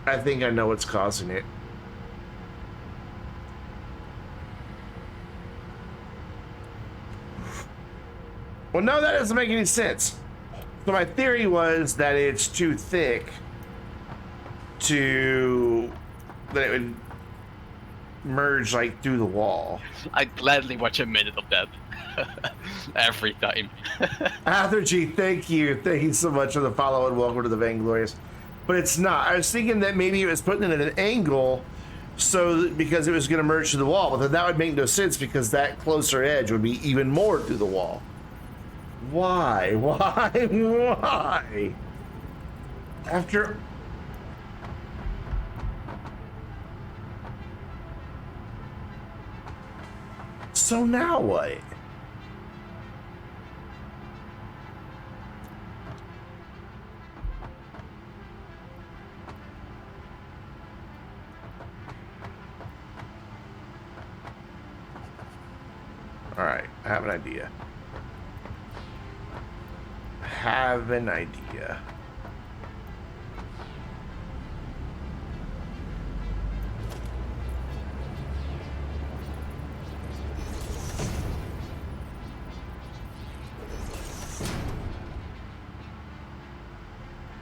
I think I know what's causing it. Well, no, that doesn't make any sense. So my theory was that it's too thick to... that it would merge like through the wall. I'd gladly watch a minute of that. Every time. Athergy, thank you. Thank you so much for the follow and welcome to the Vainglorious. But it's not. I was thinking that maybe it was putting it at an angle so because it was going to merge to the wall, but then that would make no sense because that closer edge would be even more through the wall. Why? Why? Why? After... So now what? All right, I have an idea. Have an idea.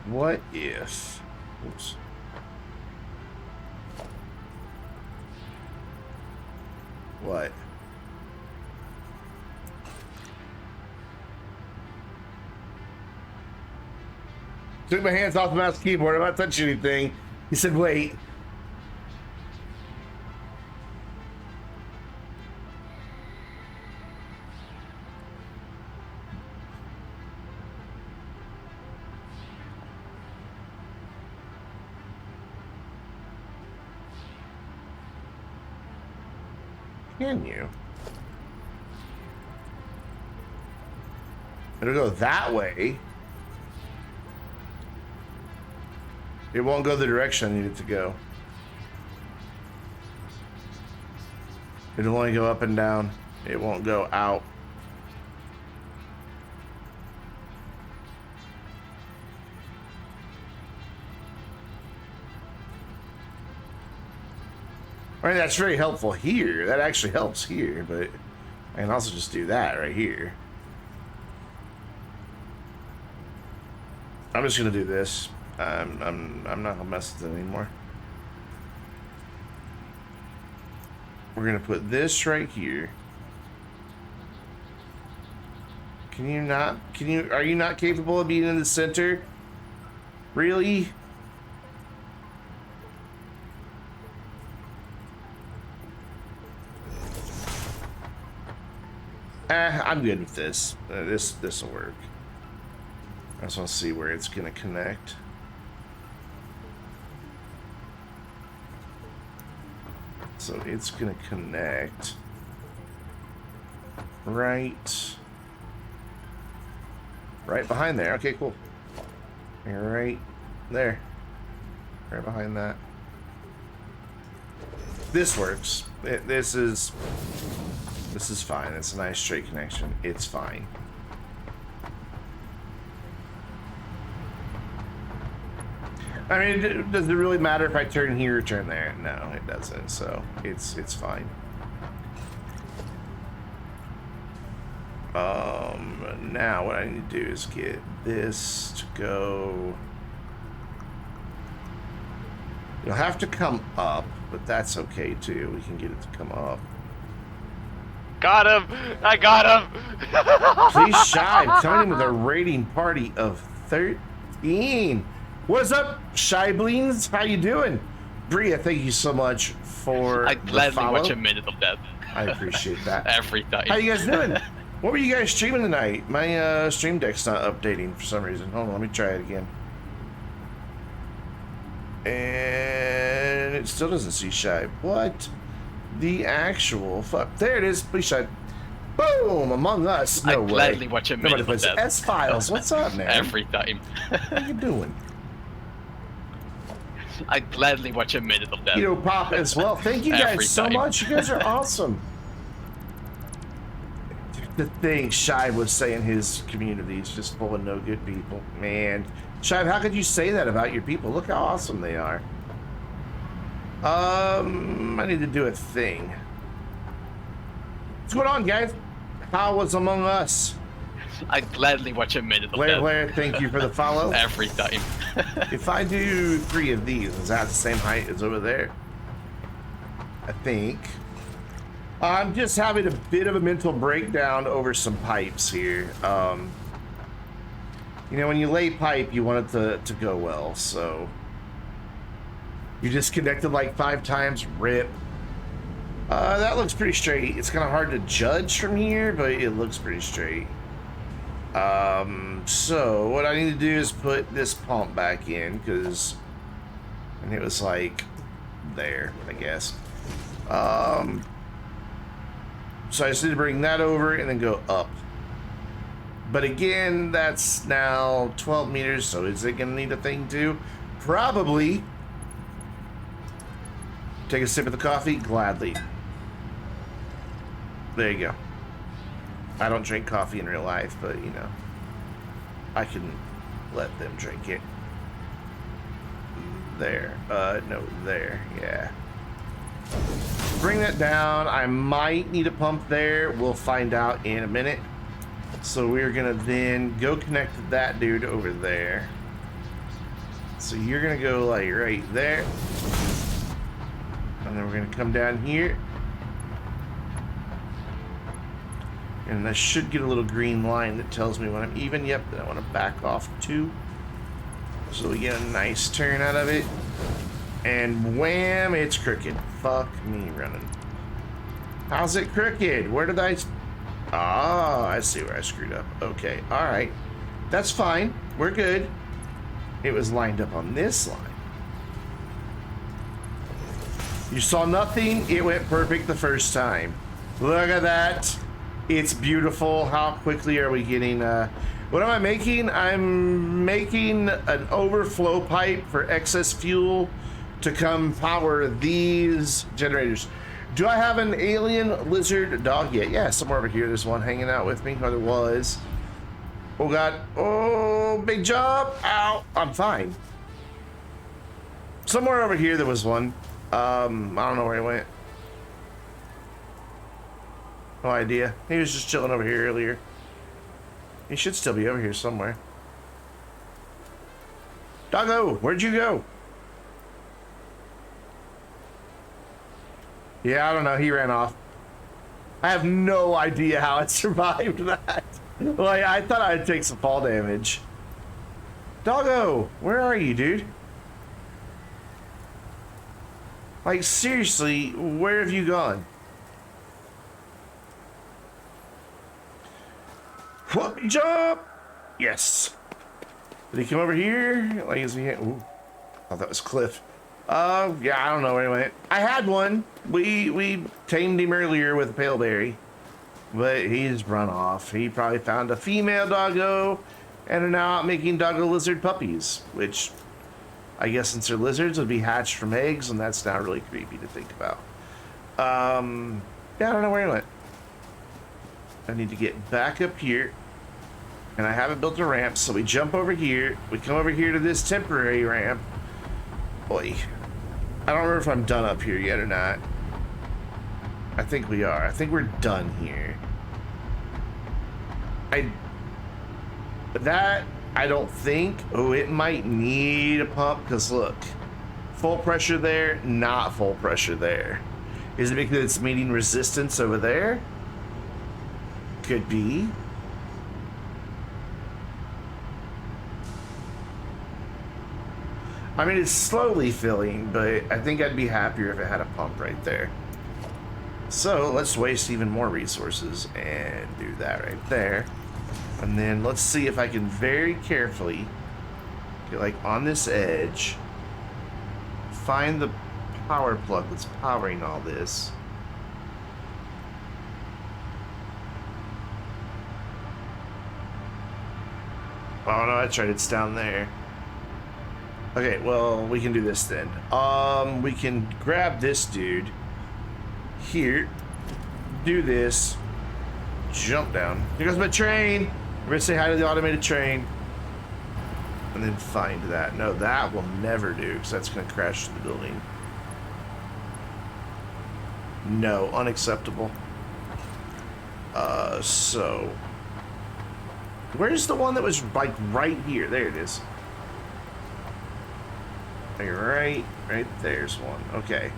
What if... Oops. What? Took my hands off the mouse keyboard. I'm not touching anything. He said, wait. Can you? It'll go that way. It won't go the direction I need it to go. It'll only go up and down. It won't go out. I mean, that's very helpful here. That actually helps here, but I can also just do that right here. I'm just gonna do this. I'm not gonna mess with it anymore. We're gonna put this right here. Can you not? Are you not capable of being in the center? Really? I'm good with this. This will work. I just want to see where it's gonna connect. So it's gonna connect right behind there. Okay, cool. Right there. Right behind that. This works. This is fine. It's a nice straight connection. It's fine. I mean, does it really matter if I turn here or turn there? No, it doesn't. So it's fine. Now what I need to do is get this to go. You'll have to come up, but that's okay too. We can get it to come up. Got him! I got him! Please Shibe coming in with a rating party of 13. What's up, Shiblings? How you doing? Bria, thank you so much for I'd the gladly follow. watch a minute of that. I appreciate that. Every time. How you guys doing? What were you guys streaming tonight? My stream deck's not updating for some reason. Hold on, let me try it again. And it still doesn't see Shibe. What? The actual fuck. There it is. Please Shibe. Boom! Among Us. No I'd way. gladly watch a minute Nobody of plays that. S-Files. What's up, man? Every time. How you doing? I'd gladly watch a minute of that. You know, Pop as well. Thank you guys Every so time. much. You guys are awesome. The thing Shive was saying his community is just full of no good people. Man. Shive, how could you say that about your people? Look how awesome they are. I need to do a thing. What's going on, guys? How was Among Us? I'd gladly watch a minute of Blair, that. Blair, thank you for the follow. Every time. If I do 3 of these, is that the same height as over there? I think. I'm just having a bit of a mental breakdown over some pipes here. You know, when you lay pipe, you want it to go well, so... You disconnected like 5 times, rip. That looks pretty straight. It's kind of hard to judge from here, but it looks pretty straight. So what I need to do is put this pump back in, because... And it was like... there, I guess. So I just need to bring that over and then go up. But again, that's now 12 meters, so is it gonna need a thing too? Probably. Take a sip of the coffee? Gladly. There you go. I don't drink coffee in real life, but you know, I can let them drink it. There. No, there. Yeah. Bring that down. I might need a pump there. We'll find out in a minute. So we're gonna then go connect that dude over there. So you're gonna go like right there. And then we're gonna come down here. And I should get a little green line that tells me when I'm even. Yep, that I want to back off to. So we get a nice turn out of it. And wham, it's crooked. Fuck me running. How's it crooked? Where did I... Ah, I see where I screwed up. Okay, alright. That's fine. We're good. It was lined up on this line. You saw nothing. It went perfect the first time. Look at that. It's beautiful. How quickly are we getting... What am I making? I'm making an overflow pipe for excess fuel to come power these generators. Do I have an alien lizard dog yet? Yeah, somewhere over here there's one hanging out with me. Or there was. Oh god. Oh, big job. Ow. I'm fine. Somewhere over here there was one. I don't know where he went. No idea. He was just chilling over here earlier. He should still be over here somewhere. Doggo, where'd you go? Yeah, I don't know. He ran off. I have no idea how it survived that. Like, I thought I'd take some fall damage. Doggo, where are you, dude? Like, seriously, where have you gone? What? Jump! Yes. Did he come over here? Like, is he? Ooh, oh, that was Cliff. Yeah, I don't know where he went. I had one. We tamed him earlier with a paleberry, but he's run off. He probably found a female doggo and are now out making doggo lizard puppies, which I guess since they're lizards would be hatched from eggs, and that's not really creepy to think about. Yeah, I don't know where he went. I need to get back up here. And I haven't built a ramp, so we jump over here. We come over here to this temporary ramp. Boy, I don't remember if I'm done up here yet or not. I think we are. I think we're done here. I don't think. Oh, it might need a pump, because look. Full pressure there, not full pressure there. Is it because it's meeting resistance over there? Could be. I mean, it's slowly filling, but I think I'd be happier if it had a pump right there. So let's waste even more resources and do that right there. And then let's see if I can very carefully get like on this edge, find the power plug that's powering all this. Oh no, that's right, it's down there. Okay, well, we can do this then. We can grab this dude here, do this, jump down. Here goes my train. We're gonna say hi to the automated train, and then find that. No, that will never do, because that's gonna crash the building. No, unacceptable. So where's the one that was like right here? There it is. Right there's one. Okay,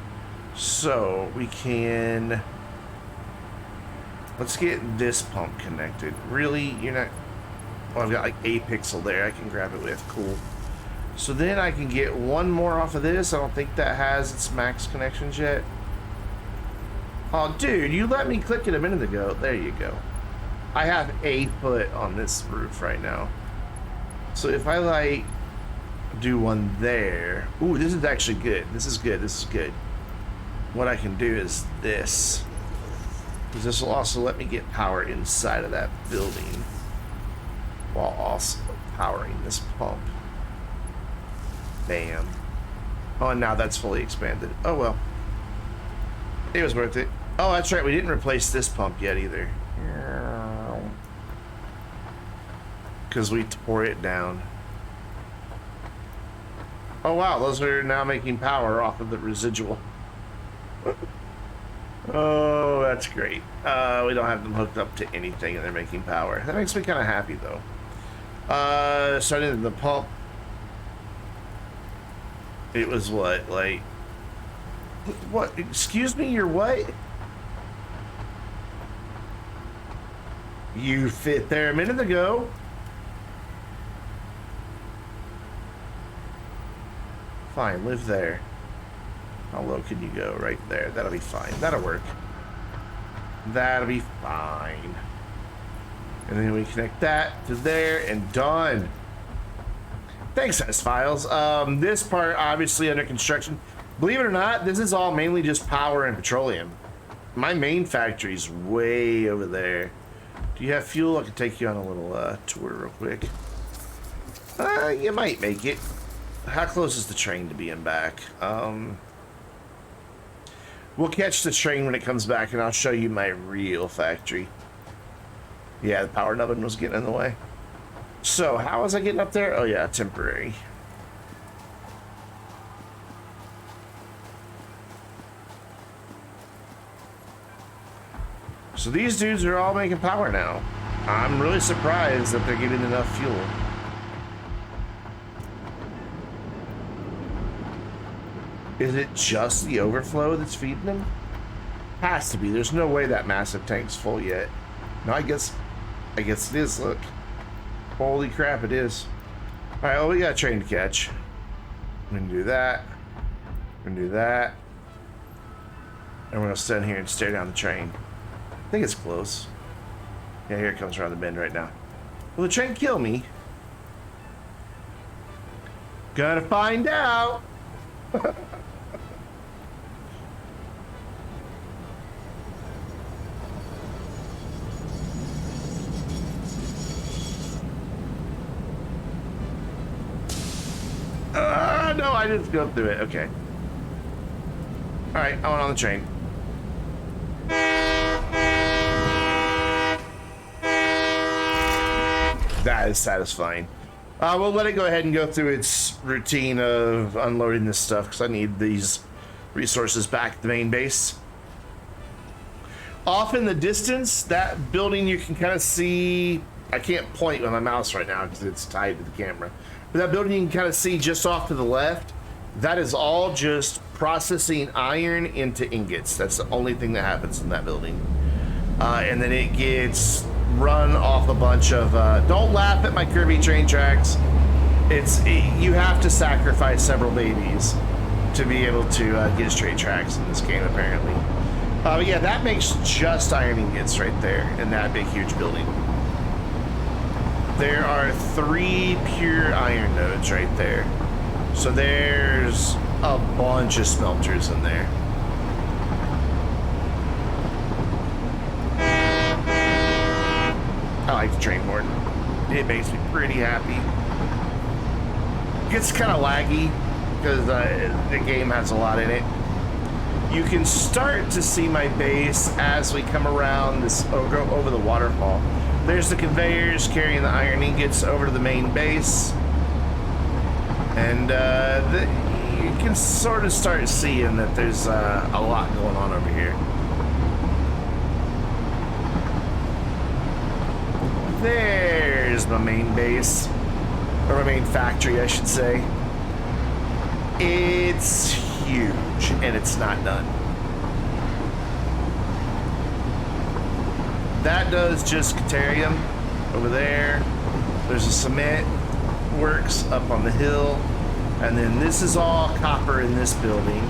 so we can, let's get this pump connected. Really, you're not, well, I've got like a pixel there I can grab it with. Cool. So then I can get one more off of this. I don't think that has its max connections yet. Oh dude, you let me click it a minute ago. There you go. I have a foot on this roof right now, so if I like do one there. Ooh, this is actually good. This is good. This is good. What I can do is this, because this will also let me get power inside of that building while also powering this pump. Bam. Oh, and now that's fully expanded. Oh well, it was worth it. Oh, that's right, we didn't replace this pump yet either, because we tore it down. Oh wow, those are now making power off of the residual. Oh, that's great. We don't have them hooked up to anything and they're making power. That makes me kind of happy though. Starting the pump. It was what, like... What? Excuse me, you're what? You fit there a minute ago. Fine, live there. How low can you go? Right there. That'll be fine. That'll work. That'll be fine. And then we connect that to there and done. Thanks, S-Files. This part, obviously under construction. Believe it or not, this is all mainly just power and petroleum. My main factory's way over there. Do you have fuel? I can take you on a little tour real quick. You might make it. How close is the train to being back? We'll catch the train when it comes back, and I'll show you my real factory. Yeah, the power nubbin was getting in the way. So, how was I getting up there? Oh yeah, temporary. So these dudes are all making power now. I'm really surprised that they're getting enough fuel. Is it just the overflow that's feeding them? Has to be. There's no way that massive tank's full yet. No, I guess it is. Look. Holy crap, it is. All right, well, we got a train to catch. We're gonna do that. We're gonna do that. And we're gonna stand here and stare down the train. I think it's close. Yeah, here it comes around the bend right now. Will the train kill me? Gonna find out. No, I didn't go through it. Okay. All right, I went on the train. That is satisfying. We'll let it go ahead and go through its routine of unloading this stuff because I need these resources back at the main base. Off in the distance, that building you can kind of see. I can't point with my mouse right now because it's tied to the camera. But that building you can kind of see just off to the left, that is all just processing iron into ingots. That's the only thing that happens in that building. And then it gets run off a bunch of, don't laugh at my curvy train tracks. You have to sacrifice several babies to be able to get straight tracks in this game, apparently. But yeah, that makes just iron ingots right there in that big, huge building. There are 3 pure iron nodes right there. So there's a bunch of smelters in there. I like the train more. It makes me pretty happy. It gets kind of laggy because the game has a lot in it. You can start to see my base as we come around this over the waterfall. There's the conveyors carrying the iron ingots over to the main base. And you can sort of start seeing that there's a lot going on over here. There's my main base, or my main factory, I should say. It's huge, and it's not done. That does just Caterium over there. There's a cement works up on the hill, and then this is all copper in this building.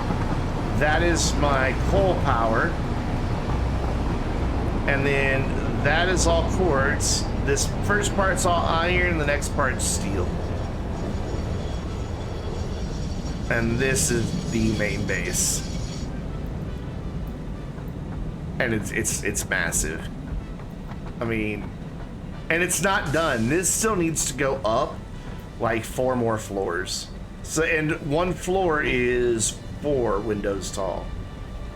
That is my coal power, and then that is all quartz. This first part's all iron, the next part's steel. And this is the main base. And it's massive. I mean, and it's not done. This still needs to go up like 4 more floors. So, and 1 floor is 4 windows tall.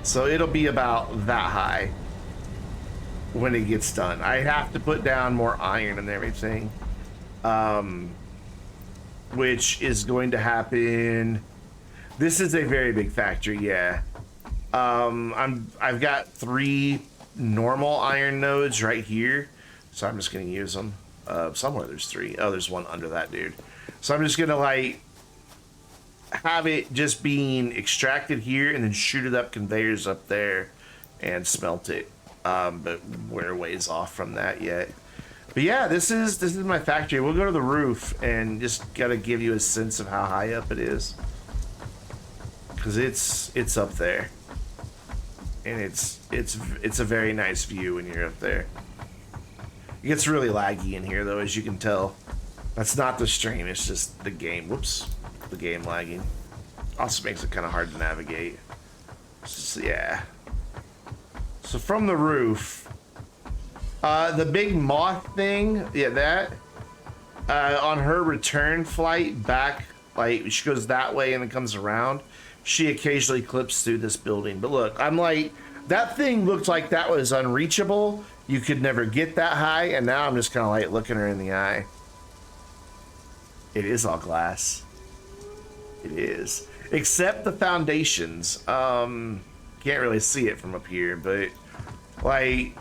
So it'll be about that high when it gets done. I have to put down more iron and everything, which is going to happen. This is a very big factory, yeah. I've got 3 normal iron nodes right here, so I'm just gonna use them. Somewhere there's 3. Oh, there's one under that dude. So I'm just gonna like have it just being extracted here and then shoot it up conveyors up there and smelt it. But we're ways off from that yet. But yeah, this is my factory. We'll go to the roof and just gotta give you a sense of how high up it is, because it's up there, and it's a very nice view when you're up there. It gets really laggy in here though, as you can tell. That's not the stream, it's just the game. Whoops, the game lagging. Also makes it kind of hard to navigate. So, yeah. So from the roof. The big moth thing, yeah, that on her return flight back, like she goes that way and then comes around, she occasionally clips through this building. But look, I'm like, that thing looked like that was unreachable. You could never get that high, and now I'm just kind of like looking her in the eye. It is all glass. It is, except the foundations. Can't really see it from up here, but like,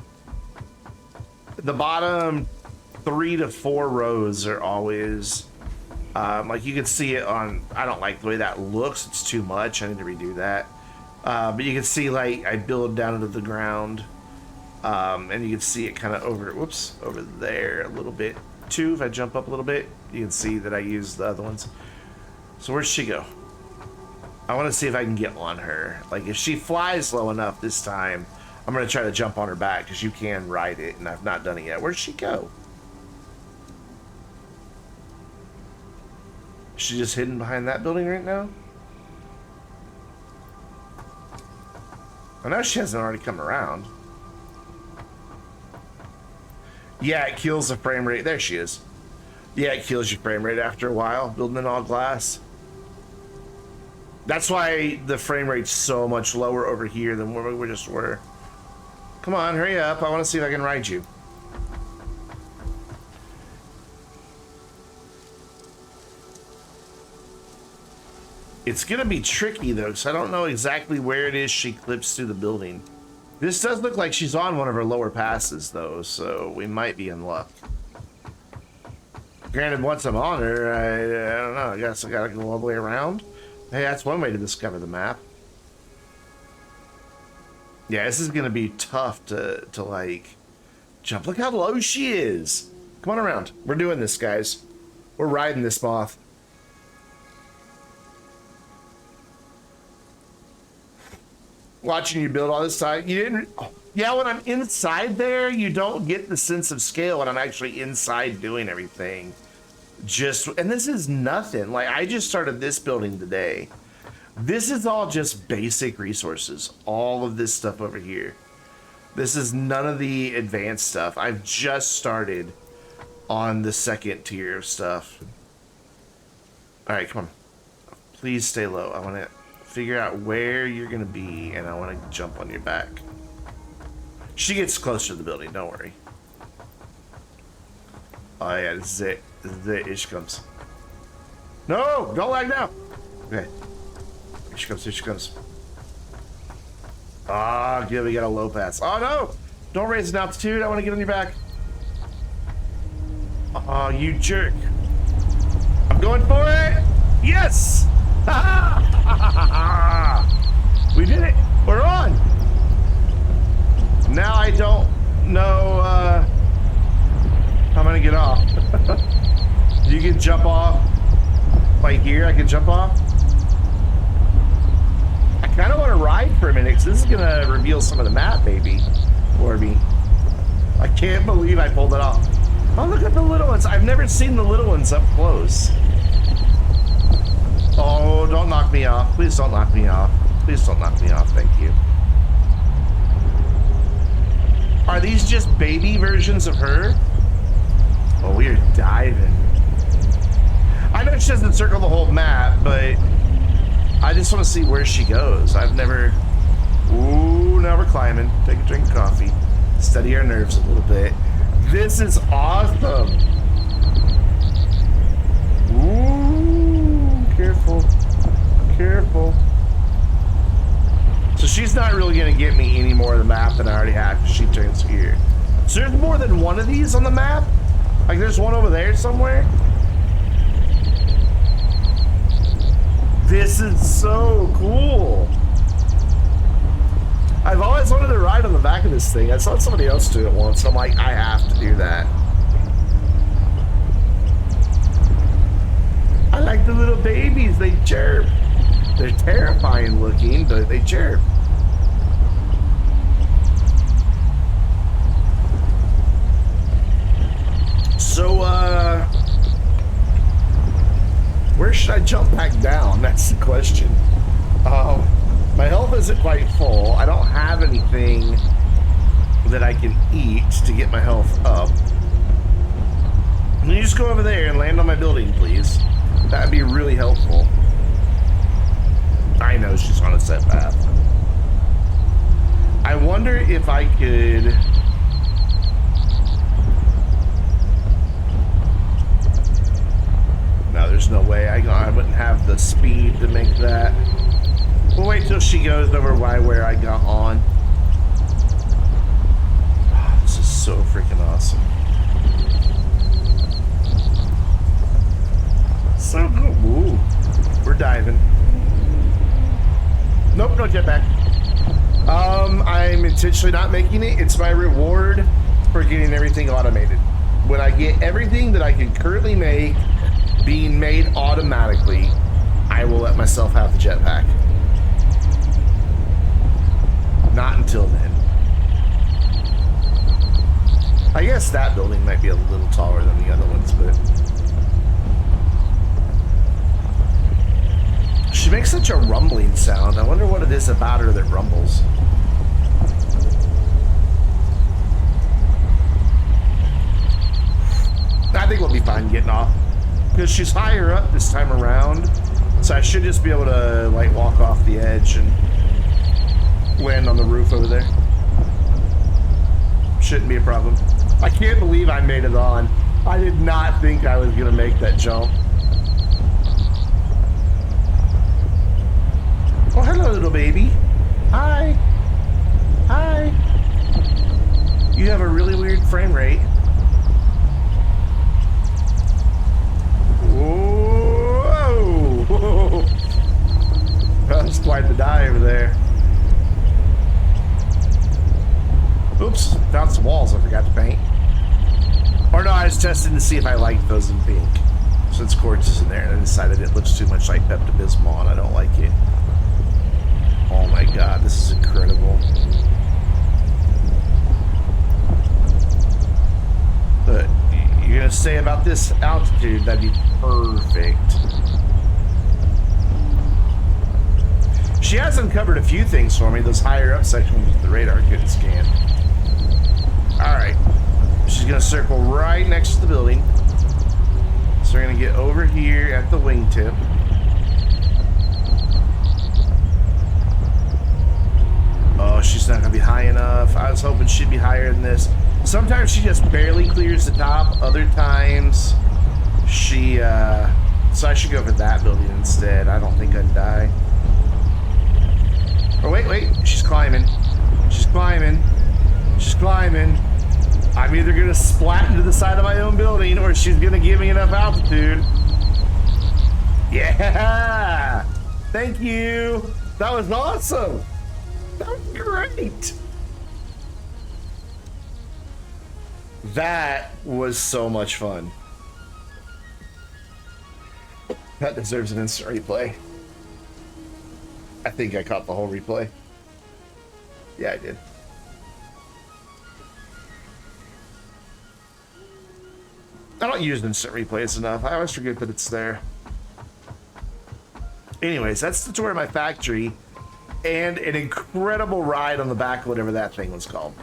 the bottom 3 to 4 rows are always like, you can see it on, I don't like the way that looks, it's too much, I need to redo that. But you can see, like, I build down into the ground, and you can see it kind of over, whoops, over there a little bit too. If I jump up a little bit, you can see that I use the other ones. So where'd she go? I want to see if I can get on her. Like, if she flies low enough this time, I'm going to try to jump on her back, because you can ride it, and I've not done it yet. Where'd she go? Is she just hidden behind that building right now? I know she hasn't already come around. Yeah, it kills the frame rate. There she is. Yeah, it kills your frame rate after a while, building in all glass. That's why the frame rate's so much lower over here than where we just were. Come on, hurry up. I want to see if I can ride you. It's going to be tricky, though, because I don't know exactly where it is she clips through the building. This does look like she's on one of her lower passes, though, so we might be in luck. Granted, once I'm on her, I don't know. I guess I got to go all the way around. Hey, that's one way to discover the map. Yeah, this is gonna be tough to like jump. Look how low she is. Come on around. We're doing this, guys. We're riding this moth. Watching you build all this time. You didn't. Yeah, when I'm inside there, you don't get the sense of scale when I'm actually inside doing everything. And this is nothing. Like, I just started this building today. This is all just basic resources. All of this stuff over here. This is none of the advanced stuff. I've just started on the second tier of stuff. All right, come on. Please stay low. I want to figure out where you're going to be, and I want to jump on your back. She gets closer to the building. Don't worry. Oh, yeah, this is it. This is it. Here she comes. No! Don't lag now! Okay. Here she comes. Here she comes. Ah, good. We got a low pass. Oh, no! Don't raise an altitude. I want to get on your back. Oh, you jerk. I'm going for it! Yes! We did it! We're on! Now I don't know how I'm gonna get off. You can jump off like here. I can jump off. I kind of want to ride for a minute because this is gonna reveal some of the map, maybe, for me. I can't believe I pulled it off. Oh, look at the little ones. I've never seen the little ones up close. Oh, don't knock me off. Please don't knock me off. Please don't knock me off. Thank you. Are these just baby versions of her? Oh, we are diving. I know she doesn't circle the whole map, but I just want to see where she goes. I've never... Ooh, now we're climbing. Take a drink of coffee. Steady our nerves a little bit. This is awesome. Ooh, careful. Careful. So she's not really going to get me any more of the map than I already have because she turns here. So there's more than one of these on the map? Like there's one over there somewhere? This is so cool. I've always wanted to ride on the back of this thing. I saw somebody else do it once. I'm like, I have to do that. I like the little babies. They chirp. They're terrifying looking, but they chirp. So, where should I jump back down? That's the question. My health isn't quite full. I don't have anything that I can eat to get my health up. Can you just go over there and land on my building, please? That'd be really helpful. I know she's on a set path. I wonder if I could... No, there's no way. I wouldn't have the speed to make that. We'll wait till she goes over by where I got on. Oh, this is so freaking awesome. So good. Ooh, we're diving. Nope, no jetpack. I'm intentionally not making it. It's my reward for getting everything automated. When I get everything that I can currently make being made automatically, I will let myself have the jetpack. Not until then. I guess that building might be a little taller than the other ones, but... She makes such a rumbling sound. I wonder what it is about her that rumbles. I think we'll be fine getting off. Because she's higher up this time around. So I should just be able to, like, walk off the edge and land on the roof over there. Shouldn't be a problem. I can't believe I made it on. I did not think I was going to make that jump. Oh, hello, little baby. Hi. Hi. You have a really weird frame rate. Whoa. Whoa. That's quite the dive there. Oops, found some walls I forgot to paint. Or no, I was testing to see if I liked those in pink. Since quartz is in there, and I decided it looks too much like Pepto-Bismol and I don't like it. Oh my god, this is incredible. But you're gonna say about this altitude, that'd be perfect. She has uncovered a few things for me, those higher up sections the radar couldn't scan. Alright. She's gonna circle right next to the building. So we're gonna get over here at the wingtip. Oh, she's not gonna be high enough. I was hoping she'd be higher than this. Sometimes she just barely clears the top. Other times, she, so I should go for that building instead. I don't think I'd die. Oh, wait. She's climbing. She's climbing. She's climbing. I'm either gonna splat into the side of my own building or she's gonna give me enough altitude. Yeah! Thank you! That was awesome! That was great! That was so much fun. That deserves an instant replay. I think I caught the whole replay. Yeah, I did. I don't use instant replays enough. I always forget that it's there. Anyways, that's the tour of my factory and an incredible ride on the back of whatever that thing was called.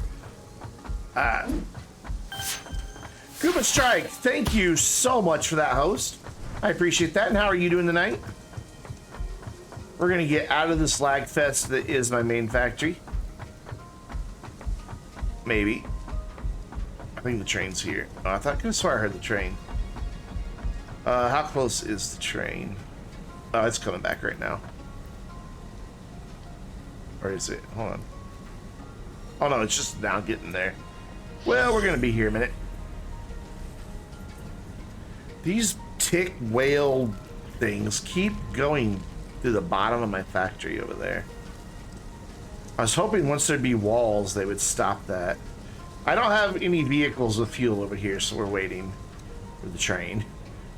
Cuba Strike, thank you so much for that, host. I appreciate that. And how are you doing tonight? We're going to get out of this lag fest that is my main factory. Maybe. I think the train's here. Oh, I thought I swear I heard the train. How close is the train? Oh, it's coming back right now. Or is it? Hold on. Oh no, it's just now getting there. Well, we're gonna be here a minute. These tick whale things keep going through the bottom of my factory over there. I was hoping once there'd be walls, they would stop that. I don't have any vehicles with fuel over here, so we're waiting for the train.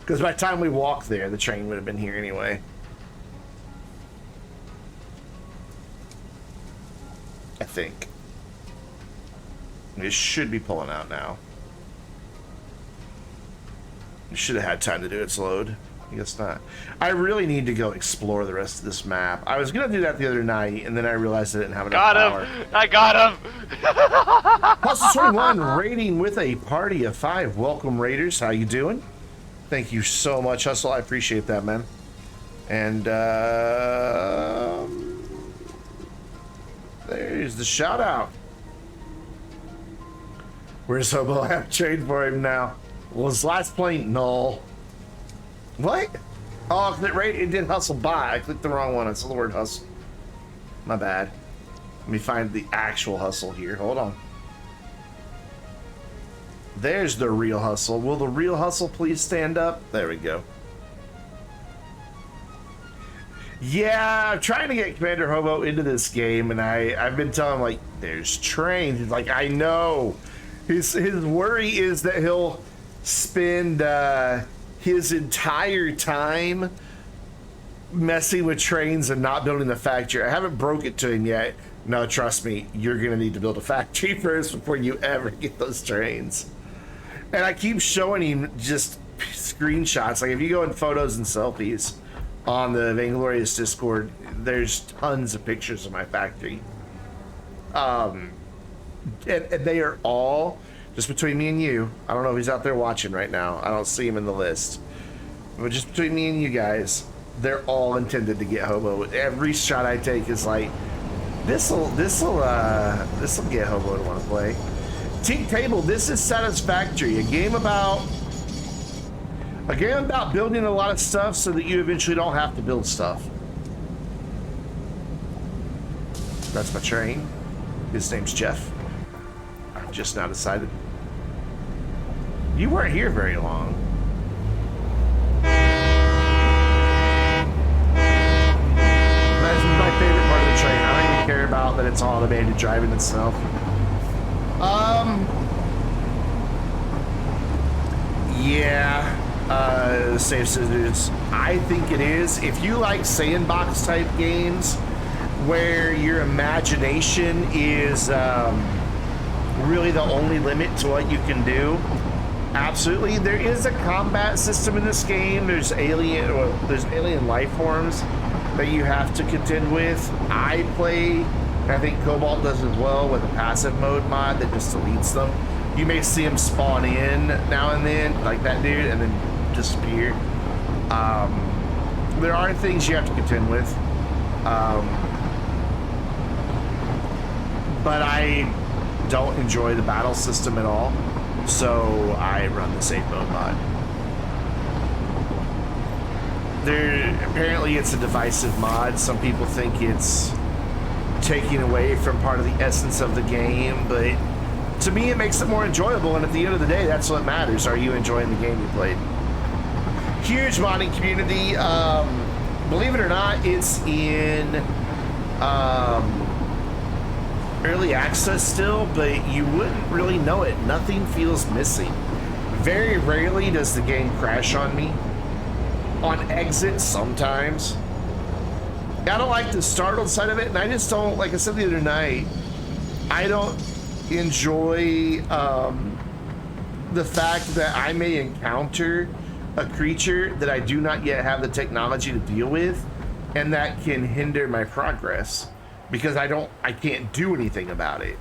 Because by the time we walked there, the train would have been here anyway. I think. It should be pulling out now. You should have had time to do its load. I guess not. I really need to go explore the rest of this map. I was gonna do that the other night, and then I realized I didn't have enough power. Got him! I got him! Hustle 21 raiding with a party of 5. Welcome, Raiders. How you doing? Thank you so much, Hustle. I appreciate that, man. And there's the shout out. Where's Hobo? I have to trade for him now. Well, his last plane, null. What? Oh, it did hustle by. I clicked the wrong one. I saw the word hustle. My bad. Let me find the actual hustle here. Hold on. There's the real hustle. Will the real hustle please stand up? There we go. Yeah, I'm trying to get Commander Hobo into this game, and I've been telling him, like, there's trains. He's like, I know. His worry is that he'll spend his entire time messing with trains and not building the factory. I haven't broke it to him yet. No, trust me, you're gonna need to build a factory first before you ever get those trains. And I keep showing him just screenshots. Like if you go in photos and selfies on the Vainglorious Discord, there's tons of pictures of my factory. And they are all just between me and you. I don't know if he's out there watching right now. I don't see him in the list. But just between me and you guys, they're all intended to get Hobo. Every shot I take is like, this'll get Hobo to want to play. Team Table, this is Satisfactory, a game about building a lot of stuff so that you eventually don't have to build stuff. That's my train. His name's Jeff. I've just now decided. You weren't here very long. That's my favorite part of the train. I don't even care about that it's automated driving itself. Yeah, Safe Scissors. I think it is. If you like sandbox type games where your imagination is really the only limit to what you can do, absolutely. There is a combat system in this game. There's alien life forms that you have to contend with. I play, and I think Cobalt does as well, with a passive mode mod that just deletes them. You may see them spawn in now and then, like that dude, and then disappear. There are things you have to contend with. But I don't enjoy the battle system at all, so I run the safe mode mod. Apparently it's a divisive mod. Some people think it's taking away from part of the essence of the game, but to me it makes it more enjoyable, and at the end of the day, that's what matters. Are you enjoying the game you played? Huge modding community. Believe it or not, it's in early access still, but you wouldn't really know it. Nothing feels missing. Very rarely does the game crash on me. On exit, sometimes. I don't like the startled side of it, and I just don't, like I said the other night, I don't enjoy the fact that I may encounter a creature that I do not yet have the technology to deal with, and that can hinder my progress because I can't do anything about it.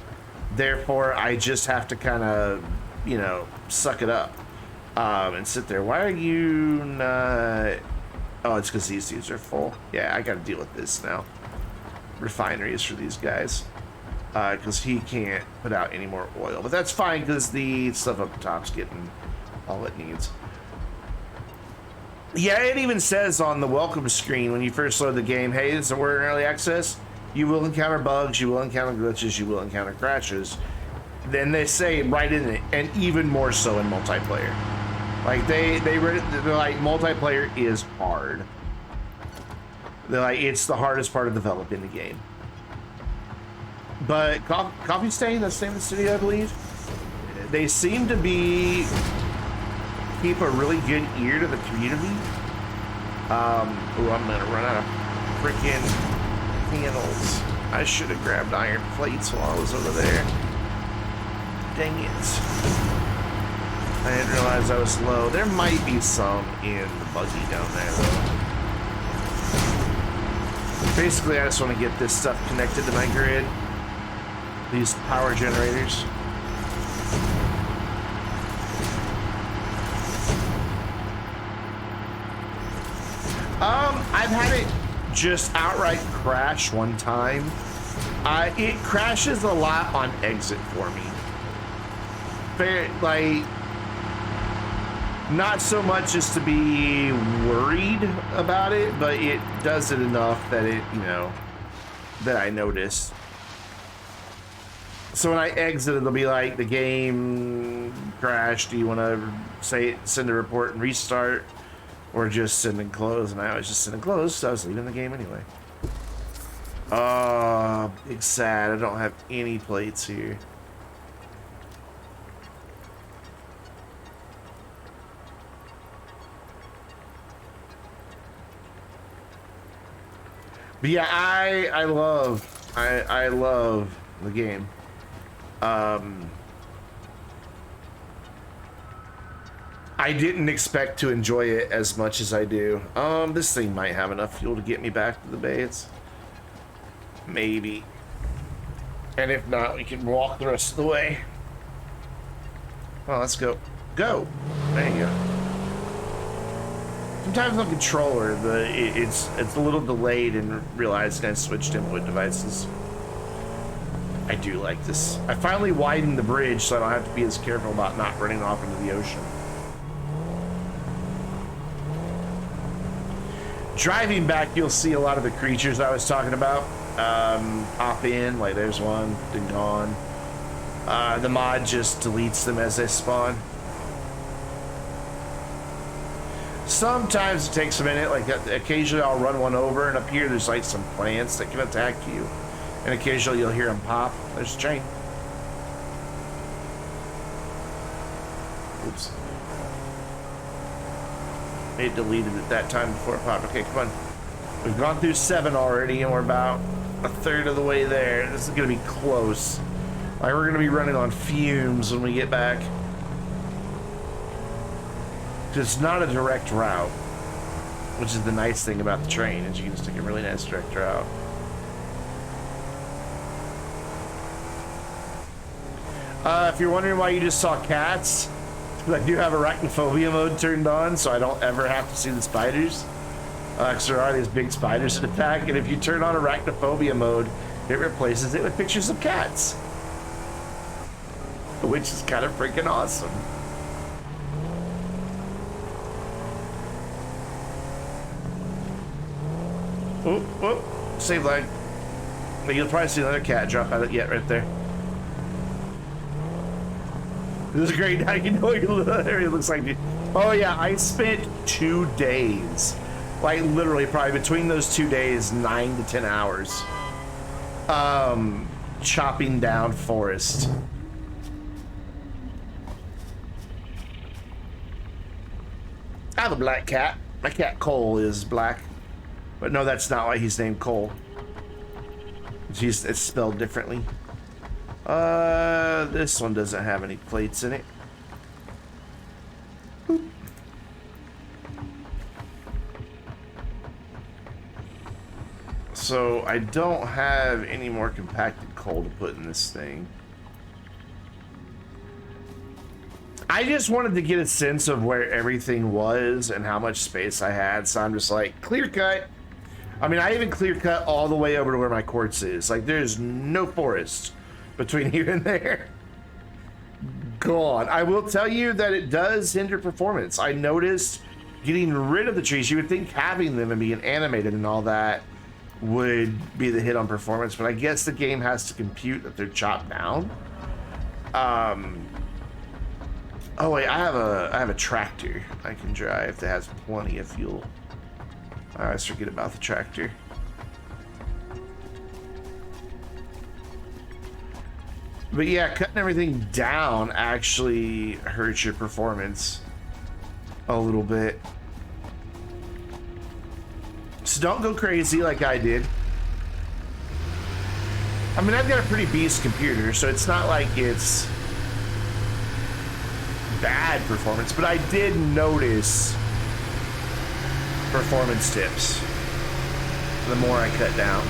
Therefore, I just have to kind of, you know, suck it up and sit there. Why are you not? Oh, it's because these dudes are full. Yeah, I got to deal with this now. Refineries for these guys. Because he can't put out any more oil. But that's fine, because the stuff up the top's getting all it needs. Yeah, it even says on the welcome screen when you first load the game, hey, so we're in early access. You will encounter bugs, you will encounter glitches, you will encounter crashes. Then they say right in it, and even more so in multiplayer. Like, they're like, multiplayer is hard. They're like, it's the hardest part of developing the game. But Coffee Stain, that's the name of the city, I believe. They seem to be keep a really good ear to the community. Oh, I'm gonna run out of freaking panels. I should have grabbed iron plates while I was over there. Dang it. I didn't realize I was low. There might be some in the buggy down there, though. Basically, I just want to get this stuff connected to my grid. These power generators. I've had it just outright crash one time. It crashes a lot on exit for me. Like, not so much just to be worried about it, but it does it enough that it, you know, that I notice. So when I exit, it'll be like the game crashed. Do you want to send a report and restart, or just send and close? And I always just send and close, so I was leaving the game anyway. Big sad. I don't have any plates here. But yeah, I love the game. I didn't expect to enjoy it as much as I do. This thing might have enough fuel to get me back to the base. Maybe. And if not, we can walk the rest of the way. Well, let's go. Go! There you go. Sometimes on controller, it's a little delayed in realizing I switched input devices. I do like this. I finally widened the bridge so I don't have to be as careful about not running off into the ocean. Driving back, you'll see a lot of the creatures I was talking about pop in. Like there's one, been gone. The mod just deletes them as they spawn. Sometimes it takes a minute, like occasionally I'll run one over, and up here there's like some plants that can attack you. And occasionally you'll hear them pop. There's a train. Oops. It deleted it that time before it popped. Okay, come on. We've gone through 7 already, and we're about a third of the way there. This is gonna be close. Like we're gonna be running on fumes when we get back. It's not a direct route, which is the nice thing about the train, is you can just take a really nice direct route. If you're wondering why you just saw cats, I do have arachnophobia mode turned on, so I don't ever have to see the spiders. Because there are these big spiders that attack, and if you turn on arachnophobia mode, it replaces it with pictures of cats. Which is kind of freaking awesome. Oh, oh, save lag. You'll probably see another cat drop out of it right there. This is great. How you know it looks like. Oh yeah, I spent 2 days, like literally probably between those 2 days, 9 to 10 hours, chopping down forest. I have a black cat. My cat Cole is black. But no, that's not why he's named Cole. It's spelled differently. This one doesn't have any plates in it. Boop. So I don't have any more compacted coal to put in this thing. I just wanted to get a sense of where everything was and how much space I had, so I'm just like, clear cut. I mean, I even clear cut all the way over to where my quartz is. Like, there's no forest between here and there. Gone. I will tell you that it does hinder performance. I noticed getting rid of the trees. You would think having them and being animated and all that would be the hit on performance, but I guess the game has to compute that they're chopped down. Oh wait, I have a tractor I can drive that has plenty of fuel. I always forget about the tractor. But yeah, cutting everything down actually hurts your performance. a little bit. So don't go crazy like I did. I mean, I've got a pretty beast computer, so it's not like it's bad performance, but I did notice performance dips the more I cut down.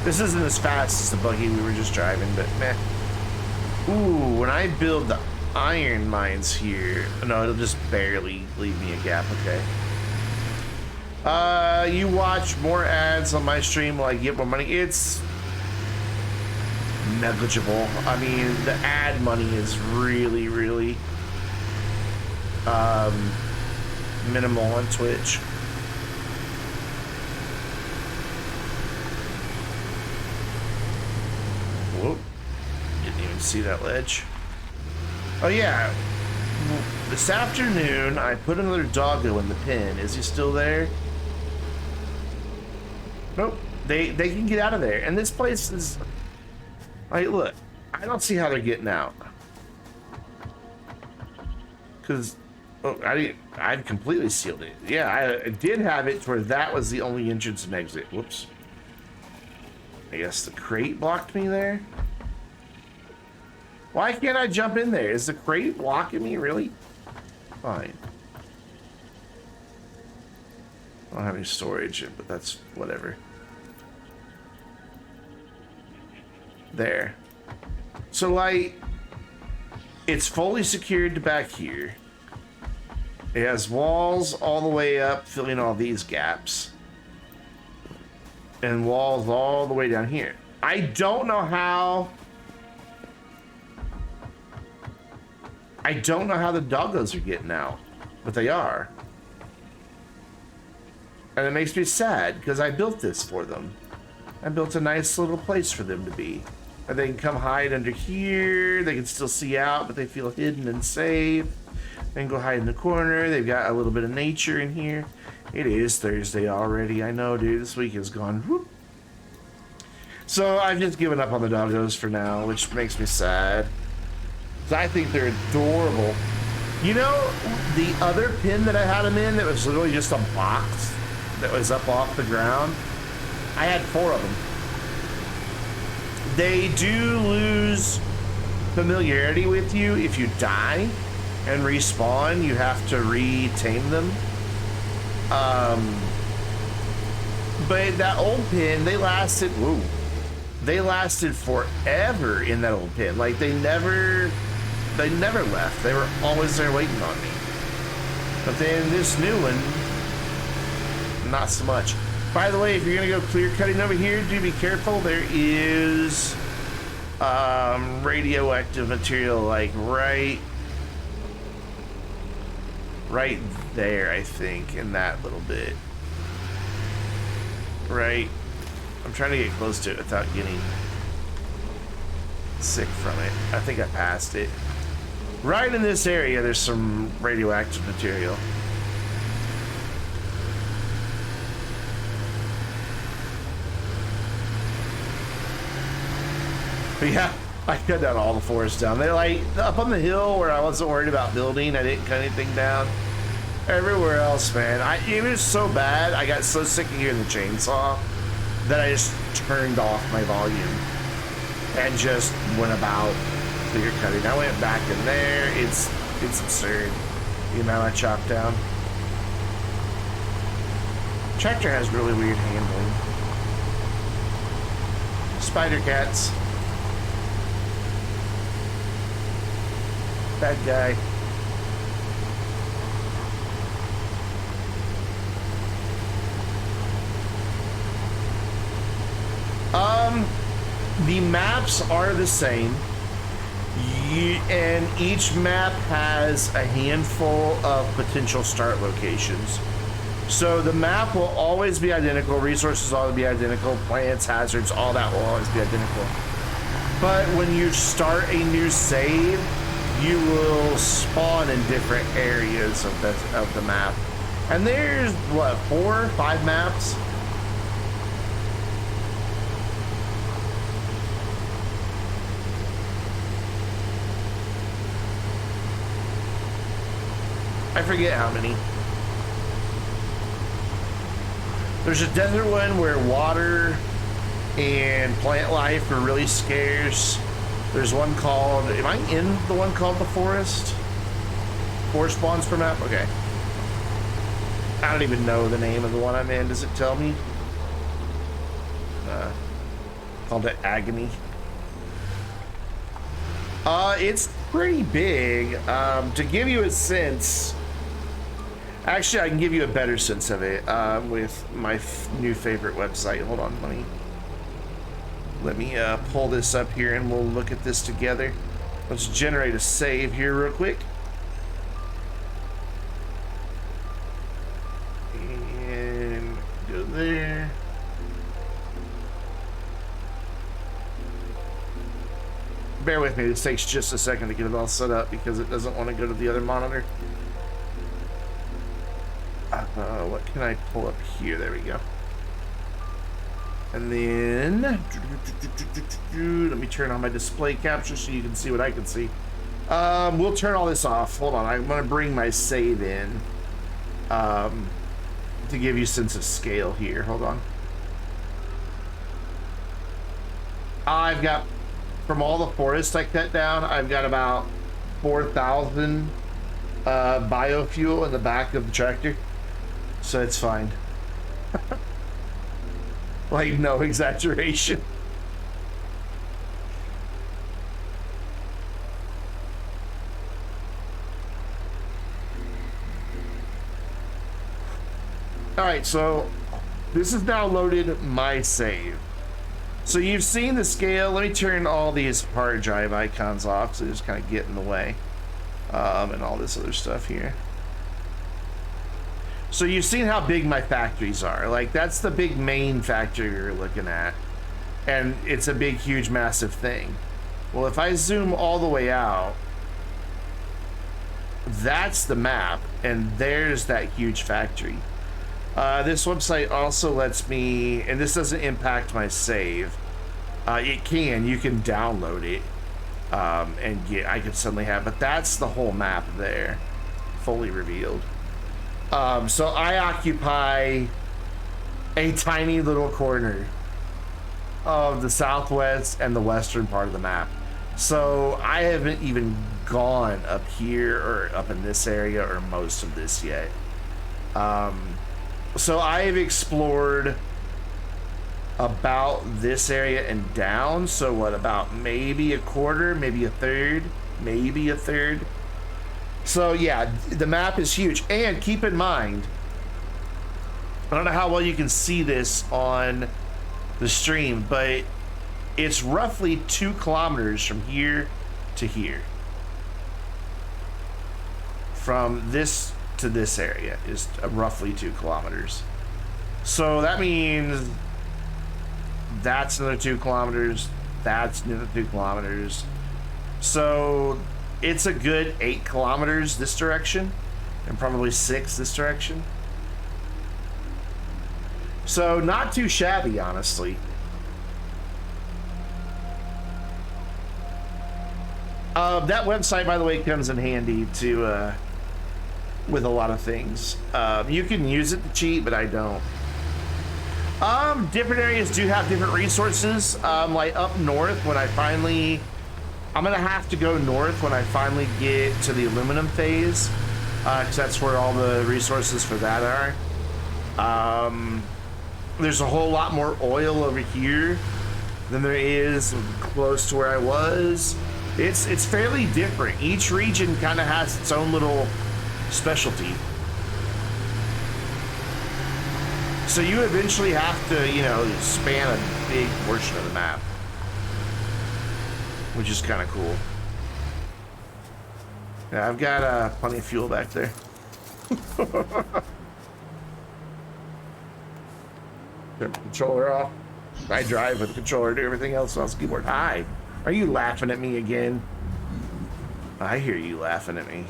This isn't as fast as the buggy we were just driving, but meh. Ooh, when I build the iron mines here, no, it'll just barely leave me a gap, okay. You watch more ads on my stream, like get more money. It's negligible. I mean, the ad money is really, really minimal on Twitch. Whoop. Didn't even see that ledge. Oh yeah. This afternoon, I put another doggo in the pen. Is he still there? Nope. They can get out of there. And this place is... Like, look. I don't see how they're getting out. Because... Oh, I've completely sealed it. Yeah, I did have it to where that was the only entrance and exit. Whoops. I guess the crate blocked me there. Why can't I jump in there? Is the crate blocking me, really? Fine. I don't have any storage, but that's whatever. There. So, like, it's fully secured to back here. It has walls all the way up, filling all these gaps. And walls all the way down here. I don't know how... I don't know how the doggos are getting out, but they are. And it makes me sad, because I built this for them. I built a nice little place for them to be. And they can come hide under here, they can still see out, but they feel hidden and safe. They can go hide in the corner, they've got a little bit of nature in here. It is Thursday already, I know, dude, this week is gone. Whoop. So I've just given up on the doggos for now, which makes me sad. I think they're adorable. You know, the other pin that I had them in that was literally just a box that was up off the ground, I had 4 of them. They do lose familiarity with you if you die and respawn. You have to re-tame them. But that old pin, they lasted, whoa, they lasted forever in that old pin. Like, they never left. They were always there waiting on me. But then this new one, not so much. By the way, if you're gonna go clear cutting over here, do be careful. There is radioactive material, like right there, I think, in that little bit. Right. I'm trying to get close to it without getting sick from it. I think I passed it. Right in this area, there's some radioactive material. But yeah, I cut down all the forest down. They're like, up on the hill where I wasn't worried about building, I didn't cut anything down. Everywhere else, man, it was so bad, I got so sick of hearing the chainsaw that I just turned off my volume and just went about clear cutting. I went back in there. It's absurd the amount I chopped down. Tractor has really weird handling. Spider cats. Bad guy. The maps are the same. And each map has a handful of potential start locations. So the map will always be identical, resources will always be identical, plants, hazards, all that will always be identical. But when you start a new save, you will spawn in different areas of the map. And there's, what, 4 or 5 maps? I forget how many. There's a desert one where water and plant life are really scarce. There's one called, am I in the one called the forest? 4 spawns per map? Okay. I don't even know the name of the one I'm in. Does it tell me? Called it Agony. It's pretty big. To give you a sense, actually I can give you a better sense of it with my new favorite website. Hold on, let me pull this up here and we'll look at this together. Let's generate a save here real quick. And go there. Bear with me, this takes just a second to get it all set up because it doesn't want to go to the other monitor. What can I pull up here? There we go. And then let me turn on my display capture so you can see what I can see. We'll turn all this off. Hold on, I'm gonna bring my save in to give you a sense of scale here. Hold on. I've got, from all the forests I cut down, I've got about 4,000 biofuel in the back of the tractor, so it's fine. Like, no exaggeration. All right, so this has now loaded my save. So you've seen the scale. Let me turn all these hard drive icons off so they just kind of get in the way, and all this other stuff here. So you've seen how big my factories are. Like, that's the big main factory you're looking at, and it's a big, huge, massive thing. Well, if I zoom all the way out, that's the map, and there's that huge factory. This website also lets me, and this doesn't impact my save. You can download it, and I could suddenly have, but that's the whole map there, fully revealed. So I occupy a tiny little corner of the southwest and the western part of the map. So I haven't even gone up here or up in this area or most of this yet. So I've explored about this area and down. So what, about maybe a quarter, maybe a third, maybe a third. So yeah, the map is huge. And keep in mind, I don't know how well you can see this on the stream, but it's roughly 2 kilometers from here to here. From this to this area is roughly 2 kilometers. So that means that's another 2 kilometers. That's another 2 kilometers. So it's a good 8 kilometers this direction, and probably 6 this direction. So not too shabby, honestly. That website, by the way, comes in handy to with a lot of things. You can use it to cheat, but I don't. Different areas do have different resources. Like up north, when I'm gonna have to go north when I finally get to the aluminum phase, because that's where all the resources for that are. There's a whole lot more oil over here than there is close to where I was. It's fairly different. Each region kind of has its own little specialty. So you eventually have to, you know, span a big portion of the map, which is kind of cool. Yeah, I've got plenty of fuel back there. Turn the controller off. I drive with the controller, do everything else on the keyboard. Hi, are you laughing at me again? I hear you laughing at me.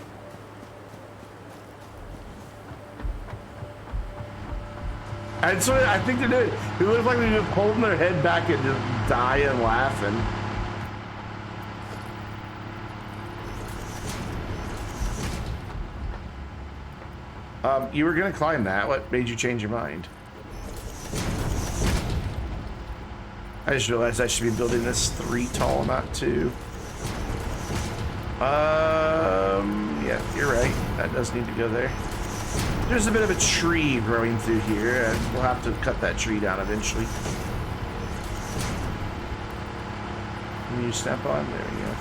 That's what I think they're doing. They look like they're just holding their head back and just dying laughing. You were gonna climb that. What made you change your mind? I just realized I should be building this 3 tall, not 2. Yeah, you're right. That does need to go there. There's a bit of a tree growing through here, and we'll have to cut that tree down eventually. Can you step on? There we go.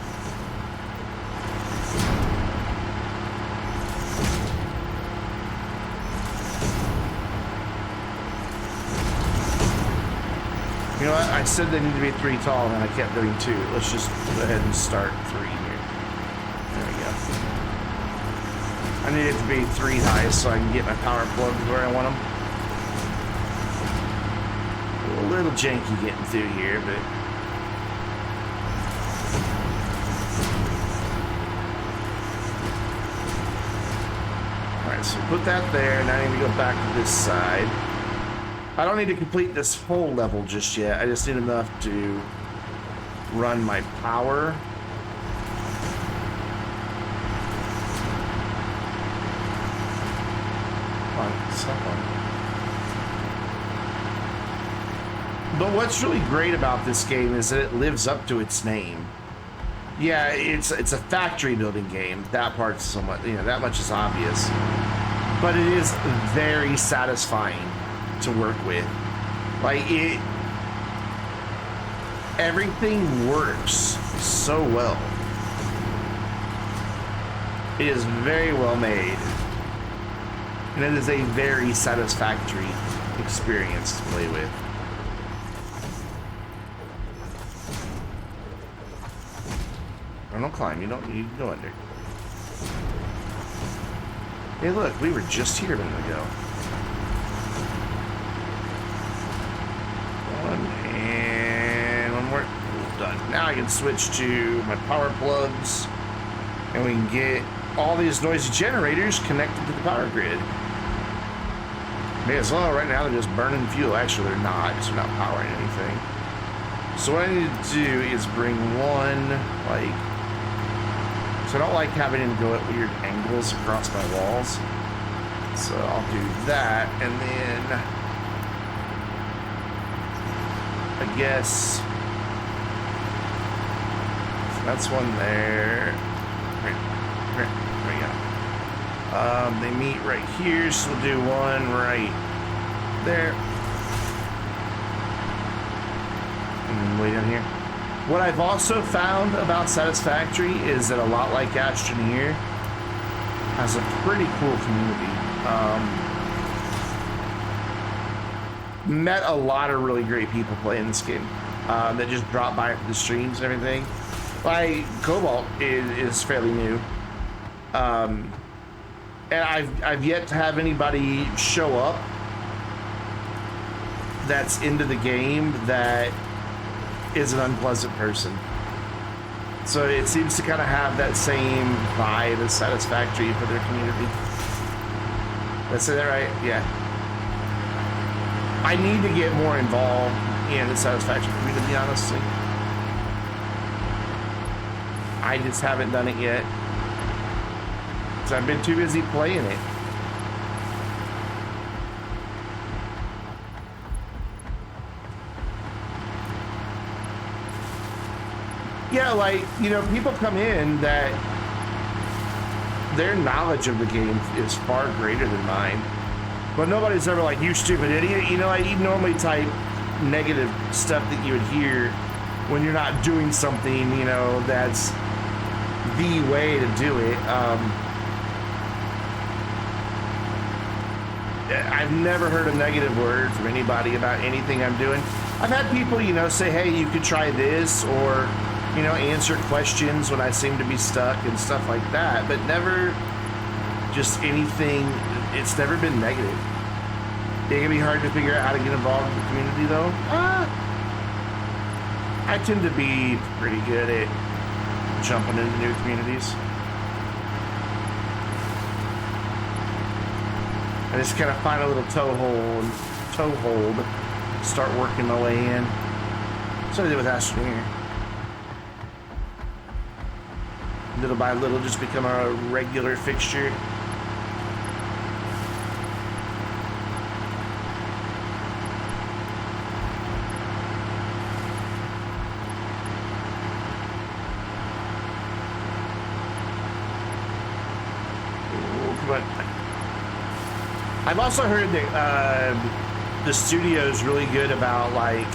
You know what? I said they need to be 3 tall, and then I kept doing 2. Let's just go ahead and start 3 here. There we go. I need it to be 3 high so I can get my power plugs where I want them. A little janky getting through here, but... Alright, so put that there, and I need to go back to this side. I don't need to complete this whole level just yet. I just need enough to run my power. Come on, stop on. But what's really great about this game is that it lives up to its name. Yeah, it's a factory building game. That part's somewhat, you know, that much is obvious. But it is very satisfying to work with. Like everything works so well. It is very well made, and it is a very satisfactory experience to play with. Don't climb, you don't go under. Hey look, we were just here a minute ago. One more. Done. Now I can switch to my power plugs, and we can get all these noisy generators connected to the power grid. May as well. Right now they're just burning fuel. Actually, they're not, because they're not powering anything. So what I need to do is bring one, like... So I don't like having him go at weird angles across my walls. So I'll do that, and then... I guess that's one there. There we go. They meet right here, so we'll do one right there. And then way down here. What I've also found about Satisfactory is that a lot like Astroneer has a pretty cool community. Met a lot of really great people playing this game that just drop by for the streams and everything. Like Cobalt is fairly new, and I've yet to have anybody show up that's into the game that is an unpleasant person. So it seems to kind of have that same vibe as Satisfactory for their community. Did I say that right? Yeah. I need to get more involved in the Satisfactory community, honestly. I just haven't done it yet. So I've been too busy playing it. Yeah, like, you know, people come in that their knowledge of the game is far greater than mine. But nobody's ever like, you stupid idiot. You know, you normally type negative stuff that you would hear when you're not doing something, you know, that's the way to do it. I've never heard a negative word from anybody about anything I'm doing. I've had people, you know, say, hey, you could try this, or, you know, answer questions when I seem to be stuck and stuff like that, but never just anything. It's never been negative. It can be hard to figure out how to get involved in the community, though. I tend to be pretty good at jumping into new communities. I just kind of find a little toehold, start working my way in. That's what I did with Astroneer. Little by little, just become a regular fixture. I've also heard that the studio is really good about like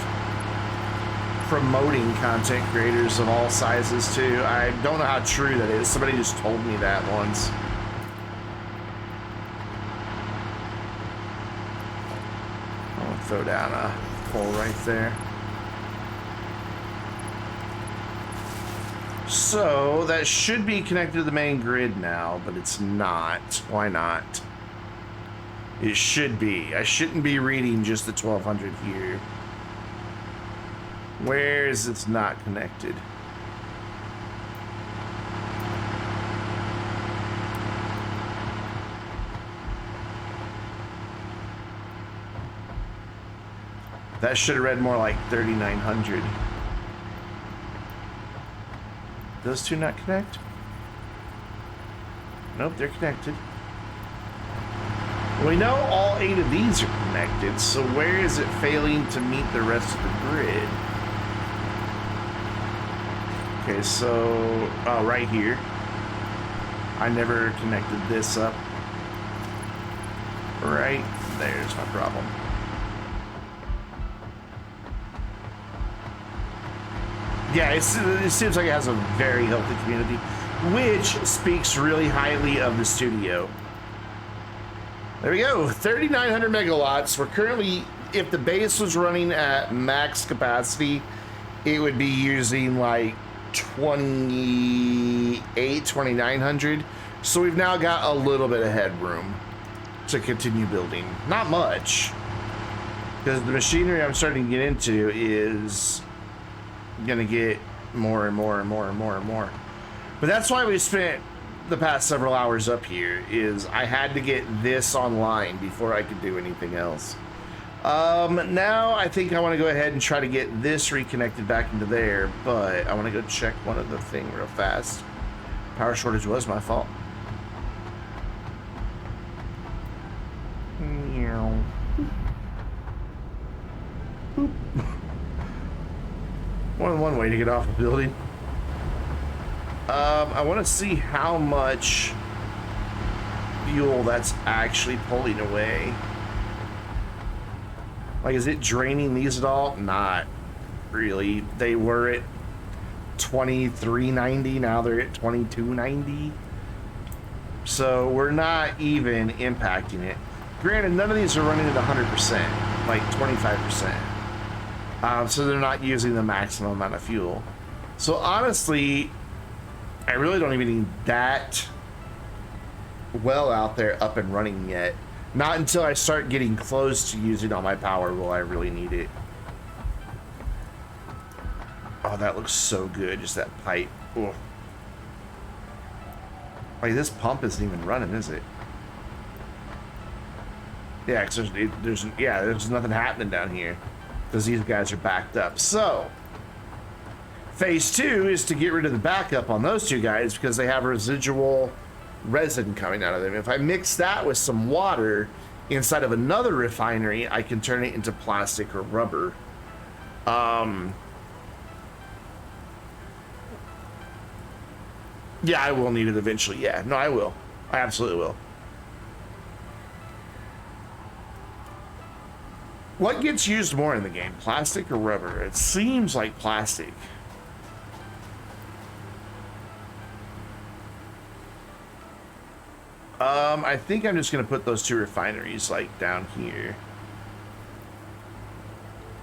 promoting content creators of all sizes too. I don't know how true that is. Somebody just told me that once. I'll throw down a pole right there. So that should be connected to the main grid now, but it's not. Why not? It should be. I shouldn't be reading just the 1200 here. Where is it's not connected? That should have read more like 3900. Those two not connect? Nope, they're connected. We know all 8 of these are connected, so where is it failing to meet the rest of the grid? Okay, so, right here. I never connected this up. Right there's my problem. Yeah, it seems like it has a very healthy community, which speaks really highly of the studio. There we go, 3,900 megawatts. We're currently, if the base was running at max capacity, it would be using like 2,900. So we've now got a little bit of headroom to continue building. Not much, because the machinery I'm starting to get into is gonna get more and more and more and more and more. But that's why we spent the past several hours up here, is I had to get this online before I could do anything else. Now I think I want to go ahead and try to get this reconnected back into there, but I want to go check one other thing real fast. Power shortage was my fault. Boop. More than one way to get off a building. I want to see how much fuel that's actually pulling away. Like, is it draining these at all? Not really. They were at 2390, now they're at 2290. So we're not even impacting it. Granted, none of these are running at 100%, like 25%. So they're not using the maximum amount of fuel. So honestly, I really don't even need that well out there up and running yet. Not until I start getting close to using all my power will I really need it. Oh, that looks so good, just that pipe. Ugh. Like, this pump isn't even running, is it? Yeah, because there's nothing happening down here because these guys are backed up. So phase 2 is to get rid of the backup on those two guys because they have residual resin coming out of them. If I mix that with some water inside of another refinery, I can turn it into plastic or rubber. Yeah, I will need it eventually. Yeah, no, I will. I absolutely will. What gets used more in the game, plastic or rubber? It seems like plastic. I think I'm just gonna put those two refineries like down here.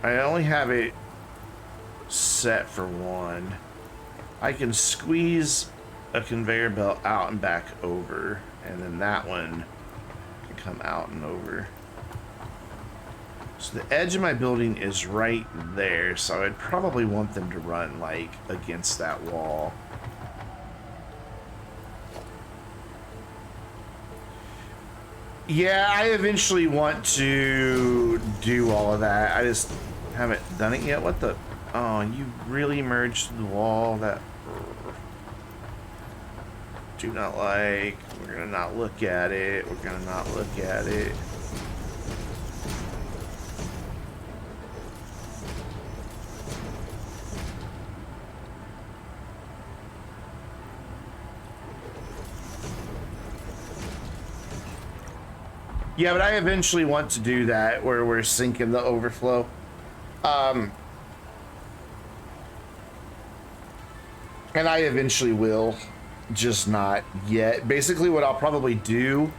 I only have it set for one. I can squeeze a conveyor belt out and back over, and then that one can come out and over. So the edge of my building is right there, so I'd probably want them to run like against that wall. Yeah, I eventually want to do all of that. I just haven't done it yet. What the? Oh, you really merged the wall? That do not like. We're gonna not look at it. We're gonna not look at it. Yeah, but I eventually want to do that where we're sinking the overflow. And I eventually will, just not yet. Basically, what I'll probably do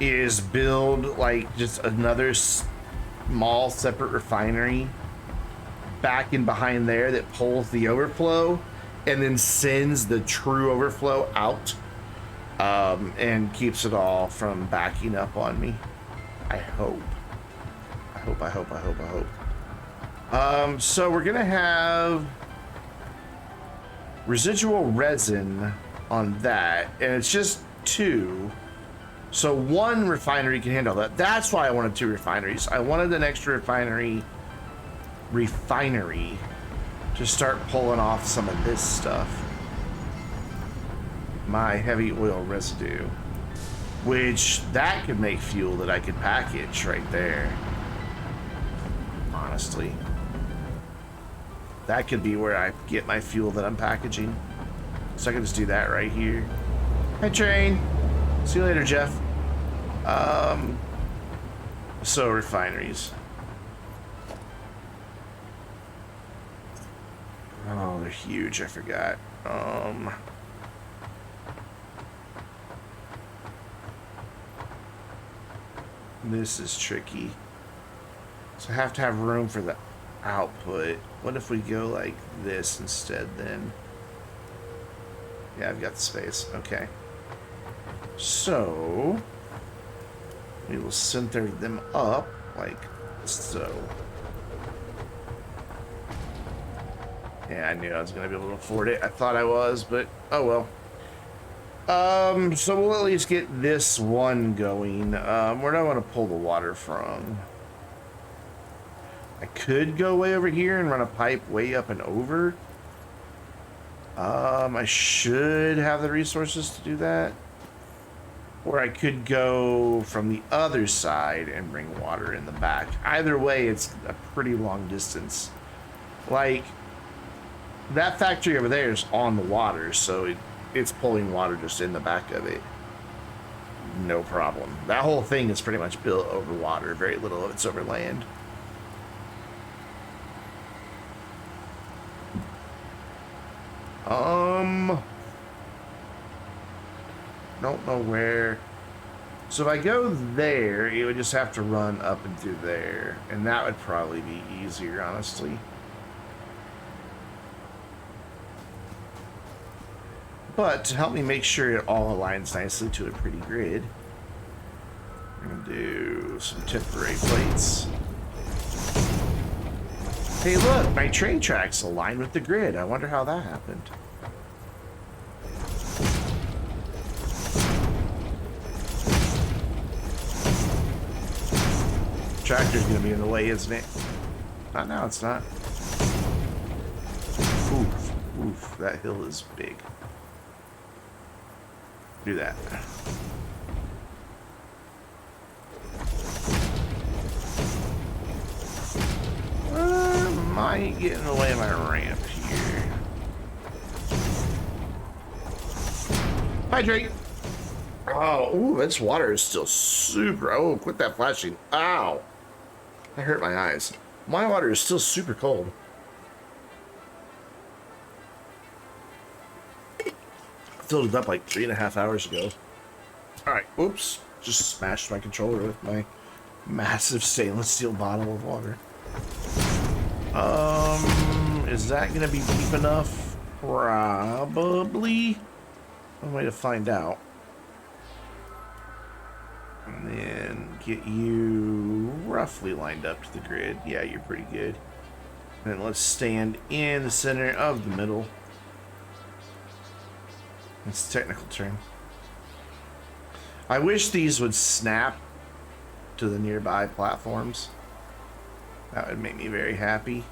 is build like just another small separate refinery back in behind there that pulls the overflow and then sends the true overflow out, and keeps it all from backing up on me. I hope. I hope. So we're gonna have residual resin on that, and it's just 2. So 1 refinery can handle that. That's why I wanted 2 refineries. I wanted an extra refinery to start pulling off some of this stuff. My heavy oil residue, which that could make fuel that I could package right there. Honestly, that could be where I get my fuel that I'm packaging. So I can just do that right here. Hi, train. See you later, Jeff. So refineries. Oh, they're huge. I forgot. This is tricky. So I have to have room for the output. What if we go like this instead then? Yeah, I've got the space. Okay. So we will center them up like so. Yeah, I knew I was going to be able to afford it. I thought I was, but oh well. So we'll at least get this one going. Where do I want to pull the water from? I could go way over here and run a pipe way up and over. I should have the resources to do that. Or I could go from the other side and bring water in the back. Either way, it's a pretty long distance. Like, that factory over there is on the water, so it's pulling water just in the back of it. No problem. That whole thing is pretty much built over water. Very little of it's over land. Don't know where. So if I go there, it would just have to run up and through there, and that would probably be easier, honestly. But to help me make sure it all aligns nicely to a pretty grid, I'm gonna do some temporary plates. Hey look, my train tracks align with the grid. I wonder how that happened. Tractor's gonna be in the way, isn't it? Not now, it's not. Oof, oof, that hill is big. Do that. Might get in the way of my ramp here. Hydrate. Oh, ooh, this water is still super. Oh, quit that flashing. Ow. That hurt my eyes. My water is still super cold. Filled it up like 3.5 hours ago. Alright, oops. Just smashed my controller with my massive stainless steel bottle of water. Is that gonna be deep enough? Probably. One way to find out. And then get you roughly lined up to the grid. Yeah, you're pretty good. And then let's stand in the center of the middle. It's a technical term. I wish these would snap to the nearby platforms. That would make me very happy.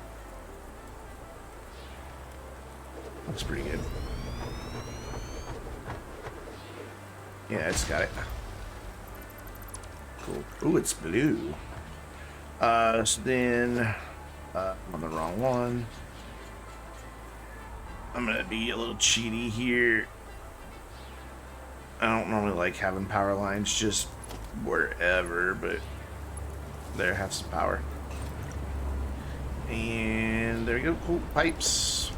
Looks pretty good. Yeah, it's got it. Cool. Ooh, it's blue. So then, I'm on the wrong one. I'm gonna be a little cheaty here. I don't normally like having power lines just wherever, but there, have some power. And there we go. Cool pipes.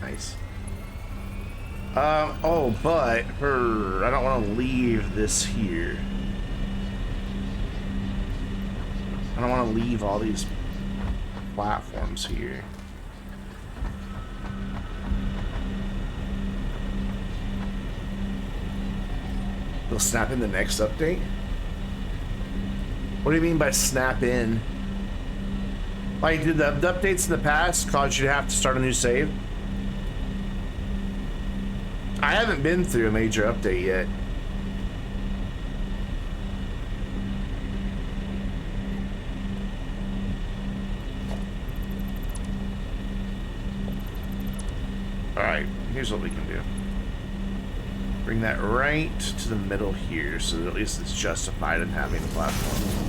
Nice. Oh, but I don't want to leave this here. I don't want to leave all these platforms here. They'll snap in the next update? What do you mean by snap in? Like, did the updates in the past cause you to have to start a new save? I haven't been through a major update yet. Alright, here's what we can do. Bring that right to the middle here, so that at least it's justified in having a platform.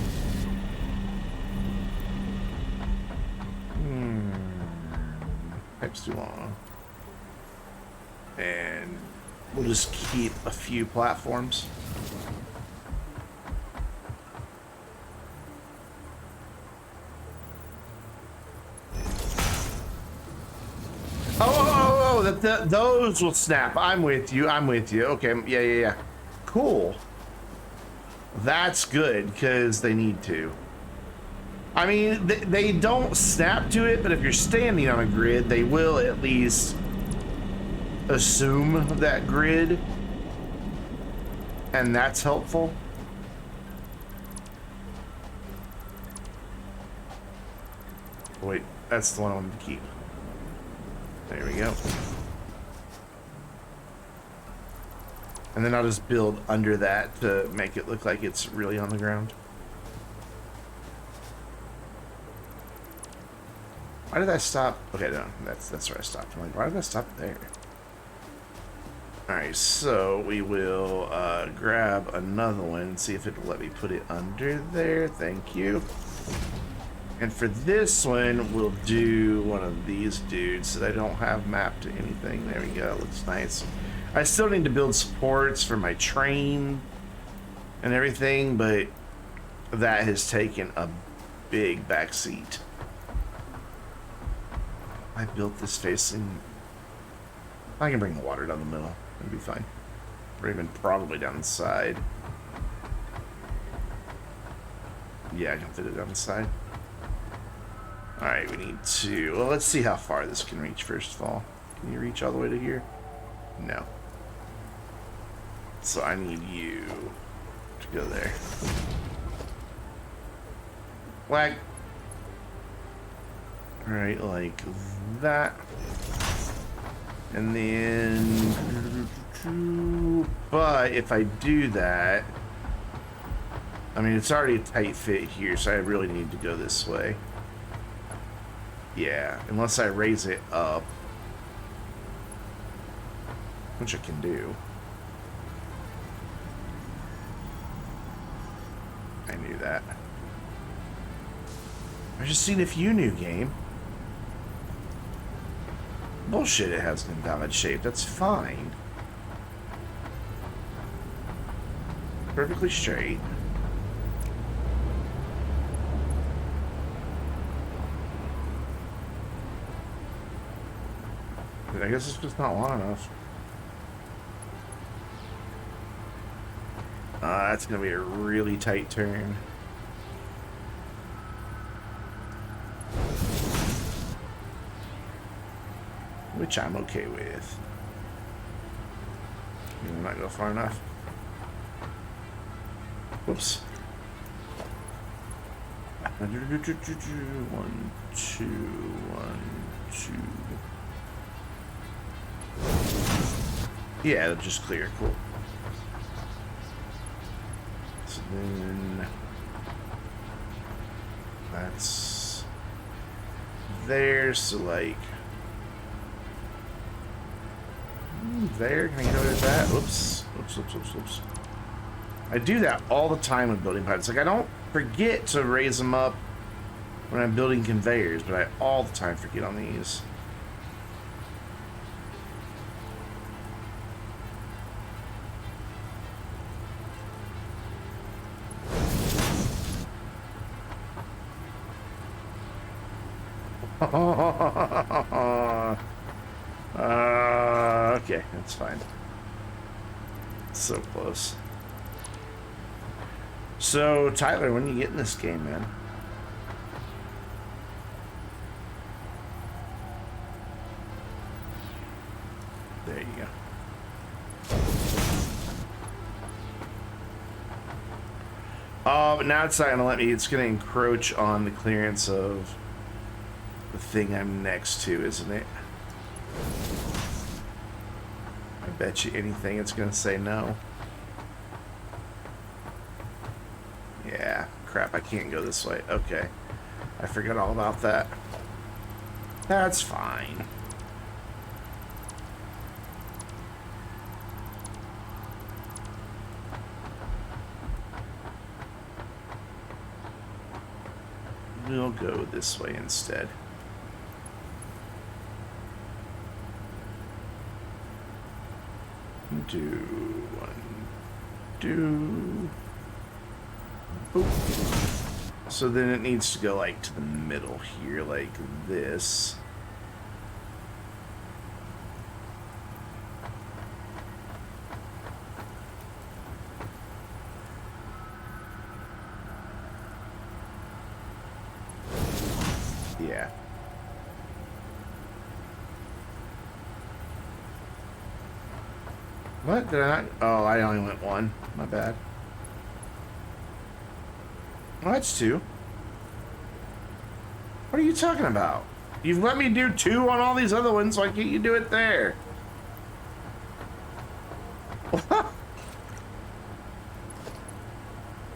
Pipe's too long. And we'll just keep a few platforms. Those will snap. I'm with you. I'm with you. Okay. Yeah. Cool. That's good because they need to. I mean, they don't snap to it, but if you're standing on a grid, they will at least assume that grid, and that's helpful. Wait, that's the one I wanted to keep. There we go. And then I'll just build under that to make it look like it's really on the ground. Why did I stop? Okay, no, that's where I stopped. I'm like, why did I stop there? Alright, so we will grab another one and see if it'll let me put it under there. Thank you. And for this one, we'll do one of these dudes that I don't have mapped to anything. There we go. Looks nice. I still need to build supports for my train and everything, but that has taken a big backseat. I built this facing... I can bring the water down the middle. It'll be fine. Or even probably down the side. Yeah, I can fit it down the side. Alright, we need to... Well, let's see how far this can reach first of all. Can you reach all the way to here? No. So I need you to go there. Whack. Alright, like that. And then... But if I do that... I mean, it's already a tight fit here, so I really need to go this way. Yeah, unless I raise it up. Which I can do. I knew that. I just seen if you knew, game. Bullshit, it has an invalid shape. That's fine. Perfectly straight. I guess it's just not long enough. That's gonna be a really tight turn. Which I'm okay with. You will not go far enough. Whoops. 1, 2, 1, 2. Yeah, it'll just clear. Cool. So then that's there. So like there. Can I go to that? Whoops. Whoops. I do that all the time with building pipes. Like I don't forget to raise them up when I'm building conveyors, but I all the time forget on these. Okay, that's fine. So close. So, Tyler, when you get in this game, man? There you go. Oh, but now it's not gonna let me. It's gonna encroach on the clearance of the thing I'm next to, isn't it? I bet you anything it's gonna say no. Yeah, crap, I can't go this way. Okay. I forgot all about that. That's fine. We'll go this way instead. Do. Boop. So then it needs to go like to the middle here, like this. Yeah. What did I not? Oh, I only went one. My bad. Well, that's two. What are you talking about? You've let me do two on all these other ones, why can't you do it there?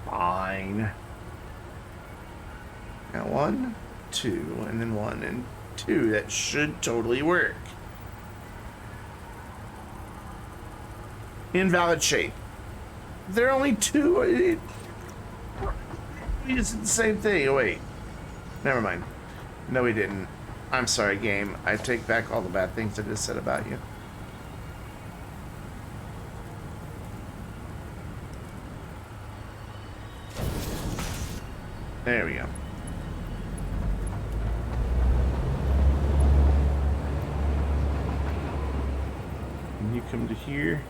Fine. Now one, two, and then one and two. That should totally work. Invalid shape. There are only two. We just did the same thing. Oh, wait. Never mind. No, we didn't. I'm sorry, game. I take back all the bad things I just said about you. There we go. Can you come to here?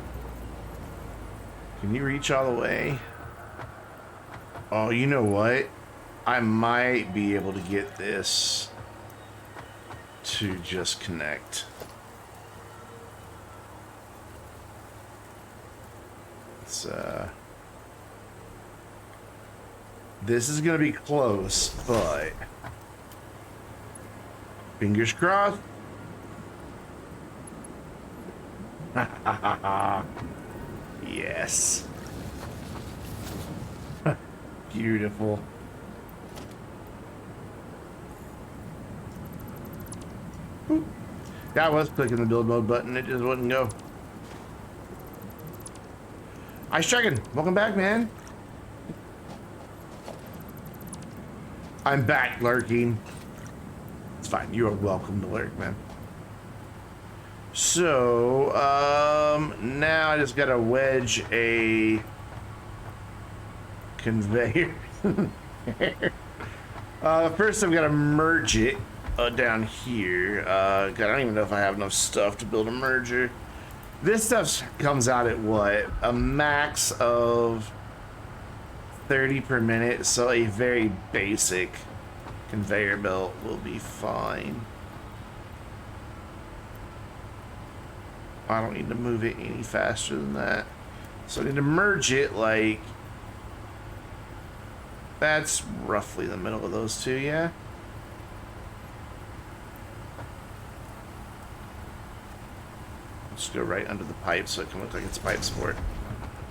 Can you reach all the way? Oh, you know what? I might be able to get this to just connect. It's, this is gonna be close, but fingers crossed. Yes. Beautiful. Boop. Yeah, I was clicking the build mode button, it just wouldn't go. Ice Dragon, welcome back, man. I'm back lurking. It's fine, you are welcome to lurk, man. So, now I just gotta wedge a conveyor. First I've got to merge it down here. God, I don't even know if I have enough stuff to build a merger. This stuff comes out at what? A max of 30 per minute, so a very basic conveyor belt will be fine. I don't need to move it any faster than that. So I need to merge it like... That's roughly the middle of those two, yeah? Just go right under the pipe so it can look like it's pipe sport.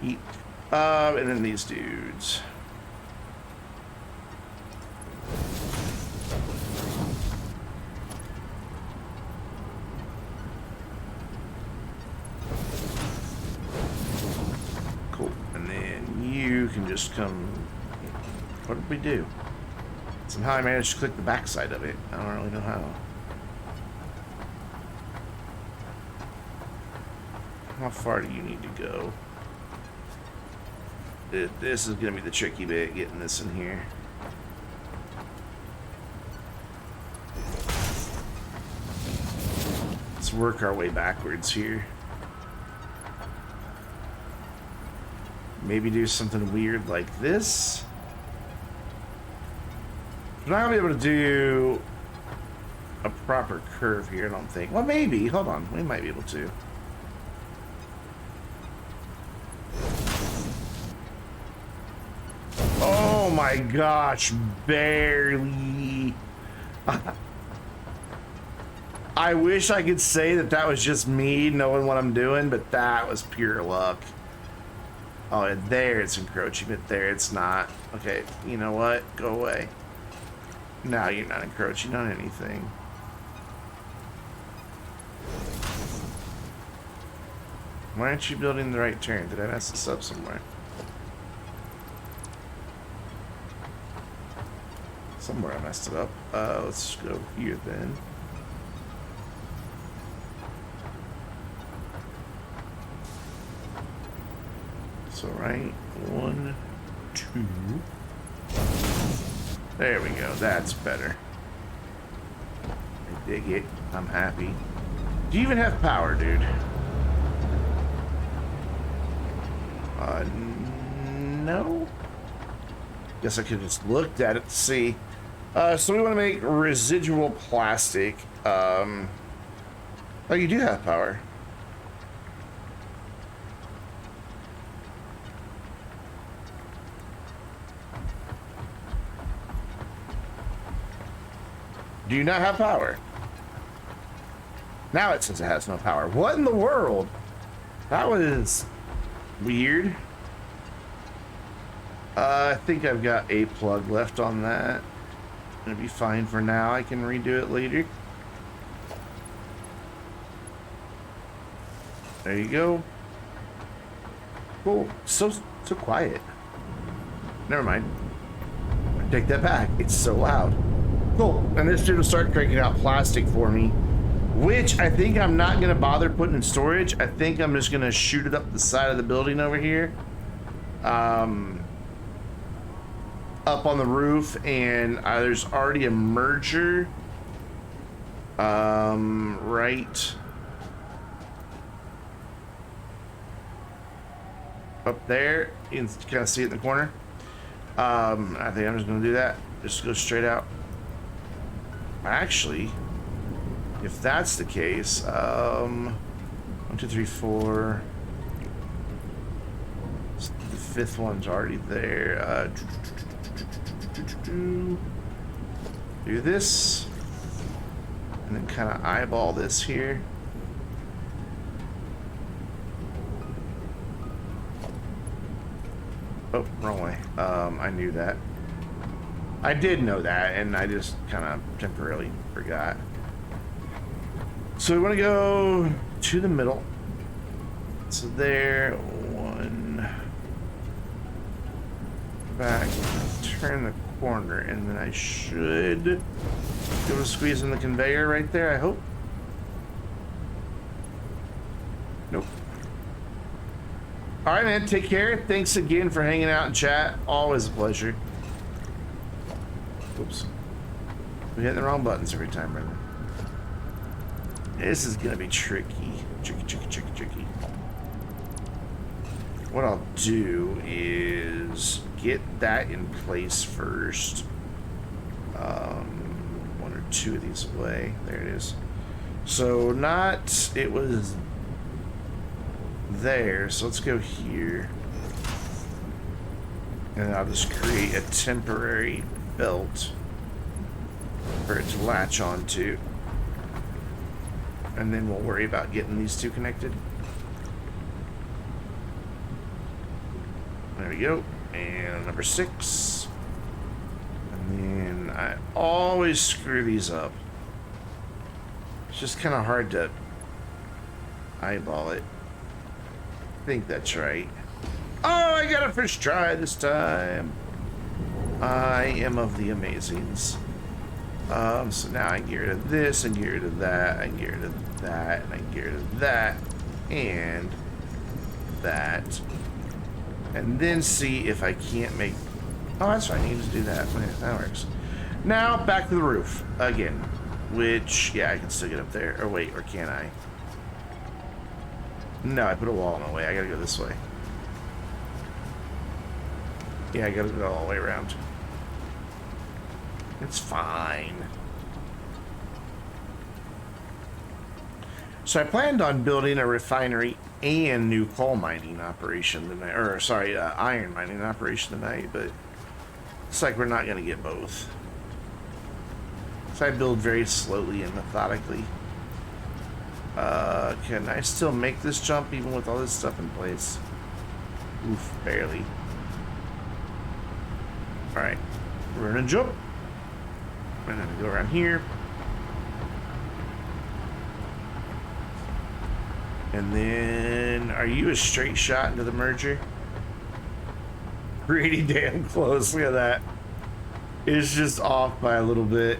Eat. And then these dudes. Cool. And then you can just come... What did we do? Somehow I managed to click the backside of it. I don't really know how. How far do you need to go? This is going to be the tricky bit, getting this in here. Let's work our way backwards here. Maybe do something weird like this. I'm not gonna be able to do a proper curve here, I don't think. Well, maybe. Hold on. We might be able to. Oh my gosh. Barely. I wish I could say that that was just me knowing what I'm doing, but that was pure luck. Oh, and there it's encroaching, but there it's not. Okay, you know what? Go away. Now you're not encroaching on anything. Why aren't you building the right turn? Did I mess this up somewhere? Somewhere I messed it up. Let's go here then. So right, 1, 2. There we go. That's better. I dig it. I'm happy. Do you even have power, dude? No. Guess I could have just looked at it to see. So we want to make residual plastic. Oh, you do have power. Do you not have power? Now it says it has no power. What in the world? That was weird. I think I've got a plug left on that. It'll be fine for now. I can redo it later. There you go. Cool. So quiet. Never mind. I take that back. It's so loud. Cool. And this dude will start cranking out plastic for me, which I think I'm not going to bother putting in storage. I think I'm just going to shoot it up the side of the building over here. Up on the roof, and there's already a merger right up there. You can kind of see it in the corner. I think I'm just going to do that. Just go straight out. Actually, if that's the case, 1, 2, 3, 4. The fifth one's already there. Do this, and then kind of eyeball this here. Oh, wrong way. I knew that. I did know that, and I just kind of temporarily forgot. So we want to go to the middle. So there, 1. Back, turn the corner, and then I should be able to squeeze in the conveyor right there, I hope. Nope. All right, man, take care. Thanks again for hanging out in chat. Always a pleasure. Oops. We're hitting the wrong buttons every time, right? This is gonna be tricky. Tricky. What I'll do is get that in place first. 1 or 2 of these away. There it is. So it was there. So let's go here. And I'll just create a temporary belt for it to latch onto. And then we'll worry about getting these two connected. There we go. And number 6. And then I always screw these up. It's just kind of hard to eyeball it. I think that's right. Oh, I got a first try this time. I am of the amazings. So now I can get rid of this, and get rid of that, I can get rid of that, and I can get rid of that, and that. And then see if I can't make... Oh, that's fine. You can just do that. Okay, that works. Now, back to the roof. Again. which, yeah, I can still get up there. Or wait, or can I? No, I put a wall in my way. I gotta go this way. Yeah, I gotta go all the way around. It's fine. So I planned on building a refinery and new coal mining operation tonight, or sorry, iron mining operation tonight, but it's like we're not gonna get both. So I build very slowly and methodically. Can I still make this jump even with all this stuff in place? Oof, barely. Alright, we're gonna jump. We're gonna go around here. And then, are you a straight shot into the merger? Pretty damn close, look at that. It's just off by a little bit.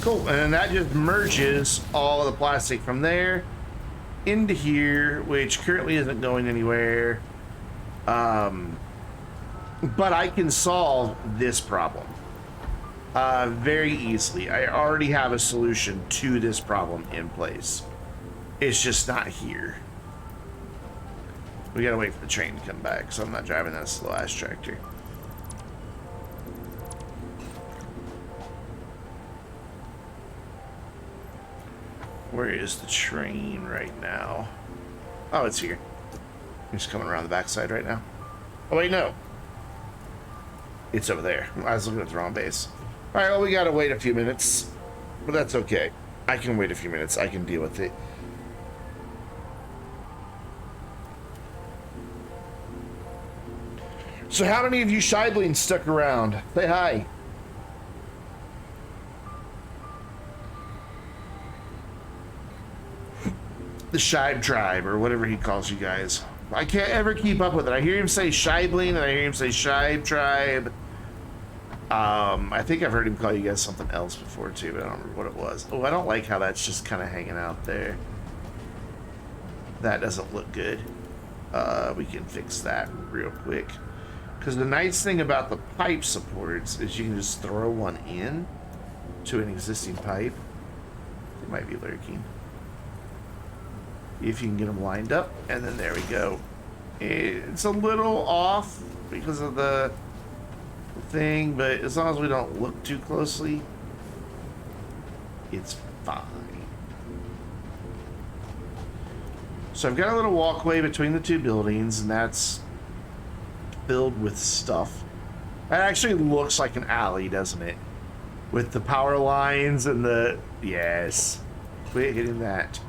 Cool, and that just merges all of the plastic from there into here, which currently isn't going anywhere. But I can solve this problem very easily. I already have a solution to this problem in place. It's just not here. We gotta wait for the train to come back, so I'm not driving that slow ass tractor. Where is the train right now? Oh, it's here. It's coming around the backside right now. Oh wait, no. It's over there. I was looking at the wrong base. Alright, well, we gotta wait a few minutes. But that's okay. I can wait a few minutes. I can deal with it. So how many of you Shibling stuck around? Say hi. The Shibe tribe, or whatever he calls you guys. I can't ever keep up with it. I hear him say Shibling, and I hear him say Shibe tribe. I think I've heard him call you guys something else before too, but I don't remember what it was. Oh, I don't like how that's just kind of hanging out there. That doesn't look good. We can fix that real quick. Because the nice thing about the pipe supports is you can just throw one in to an existing pipe. It might be lurking. If you can get them lined up, and then there we go. It's a little off because of the thing, but as long as we don't look too closely, it's fine. So I've got a little walkway between the two buildings, and that's filled with stuff. That actually looks like an alley, doesn't it? With the power lines and the... Yes. Quit hitting that.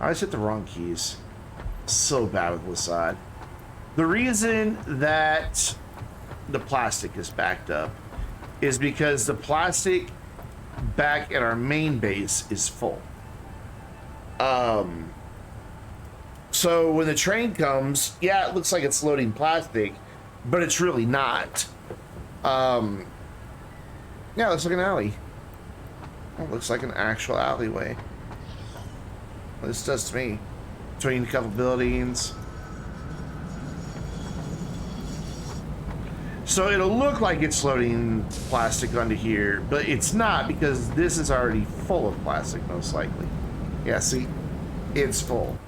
I just hit the wrong keys. So bad with Lasad. The reason that the plastic is backed up is because the plastic back at our main base is full. So when the train comes, yeah, it looks like it's loading plastic, but it's really not. Yeah, it looks like an alley. It looks like an actual alleyway. This does to me. Between a couple buildings. So it'll look like it's loading plastic onto here, but it's not because this is already full of plastic, most likely. Yeah, see? It's full.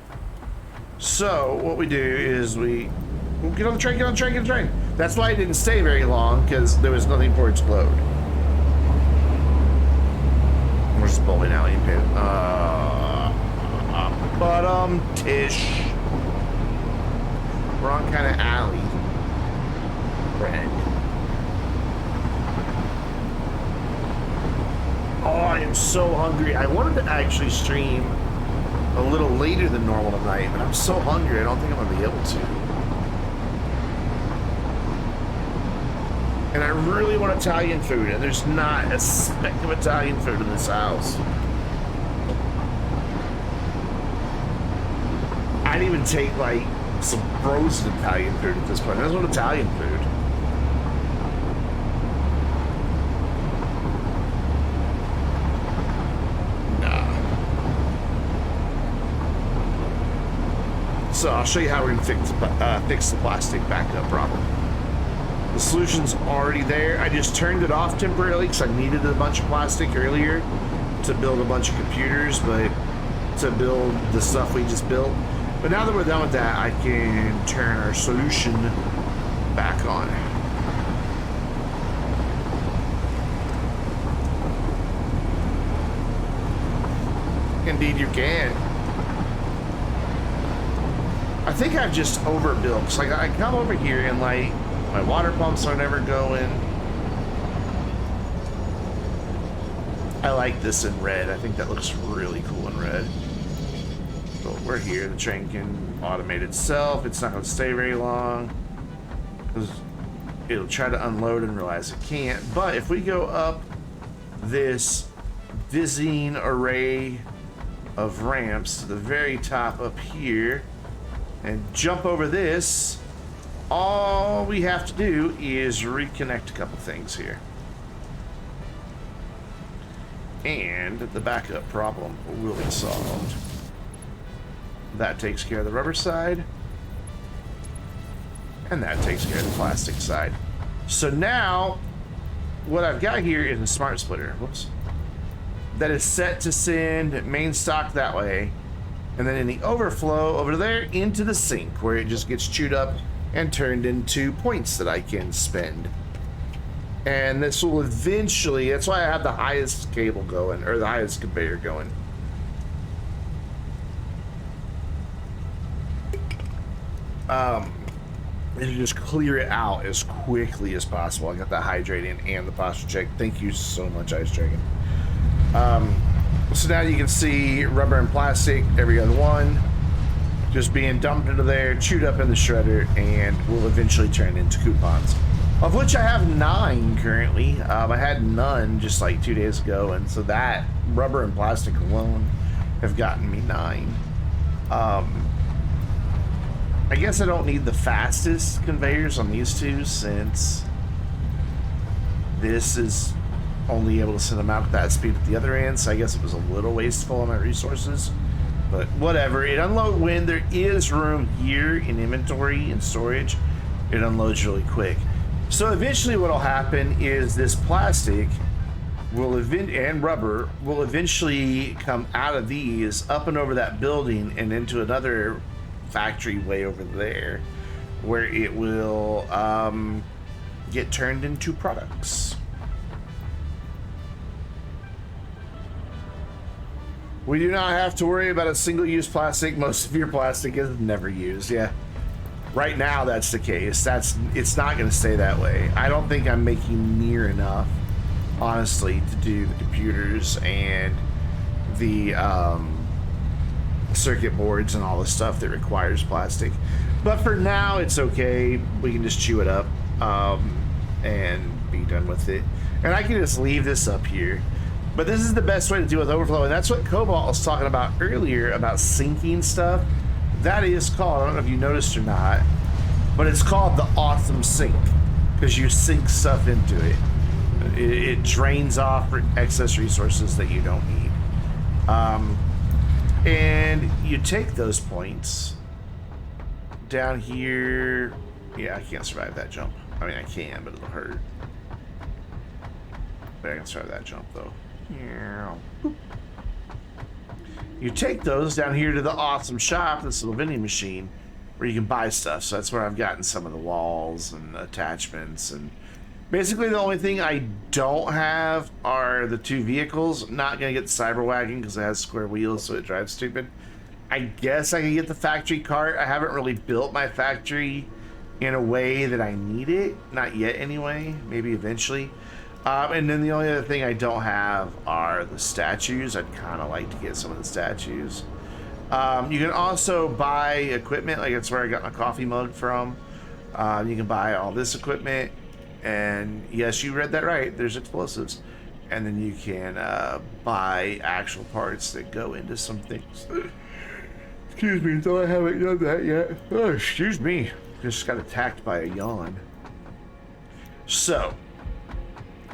So what we do is we... Get on the train, get on the train, get on the train. That's why it didn't stay very long, because there was nothing for it to load. Where's the bowling alley pit? Tish. Wrong kind of alley. Friend. Oh, I am so hungry. I wanted to actually stream a little later than normal tonight, but I'm so hungry I don't think I'm gonna be able to. And I really want Italian food, and there's not a speck of Italian food in this house. I'd even take like some frozen Italian food at this point. I just want Italian food. So I'll show you how we're gonna fix the plastic back up properly. The solution's already there. I just turned it off temporarily because I needed a bunch of plastic earlier to build a bunch of computers, but to build the stuff we just built. But now that we're done with that, I can turn our solution back on. Indeed you can. I think I've just overbuilt. It's like I come over here and like my water pumps are never going. I like this in red. I think that looks really cool in red. But we're here. The train can automate itself. It's not going to stay very long because it'll try to unload and realize it can't. But if we go up this dizzying array of ramps to the very top up here and jump over this, all we have to do is reconnect a couple things here. And the backup problem will be solved. That takes care of the rubber side. And that takes care of the plastic side. So now, what I've got here is a smart splitter. Whoops. That is set to send main stock that way. And then in the overflow over there into the sink, where it just gets chewed up and turned into points that I can spend. And this will eventually, that's why I have the highest cable going, or the highest conveyor going. And just clear it out as quickly as possible. I got the hydrating and the posture check. Thank you so much, Ice Dragon. So now you can see rubber and plastic, every other one, just being dumped into there, chewed up in the shredder, and will eventually turn into coupons. Of which I have 9 currently. I had none just like 2 days ago, and so that rubber and plastic alone have gotten me 9. I guess I don't need the fastest conveyors on these two, since this is only able to send them out at that speed at the other end, so I guess it was a little wasteful on my resources. But whatever, it unloads when there is room here in inventory and storage. It unloads really quick. So eventually what'll happen is this plastic will and rubber will eventually come out of these up and over that building and into another factory way over there, where it will get turned into products. We do not have to worry about a single-use plastic. Most of your plastic is never used. Yeah. Right now, that's the case. It's not going to stay that way. I don't think I'm making near enough, honestly, to do the computers and the circuit boards and all the stuff that requires plastic. But for now, it's okay. We can just chew it up and be done with it. And I can just leave this up here. But this is the best way to deal with overflow, and that's what Cobalt was talking about earlier, about sinking stuff. That is called, I don't know if you noticed or not, but it's called the awesome sink, because you sink stuff into it. It drains off excess resources that you don't need. And you take those points down here. Yeah, I can't survive that jump. I mean, I can, but it'll hurt. But I can survive that jump, though. You take those down here to the awesome shop, this little vending machine, where you can buy stuff. So that's where I've gotten some of the walls and attachments. And basically the only thing I don't have are the 2 vehicles. I'm not going to get the Cyber Wagon because it has square wheels, so it drives stupid. I guess I can get the factory cart. I haven't really built my factory in a way that I need it. Not yet, anyway. Maybe eventually. And then the only other thing I don't have are the statues. I'd kind of like to get some of the statues. You can also buy equipment, like that's where I got my coffee mug from. You can buy all this equipment, and yes, you read that right, there's explosives. And then you can buy actual parts that go into some things. Excuse me, though I haven't done that yet. Oh, excuse me. Just got attacked by a yawn. So,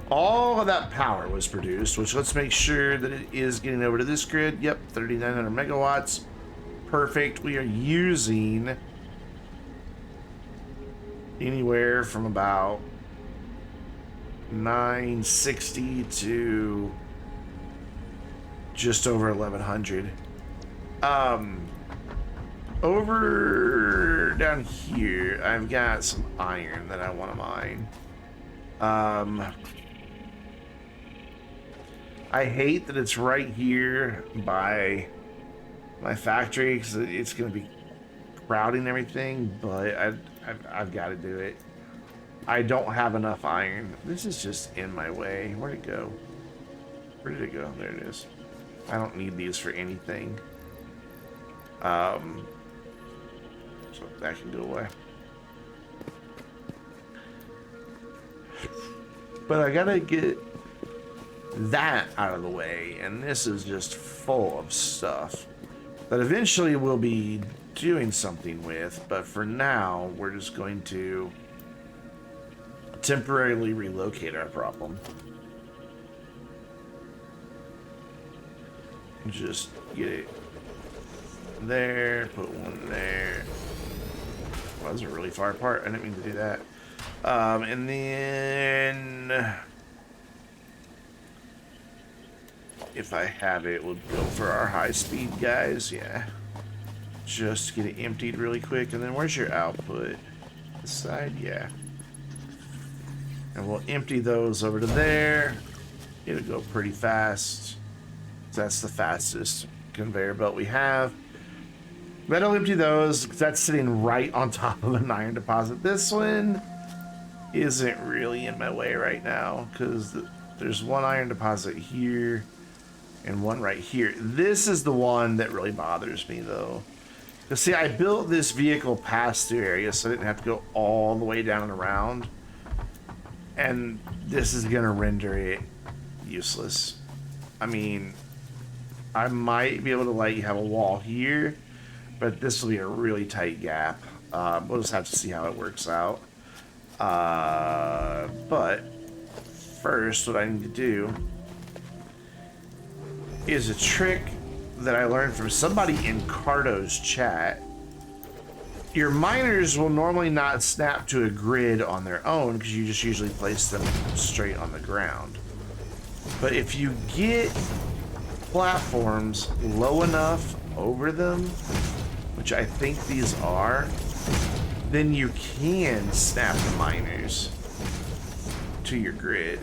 all of that power was produced, which let's make sure that it is getting over to this grid. Yep, 3,900 megawatts. Perfect. We are using anywhere from about 960 to just over 1100. Over down here, I've got some iron that I want to mine. I hate that it's right here by my factory because it's going to be crowding everything, but I've got to do it. I don't have enough iron. This is just in my way. Where'd it go? Where did it go? There it is. I don't need these for anything. So that can go away. But I gotta get that out of the way, and this is just full of stuff that eventually we'll be doing something with, but for now, we're just going to temporarily relocate our problem. Just get it there, put one there. Well, those are really far apart. I didn't mean to do that. And then if I have it, we'll go for our high-speed guys. Yeah. Just get it emptied really quick. And then where's your output? This side? Yeah. And we'll empty those over to there. It'll go pretty fast. That's the fastest conveyor belt we have. Then I'll empty those because that's sitting right on top of an iron deposit. This one isn't really in my way right now because there's one iron deposit here and one right here. This is the one that really bothers me though. Because see, I built this vehicle past through area so I didn't have to go all the way down and around. And this is going to render it useless. I mean, I might be able to let you have a wall here, but this will be a really tight gap. We'll just have to see how it works out. But first, what I need to do is a trick that I learned from somebody in Cardo's chat. Your miners will normally not snap to a grid on their own because you just usually place them straight on the ground. But if you get platforms low enough over them, which I think these are, then you can snap the miners to your grid.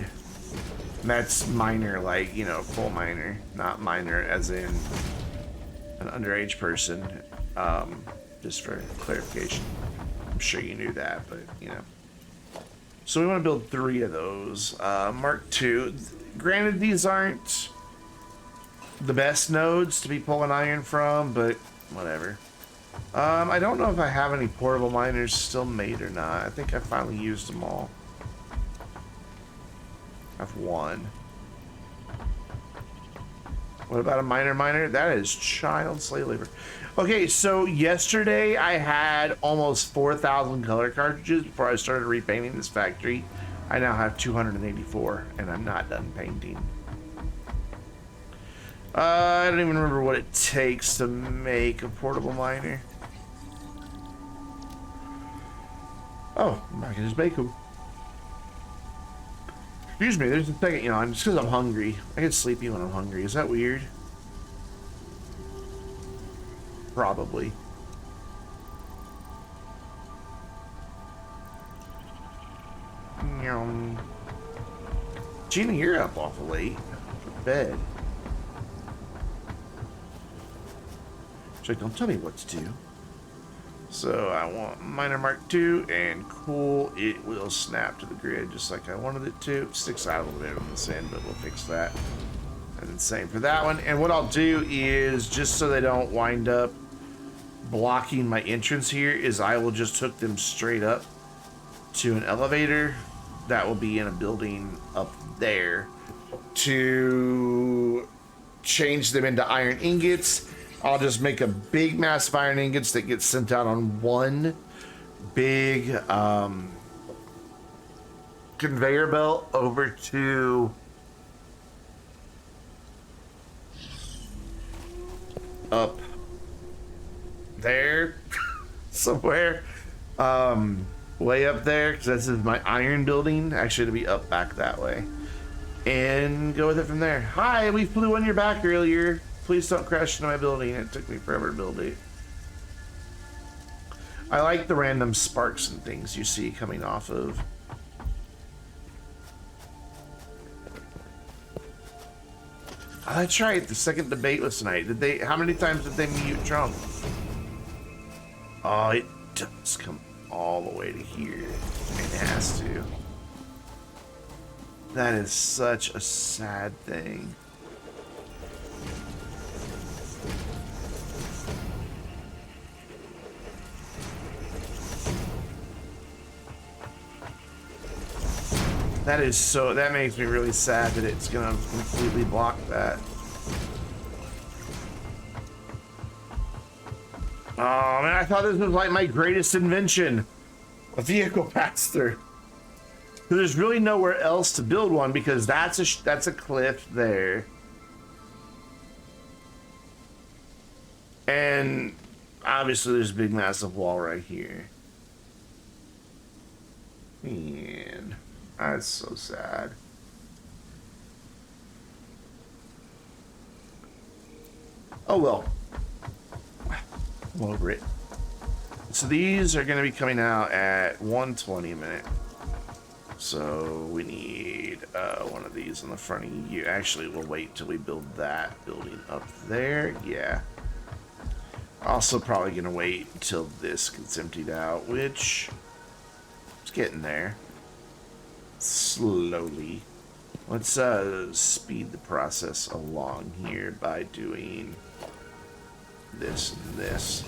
And that's miner like, you know, full miner, not miner as in an underage person. Just for clarification. I'm sure you knew that, but you know. So we want to build 3 of those. Mark II. Granted, these aren't the best nodes to be pulling iron from, but whatever. I don't know if I have any portable miners still made or not. I think I finally used them all. I have 1. What about a miner? That is child slave labor. Okay, so yesterday I had almost 4,000 color cartridges before I started repainting this factory. I now have 284, and I'm not done painting. I don't even remember what it takes to make a portable miner. Oh, I can just make them. Excuse me, there's a second yawn, just because I'm hungry. I get sleepy when I'm hungry. Is that weird? Probably. Gina, you're up awful late. For bed. So don't tell me what to do. So I want miner Mark II, and cool, it will snap to the grid just like I wanted it to. It sticks out a little bit on this end, but we'll fix that. And then same for that one. And what I'll do is, just so they don't wind up blocking my entrance here, is I will just hook them straight up to an elevator that will be in a building up there to change them into iron ingots. I'll just make a big mass of iron ingots that gets sent out on one big conveyor belt over to up there somewhere. We'll way up there, because this is my iron building. Actually, it'll be up back that way. And go with it from there. Hi, we flew on your back earlier. Please don't crash into my building. It took me forever to build it. I like the random sparks and things you see coming off of. Oh, that's right. The second debate was tonight. Did they? How many times did they mute Trump? Oh, it does come all the way to here. It has to. That is such a sad thing. That is so, that makes me really sad that it's gonna completely block that. Oh man, I thought this was like my greatest invention. A vehicle pass-through. There's really nowhere else to build one because that's a cliff there. And obviously there's a big massive wall right here. Man. That's so sad. Oh well. I'm over it. So these are going to be coming out at 1:20 a minute. So we need one of these in the front of you. Actually, we'll wait till we build that building up there. Yeah. Also probably going to wait until this gets emptied out, which is getting there. Slowly. Let's speed the process along here by doing this and this.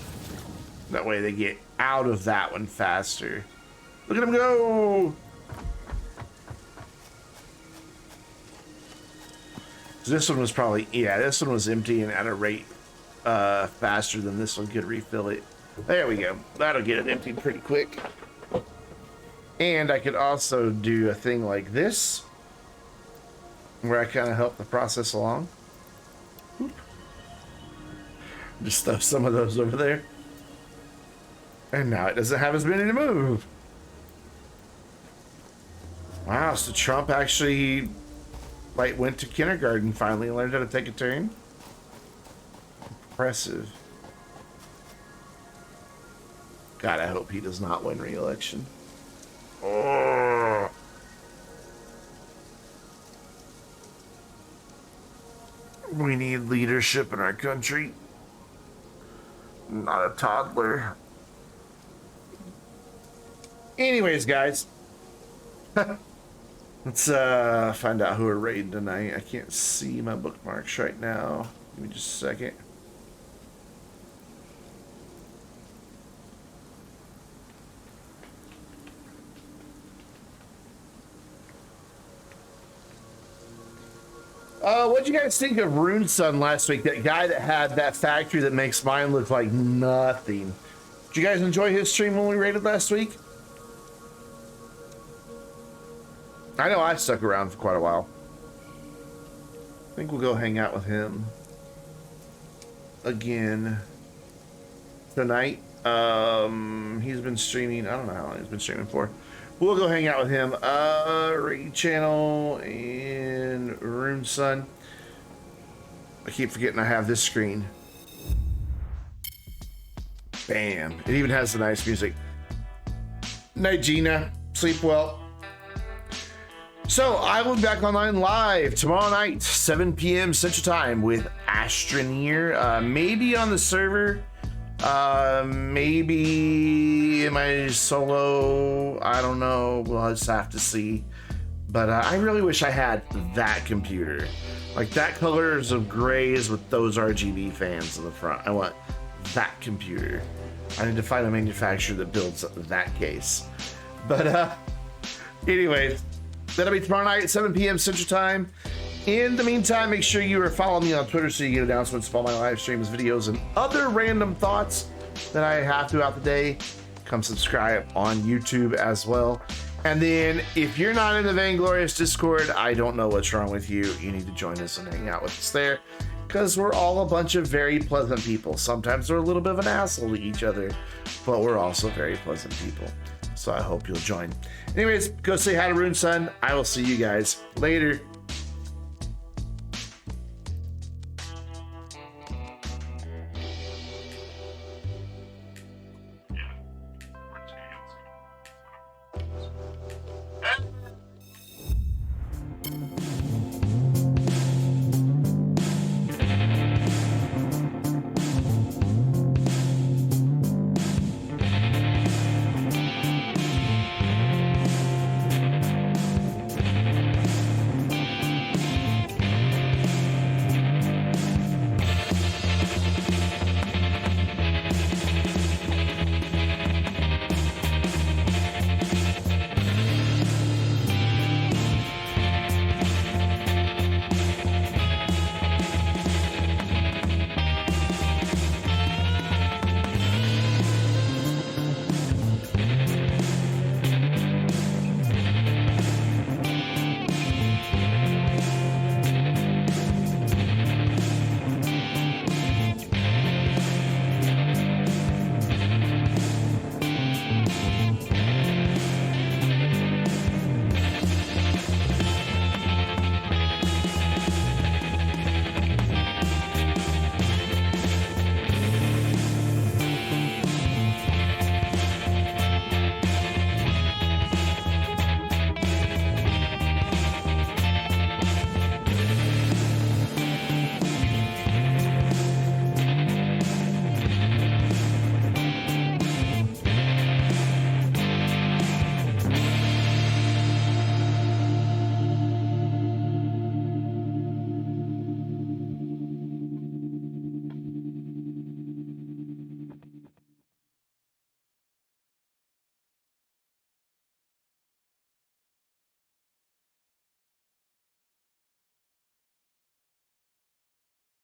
That way they get out of that one faster. Look at them go! So this one was probably, yeah, this one was emptying at a rate faster than this one could refill it. There we go. That'll get it emptied pretty quick. And I could also do a thing like this, where I kind of help the process along. Oop. Just throw some of those over there. And now it doesn't have as many to move. Wow, so Trump actually, like, went to kindergarten finally and learned how to take a turn. Impressive. God, I hope he does not win re-election. Oh. We need leadership in our country. Not a toddler. Anyways, guys. Let's find out who we're raiding tonight. I can't see my bookmarks right now. Give me just a second. What'd you guys think of Rune Sun last week? That guy that had that factory that makes mine look like nothing. Did you guys enjoy his stream when we raided last week? I know I stuck around for quite a while. I think we'll go hang out with him again tonight. He's been streaming, I don't know how long he's been streaming for. We'll go hang out with him. Raid channel and Rune Sun. I keep forgetting I have this screen. Bam. It even has the nice music. Night, Gina. Sleep well. So, I will be back online live tomorrow night, 7 p.m. Central Time with Astroneer. Maybe on the server. Maybe in my solo. I don't know. We'll just have to see. But I really wish I had that computer. Like that colors of grays with those RGB fans in the front. I want that computer. I need to find a manufacturer that builds that case. But anyways, that'll be tomorrow night at 7 p.m. Central Time. In the meantime, make sure you are following me on Twitter so you get announcements of all my live streams, videos, and other random thoughts that I have throughout the day. Come subscribe on YouTube as well. And then if you're not in the Vainglorious Discord, I don't know what's wrong with you. You need to join us and hang out with us there, because we're all a bunch of very pleasant people. Sometimes we're a little bit of an asshole to each other, but we're also very pleasant people. So I hope you'll join. Anyways, go say hi to Rune Sun. I will see you guys later.